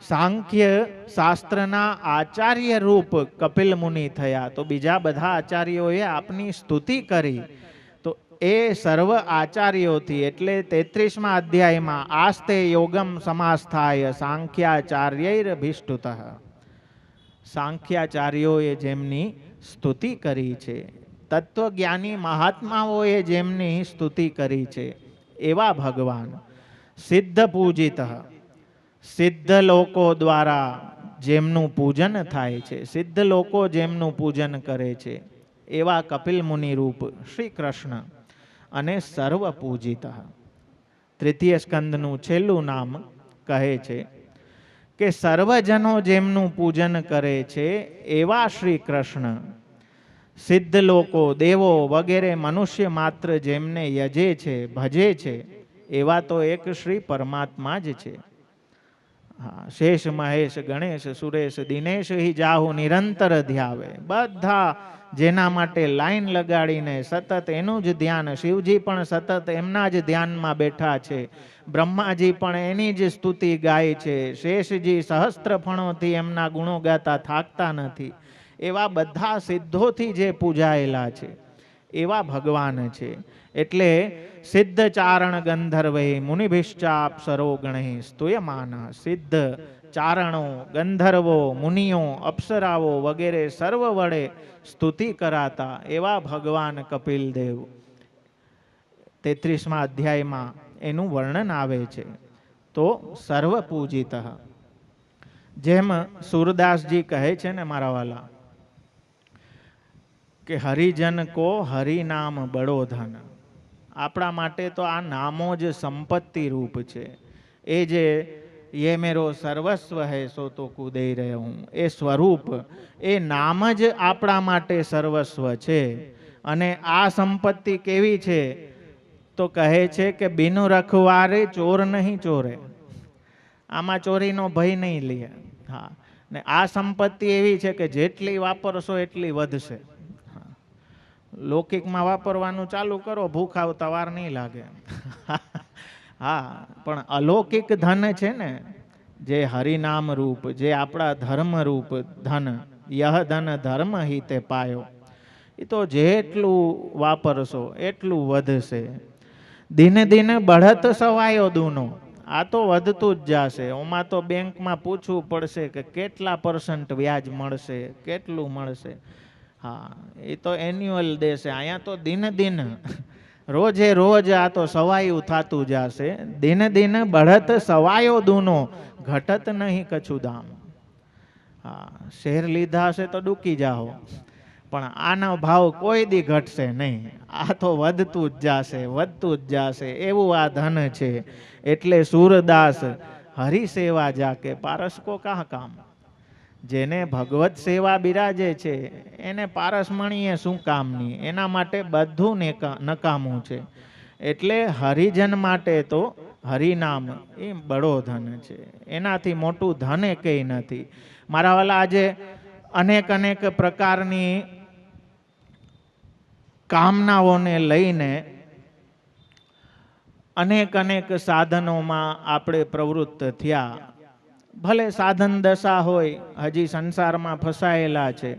સાંખ્ય શાસ્ત્રના આચાર્ય રૂપ કપિલ મુનિ થયા. તો બીજા બધા આચાર્યોએ આપની સ્તુતિ કરી. તો એ સર્વ આચાર્યોથી, એટલે 33મા અધ્યાયમાં આસ્તે યોગમ સમાસ્થાય સાંખ્યાચાર્યૈરભીષ્ટુતઃ. સાંખ્યાચાર્યોએ જેમની સ્તુતિ કરી છે, તત્વજ્ઞાની મહાત્માઓએ જેમની સ્તુતિ કરી છે, એવા ભગવાન સિદ્ધ પૂજિત, સિદ્ધ લોકો દ્વારા જેમનું પૂજન થાય છે, સિદ્ધ લોકો જેમનું પૂજન કરે છે, એવા કપિલ મુનિ રૂપ શ્રી કૃષ્ણ અને સર્વ પૂજિત. 3ય સ્કંદનું છેલ્લું નામ કહે છે કે સર્વજનો જેમનું પૂજન કરે છે એવા શ્રી કૃષ્ણ, સિદ્ધ લોકો, દેવો વગેરે મનુષ્ય માત્ર જેમને યજે છે, ભજે છે, એવા તો એક શ્રી પરમાત્મા જ છે. હા, શેષ મહેશ ગણેશ સુરેશ દિનેશ હિ જાહુ નિરંતર ધ્યાવે. બધા જેના માટે લાઈન લગાડીને સતત એનું જ ધ્યાન, શિવજી પણ સતત એમના જ ધ્યાનમાં બેઠા છે, બ્રહ્માજી પણ એની જ સ્તુતિ ગાય છે, શેષજી સહસ્ત્ર ફણોથી એમના ગુણો ગાતા થાકતા નથી. એવા બધા સિદ્ધોથી જે પૂજાયેલા છે એવા ભગવાન છે. એટલે સિદ્ધ ચારણ ગંધર્વે મુનિભિશ્ચાપ્સરો ગણે સ્તુયમાન. સિદ્ધ ચારણો, ગંધર્વો, મુનિઓ, અપ્સરાઓ વગેરે સર્વ વડે સ્તુતિ કરાતા એવા ભગવાન કપિલદેવ 33મા અધ્યાયમાં એનું વર્ણન આવે છે. તો સર્વ પૂજિત. જેમ સુરદાસજી કહે છે ને મારા વાલા, કે હરિજન કો હરિનામ બડો ધન. આપણા માટે તો આ નામો જ સંપત્તિ રૂપ છે. એ જે યે મેરો સર્વસ્વ હૈ સો તો કુદે રહે હું, એ સ્વરૂપ, એ નામ જ આપણા માટે સર્વસ્વ છે. અને આ સંપત્તિ કેવી છે? તો કહે છે કે બિનુ રખવારે ચોર નહીં ચોરે. આમાં ચોરીનો ભય નહીં લે. હા, ને આ સંપત્તિ એવી છે કે જેટલી વાપરશો એટલી વધશે. લૌકિકમાં વાપરવાનું ચાલુ કરો, ભૂખ આવતા વાર નહીં લાગે. હા, પણ અલૌકિક ધન છે ને, જે હરિનામ રૂપ, જે આપણા ધર્મ રૂપ ધન, યહ ધન ધર્મ હિતે પાયો, એ તો જેટલું વાપરશો એટલું વધશે. દિને દિને બઢત સવાયો દૂનો, આ તો વધતું જ જશે. ઓમાં તો બેંકમાં પૂછવું પડશે કે કેટલા % વ્યાજ મળશે, કેટલું મળશે. હા, એ તો એન્યુઅલ દેશે. અહીંયા તો દિન દિન રોજે રોજ આ તો સવાયું થતું જશે. દિન દિન બઢત સવાયો દૂનો, ઘટત નહીં કછું દામ. હા, શેર લીધા હશે તો ડૂકી જાઓ, પણ આનો ભાવ કોઈ દી ઘટશે નહીં. આ તો વધતું જ જશે, વધતું જ જશે. એવું આ ધન છે. એટલે સૂરદાસ હરિસેવા જાકે પારસ કો કાહ કામ. જેને ભગવત સેવા બિરાજે છે એને પારસમણીએ શું કામની, એના માટે બધું નકામું છે. એટલે હરિજન માટે તો હરિનામ એ બડો ધન છે. એનાથી મોટું ધન એ કંઈ નથી. મારા વાલા, આજે અનેક અનેક પ્રકારની કામનાઓને લઈને અનેક અનેક સાધનોમાં આપણે પ્રવૃત્ત થયા. ભલે સાધન દશા હોય, હજી સંસારમાં ફસાયેલા છે.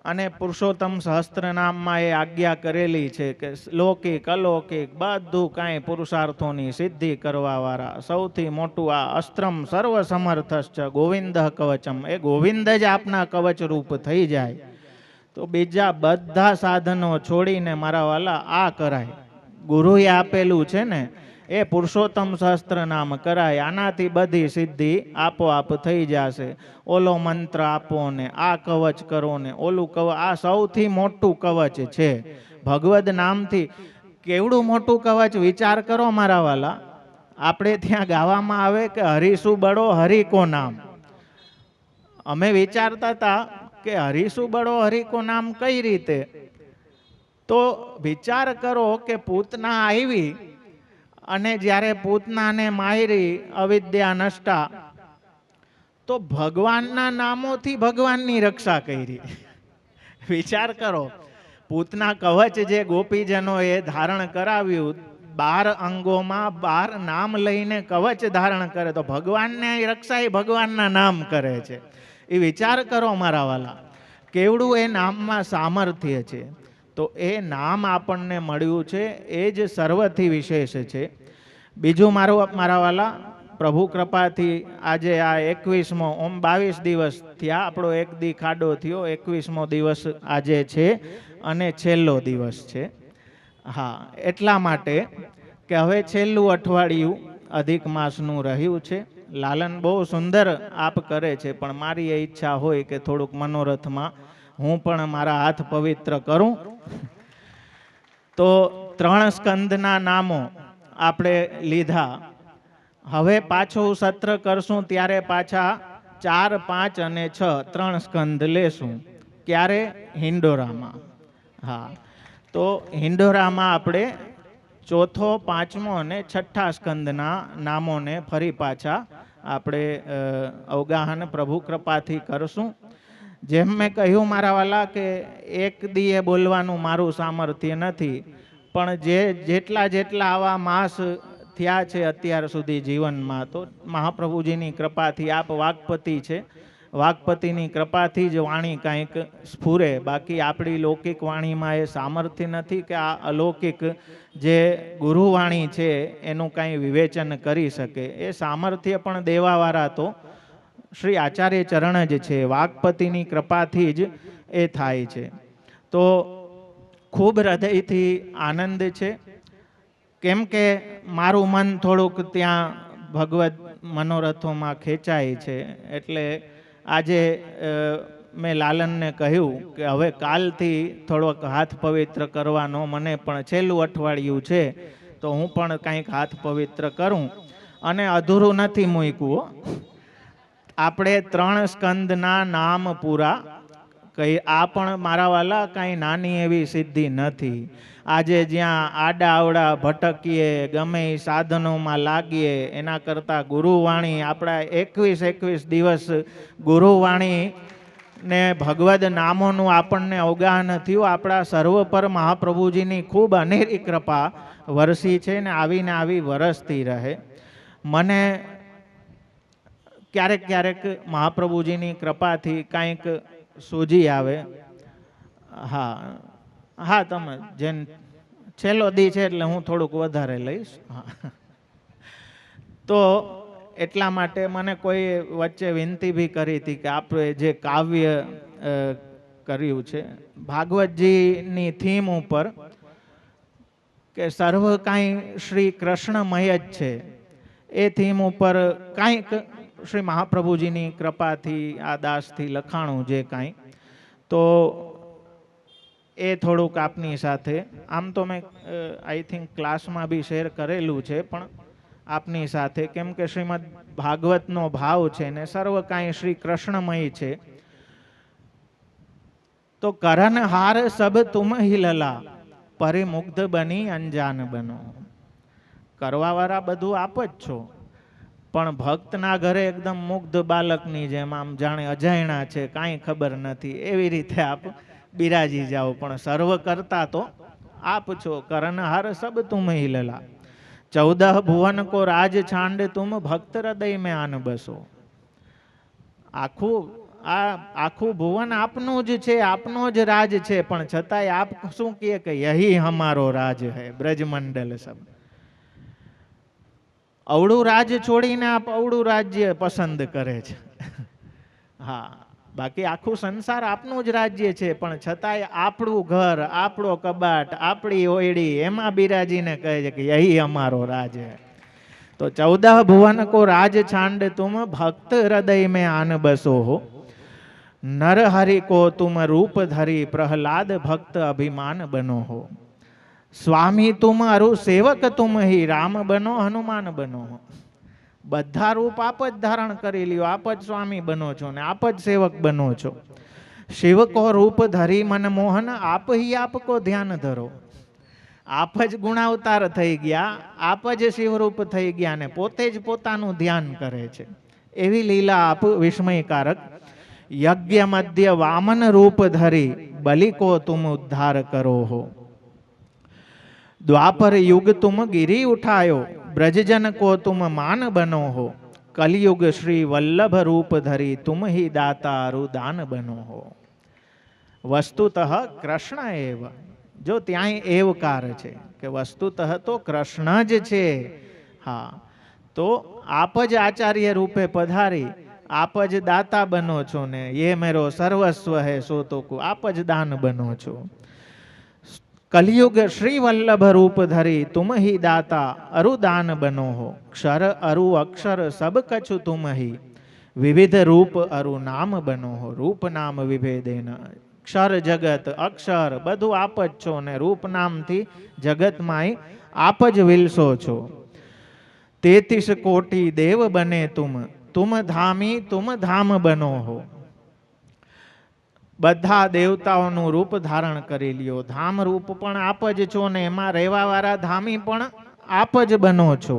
અને પુરુષોત્તમ સહસ્ત્રનામમાં એ આજ્ઞા કરેલી છે કે લૌકિક અલૌકિક બધું કાંઈ પુરુષાર્થોની સિદ્ધિ કરવાવાળા સૌથી મોટું આ અસ્ત્રમ સર્વ સમર્થશ્ચ ગોવિંદ કવચમ, એ ગોવિંદ જ આપના કવચ રૂપ થઈ જાય તો બીજા બધા સાધનો છોડીને મારા વાલા આ કરાય. ગુરુએ આપેલું છે ને એ પુરુષોત્તમ સહસ્ત્ર નામ કરાય. આનાથી બધી સિદ્ધિ આપોઆપ થઈ જશે. ઓલો મંત્ર આપો ને આ કવચ કરો ને ઓલું કવચ, આ સૌથી મોટું કવચ છે ભગવદ નામથી. કેવડું મોટું કવચ વિચાર કરો મારા વાલા. આપણે ત્યાં ગાવામાં આવે કે હરિસુ બળો હરિ કો નામ. અમે વિચારતા હતા કે હરિસુ બળો હરિ કો નામ કઈ રીતે? તો વિચાર કરો કે પૂતના આવી અને જ્યારે પૂતનાને મારી અવિદ્યા નષ્ટા, તો ભગવાનના નામોથી ભગવાનની રક્ષા કરી. વિચાર કરો, પૂતના કવચ જે ગોપીજનોએ ધારણ કરાવ્યું, 12 અંગોમાં 12 નામ લઈને કવચ ધારણ કરે, તો ભગવાનને રક્ષા એ ભગવાનના નામ કરે છે. એ વિચાર કરો મારા વાલા, કેવડું એ નામમાં સામર્થ્ય છે. તો એ નામ આપણને મળ્યું છે એ જ સર્વથી વિશેષ છે. બીજું મારા વાલા, પ્રભુ કૃપાથી આજે આ 21મો, ઓમ 22 દિવસ થયા, આપણો એક દી ખાડો થયો, 21મો દિવસ આજે છે અને છેલ્લો દિવસ છે. હા, એટલા માટે કે હવે છેલ્લું અઠવાડિયું અધિક માસનું રહ્યું છે. લાલન બહુ સુંદર આપ કરે છે, પણ મારી એ ઈચ્છા હોય કે થોડુંક મનોરથમાં હું પણ મારા હાથ પવિત્ર કરું. તો 3 સ્કંદના નામો આપણે લીધા. હવે પાછું સત્ર કરશું ત્યારે પાછા 4, 5 અને 6 3 સ્કંદ લેશું. ક્યારે? હિંડોરામાં. હા, તો હિંડોરામાં આપણે 4થો, 5મો અને 6ઠા સ્કંદના નામોને ફરી પાછા આપણે અવગાહન પ્રભુ કૃપાથી કરશું. જેમ મેં કહ્યું મારા વાલા કે એક દીએ બોલવાનું મારું સામર્થ્ય નથી, પણ જેટલા આવા માસ થયા છે અત્યાર સુધી જીવનમાં, તો મહાપ્રભુજીની કૃપાથી આપ વાગપતિ છે, વાગપતિની કૃપાથી જ વાણી કાંઈક સ્ફુરે. બાકી આપણી લૌકિક વાણીમાં એ સામર્થ્ય નથી કે આ અલૌકિક જે ગુરુવાણી છે એનું કાંઈ વિવેચન કરી શકે. એ સામર્થ્ય પણ દેવાવાળા તો શ્રી આચાર્ય ચરણ જ છે. વાગપતિની કૃપાથી જ એ થાય છે. તો ખૂબ હૃદયથી આનંદ છે, કેમ કે મારું મન થોડુંક ત્યાં ભગવદ મનોરથોમાં ખેંચાય છે. એટલે આજે મેં લાલનને કહ્યું કે હવે કાલથી થોડોક હાથ પવિત્ર કરવાનો, મને પણ છેલ્લું અઠવાડિયું છે તો હું પણ કંઈક હાથ પવિત્ર કરું. અને અધૂરું નથી મૂક્યું. આપણે 3 સ્કંદના નામ પૂરા કઈ, આ પણ મારા વાલા કાંઈ નાની એવી સિદ્ધિ નથી. આજે જ્યાં આડા આવડા ભટકીએ, ગમે એ સાધનોમાં લાગીએ, એના કરતાં ગુરુવાણી આપણા 21 દિવસ ગુરુવાણી ને ભગવદ નામોનું આપણને અવગાહન થયું. આપણા સર્વ પર મહાપ્રભુજીની ખૂબ અનેરી કૃપા વરસી છે ને આવીને આવી વરસતી રહે. મને ક્યારેક ક્યારેક મહાપ્રભુજીની કૃપાથી કાંઈક સૂજી આવે. હા હા, તમે જેન છેલ્લો દી છે એટલે હું થોડુંક વધારે લઈશ. હા, તો એટલા માટે મને કોઈ વચ્ચે વિનંતી બી કરી હતી કે આપણે જે કાવ્ય કર્યું છે ભાગવતજીની થીમ ઉપર કે સર્વ કાંઈ શ્રી કૃષ્ણમય જ છે, એ થીમ ઉપર કાંઈક શ્રી મહાપ્રભુજીની કૃપાથી આ દાસથી લખાણું જે કાંઈ, તો એ થોડુંક આપની સાથે, આમ તો મેં આઈ થિંક ક્લાસમાં બી શેર કરેલું છે, પણ આપની સાથે કેમ કે શ્રીમદ ભાગવતનો ભાવ છે ને સર્વ કાંઈ શ્રી કૃષ્ણમય છે. તો કરન હાર સબ તુમ હી લલા, પરિમુગ્ધ બની અંજાન બનો. કરવાવાળા બધું આપ જ છો, પણ ભક્તના ઘરે એકદમ મુગ્ધ બાલકની જેમ આમ જાણે અજાયણા છે, કાંઈ ખબર નથી, એવી રીતે આપ બિરાજી જાઓ. પણ સર્વ કરતા તો આપ છો. કરનહાર સબ તુમ હી લલા, 14 ભુવન કો રાજ છાંડ તુમ ભક્ત હૃદય મેં આન બસો. આખું ભુવન આપનું જ છે, આપનો જ રાજ છે, પણ છતાંય આપ શું કહે કે યહી હમારો રાજ હૈ બ્રજમંડલ સબ. અવળું રાજ છોડીને આપ અવળું રાજ્ય પસંદ કરે છે. હા, બાકી આખું સંસાર આપનું જ રાજ્ય છે, પણ છતાંય આપણું ઘર, આપણો કબાટ, આપણી ઓયડી, એમાં બિરાજીને કહે છે કે યહી અમારો રાજ હૈ. તો 14 ભુવન કો રાજ છાંડ તુમ ભક્ત હૃદય મેં આન બસો હો. નર હરિ કો તુમ રૂપ ધરી પ્રહલાદ ભક્ત અભિમાન બનો હો. સ્વામી તુમ અરુ સેવક તુમ હી રામ બનો હનુમાન બનો હો. બધા રૂપ આપ જ ધારણ કરી લ્યો, આપ જ સ્વામી બનો છો ને આપ જ સેવક બનો છો. શિવ કો રૂપ ધરી મનમોહન આપ હી આપ કો ધ્યાન ધરો. આપ જ ગુણાવતાર થઈ ગયા, આપ જ શિવરૂપ થઈ ગયા ને પોતે જ પોતાનું ધ્યાન કરે છે. એવી લીલા આપ વિસ્મયકારક. યજ્ઞ મધ્ય વામન રૂપ ધરી બલિ કો તુમ ઉદ્ધાર કરો હો. द्वापर युग तुम गिरी उठायो ब्रजजन को तुम मान बनो हो. कलयुग श्री वल्लभ रूप धरी तुम ही दाता रुदान बनो हो. वस्तुतः कृष्ण एव, जो ત્યાં એવકાર છે કે વસ્તુતઃ તો કૃષ્ણ જ છે. હા, તો આપ જ આચાર્ય રૂપે પધારી આપ જ દાતા બનો છો ને ये मेरो सर्वस्व है सो तो को आप જ દાન બનો છો. कलयुग श्री वल्लभ रूप धरी तुम ही दाता अरुदान बनो हो. क्षर अरु अक्षर सब कछु तुम ही विविध रूप अरु नाम बनो हो. रूप नाम विभेदेन, क्षर जगत अक्षर બધું આપ જ છો ને રૂપ નામથી જગતમાંય આપ જ વિલસો છો. 33 कोटि देव बने तुम धामी तुम धाम बनो हो. બધા દેવતાઓનું રૂપ ધારણ કરી લ્યો, ધામ રૂપ પણ આપ જ છો ને એમાં રહેવાવાળા ધામી પણ આપ જ બનો છો.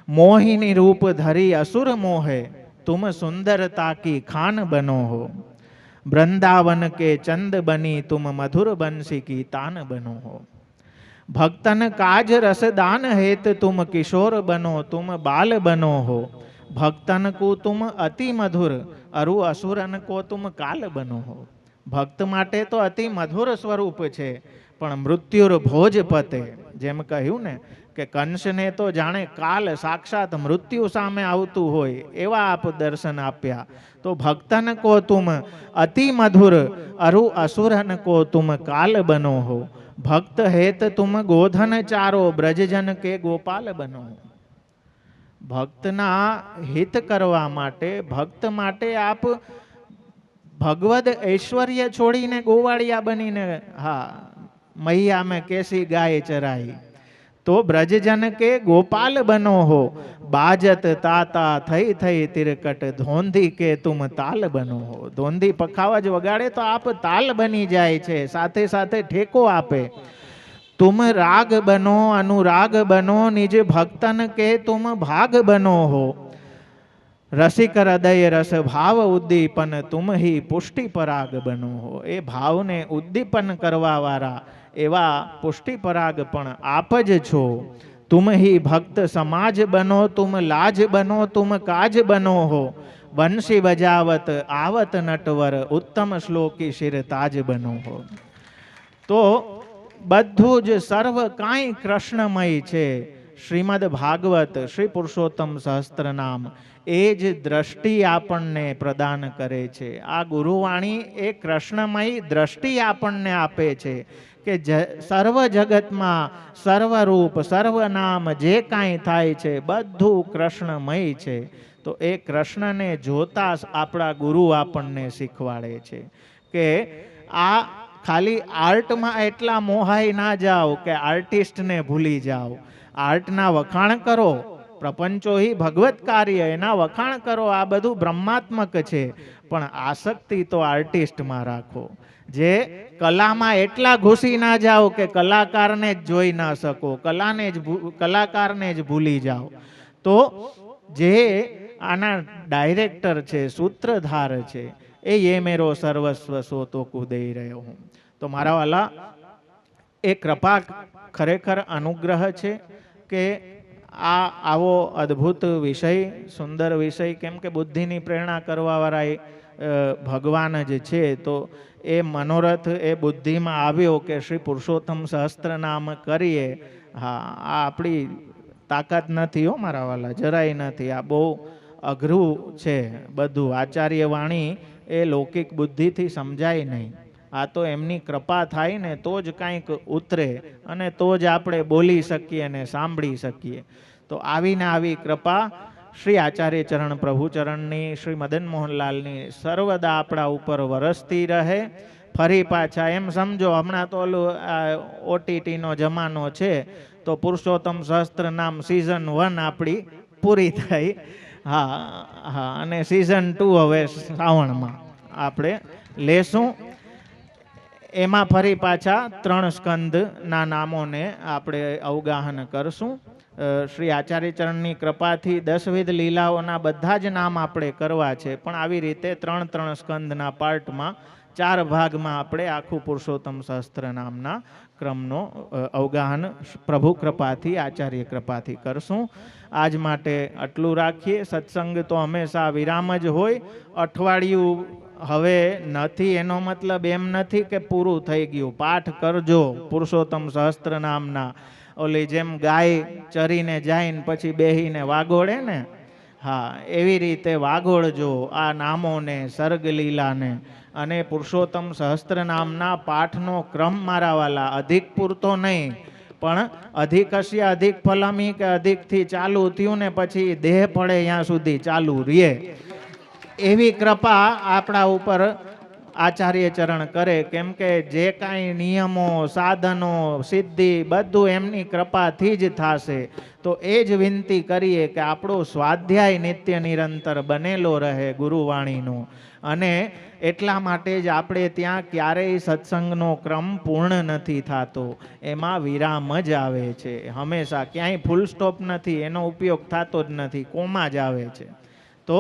મોહિની રૂપ ધરી असुर मोहे तुम सुंदरता की खान बनो हो. वृंदावन के चंद बनी तुम मधुर बंसी की तान बनो हो. भक्तन काज रसदान हेत तुम किशोर बनो तुम बाल बनो हो. भक्तन को तुम अति मधुर अरु असुरन को तुम काल बनो हो. ભક્ત માટે તો અતિ મધુર સ્વરૂપ છે, પણ મૃત્યુર ભોજ પતે, જેમ કહ્યું ને કે કંસને તો જાણે કાલ સાક્ષાત મૃત્યુ સામે આવતું હોય એવા આપ દર્શન આપ્યા. તો ભક્તન કો તુમ અતિ મધુર અરુ असुरन को तुम काल बनो हो. भक्त हेत तुम गोधन चारो ब्रजजन के गोपाल बनो हो. ભક્તના હિત કરવા માટે, ભક્ત માટે આપ ભગવદ ઐશ્વર્ય છોડીને ગોવાળિયા બનીને, હા, મૈયા મેં કેસી ગાય ચરાઈ, તો બ્રજજન કે ગોપાલ બનો હો. બાજત તાતા થઈ થઈ તિરકટ ધોંધી કે તુમ તાલ બનો હો. ધોંધી પખાવજ વગાડે તો આપ તાલ બની જાય છે, સાથે સાથે ઠેકો આપે. तुम राग बनो अनुराग बनो निज भक्तन के तुम भाग बनो हो. રસિક હૃદય રસ ભાવ ઉદ્દીપન તુમ હી પુષ્ટિ પરાગ બનો હો. એ ભાવને ઉદ્દીપન કરવા વાળા એવા પુષ્ટિ પરાગ પણ આપ જ છો. તુમ હી ભક્ત સમાજ બનો, તુમ લાજ બનો, તુમ કાજ બનો હો. બંસી બજાવત આવત નટવર, ઉત્તમ શ્લોકી શિર તાજ બનો હો. તો બધું જ સર્વ કાંઈ કૃષ્ણમય છે. શ્રીમદ ભાગવત શ્રી પુરુષોત્તમ સહસ્ત્રનામ એ જ દ્રષ્ટિ આપણને પ્રદાન કરે છે. આ ગુરુવાણી એ કૃષ્ણમય દ્રષ્ટિ આપણને આપે છે કે સર્વ જગતમાં સર્વરૂપ સર્વનામ જે કાંઈ થાય છે બધું કૃષ્ણમય છે. તો એ કૃષ્ણને જોતા આપણા ગુરુ આપણને શીખવાડે છે કે આ ખાલી આર્ટમાં એટલા મોહાઈ ના જાઓ કે આર્ટિસ્ટને ભૂલી જાઓ. આર્ટના વખાણ કરો, પ્રપંચો હિ ભગવત કાર્ય, એના વખાણ કરો, આ બધું બ્રહ્માત્મક છે. પણ આસક્તિ તો આર્ટિસ્ટમાં રાખો. જે કલામાં એટલા ઘૂસી ના જાઓ કે કલાકારને જ જોઈ ના શકો, કલાકારને જ ભૂલી જાઓ. તો જે આના ડાયરેક્ટર છે, સૂત્રધાર છે, એ યે મેરો સર્વસ્વ સો તો કુદઈ રહ્યો હું. તો મારા વાલા, એ કૃપા ખરેખર અનુગ્રહ છે કે આ આવો અદ્ભુત વિષય, સુંદર વિષય, કેમ કે બુદ્ધિની પ્રેરણા કરવાવાળા ભગવાન જ છે. તો એ મનોરથ એ બુદ્ધિમાં આવ્યો કે શ્રી પુરુષોત્તમ સહસ્ત્રનામ કરીએ. હા, આ આપણી તાકાત નથી હો મારા વાલા, જરાય નથી. આ બહુ અઘરું છે બધું. આચાર્ય વાણી એ લૌકિક બુદ્ધિથી સમજાય નહીં. આ તો એમની કૃપા થાય ને તો જ કાંઈક ઉતરે અને તો જ આપણે બોલી શકીએ અને સાંભળી શકીએ. તો આવીને આવી કૃપા શ્રી આચાર્ય ચરણ પ્રભુચરણની, શ્રી મદન મોહનલાલની સર્વદા આપણા ઉપર વરસતી રહે. ફરી પાછા એમ સમજો, હમણાં તો ઓલું OTTનો જમાનો છે, તો પુરુષોત્તમ સહસ્ત્રનામ સિઝન 1 આપણી પૂરી થઈ. હા હા, અને સિઝન 2 હવે શ્રાવણમાં આપણે લેશું. એમાં ફરી પાછા 3 સ્કંદના નામોને આપણે અવગાહન કરશું. શ્રી આચાર્ય ચરણની કૃપાથી 10 વિધ લીલાઓના બધા જ નામ આપણે કરવા છે. પણ આવી રીતે 3 સ્કંદના પાર્ટમાં 4 ભાગમાં આપણે આખું પુરુષોત્તમ સહસ્ત્ર નામના ક્રમનો અવગાહન પ્રભુ કૃપાથી, આચાર્ય કૃપાથી કરશું. આજ માટે આટલું રાખીએ. સત્સંગ તો હંમેશા વિરામ જ હોય. અઠવાડિયું હવે નથી, એનો મતલબ એમ નથી કે પૂરું થઈ ગયું. પાઠ કરજો પુરુષોત્તમ સહસ્ત્ર નામના. ઓલી જેમ ગાય ચરીને જાય ને પછી બેહીને વાગોળે ને, હા, એવી રીતે વાગોળજો આ નામોને, સર્ગ લીલાને. અને પુરુષોત્તમ સહસ્ત્ર નામના પાઠનો ક્રમ મારા વાલા અધિક પૂરતો નહીં, પણ અધિકસ્ય અધિક ફલમી કે અધિકથી ચાલુ થયું ને પછી દેહ પડે ત્યાં સુધી ચાલુ રહે, એવી કૃપા આપણા ઉપર આચાર્ય ચરણ કરે. કેમ કે જે કાંઈ નિયમો, સાધનો, સિદ્ધિ બધું એમની કૃપાથી જ થશે. તો એ જ વિનંતી કરીએ કે આપણો સ્વાધ્યાય નિત્ય નિરંતર બનેલો રહે ગુરુવાણીનો. અને એટલા માટે જ આપણે ત્યાં ક્યારેય સત્સંગનો ક્રમ પૂર્ણ નથી થતો, એમાં વિરામ જ આવે છે હંમેશા. ક્યાંય ફૂલ સ્ટોપ નથી, એનો ઉપયોગ થતો જ નથી, કોમા જ આવે છે. તો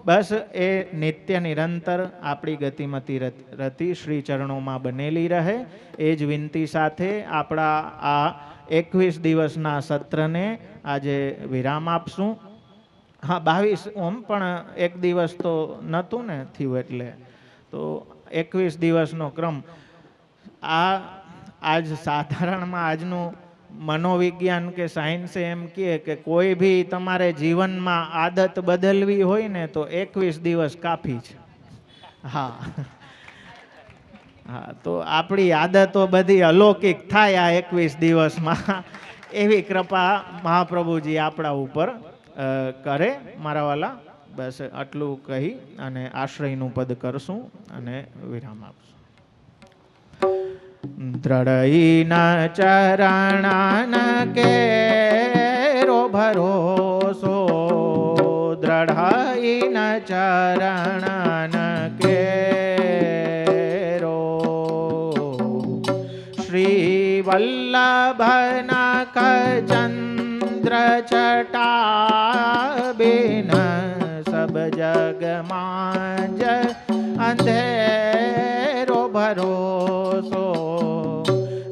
બસ એ નિત્ય નિરંતર આપણી ગતિમતી રતિ શ્રી ચરણોમાં બનેલી રહે, એ જ વિનંતી સાથે આપણા આ 21 દિવસના સત્રને આજે વિરામ આપશું. હા, 22 ઓમ, પણ એક દિવસ તો નહોતું ને થયું, એટલે તો 21 દિવસનો ક્રમ. આજ સાધારણમાં આજનું મનોવિજ્ઞાન કે સાયન્સે એમ કહે કે કોઈ બી તમારે જીવનમાં આદત બદલવી હોય ને તો 21 દિવસ કાફી છે. હા હા, તો આપણી આદતો બધી અલૌકિક થાય આ 21 દિવસમાં. એવી કૃપા મહાપ્રભુજી આપણા ઉપર કરે મારા વાલા. બસ આટલું કહી અને આશ્રયનું પદ કરશું અને વિરામ આપશું. દ્રઢઈના ચરણાન કેરો ભરોસો, દ્રઢઈના ચરણાન કેરો. શ્રી વલ્લભનખ ચંદ્ર છટા બિન સબ जगमांज अंधेरो भरोसो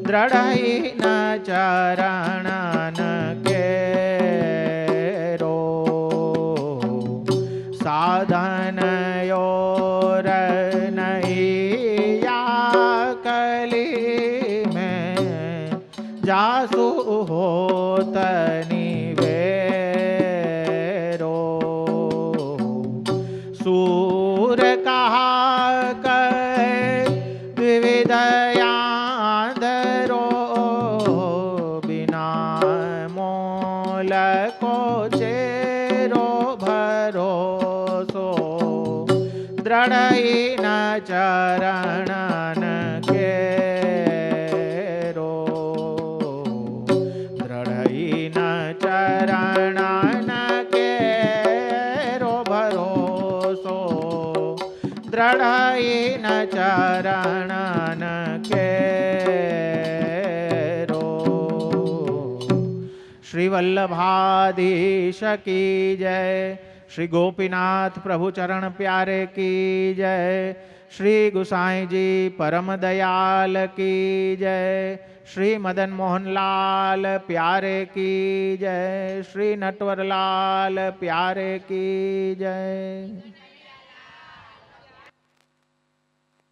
दृढ़ई न चरणन केरो साधन योर नहीं या कली में जासु होत निवेरो सूर कहा कर विविधयांधरो बिना मोल को चेरो भरोसो दृढ़ई न चरणन केरो दृढ़ई न चरणन केरो भरोसो दृढ़ई न चरणन केरो। श्री वल्लभाधीश की जय। श्री गोपीनाथ प्रभु चरण प्यारे की जय। श्री गुसाई जी परम दयाल की जय। श्री मदन मोहन लाल प्यारे की जय। श्री नटवर लाल प्यारे की जय।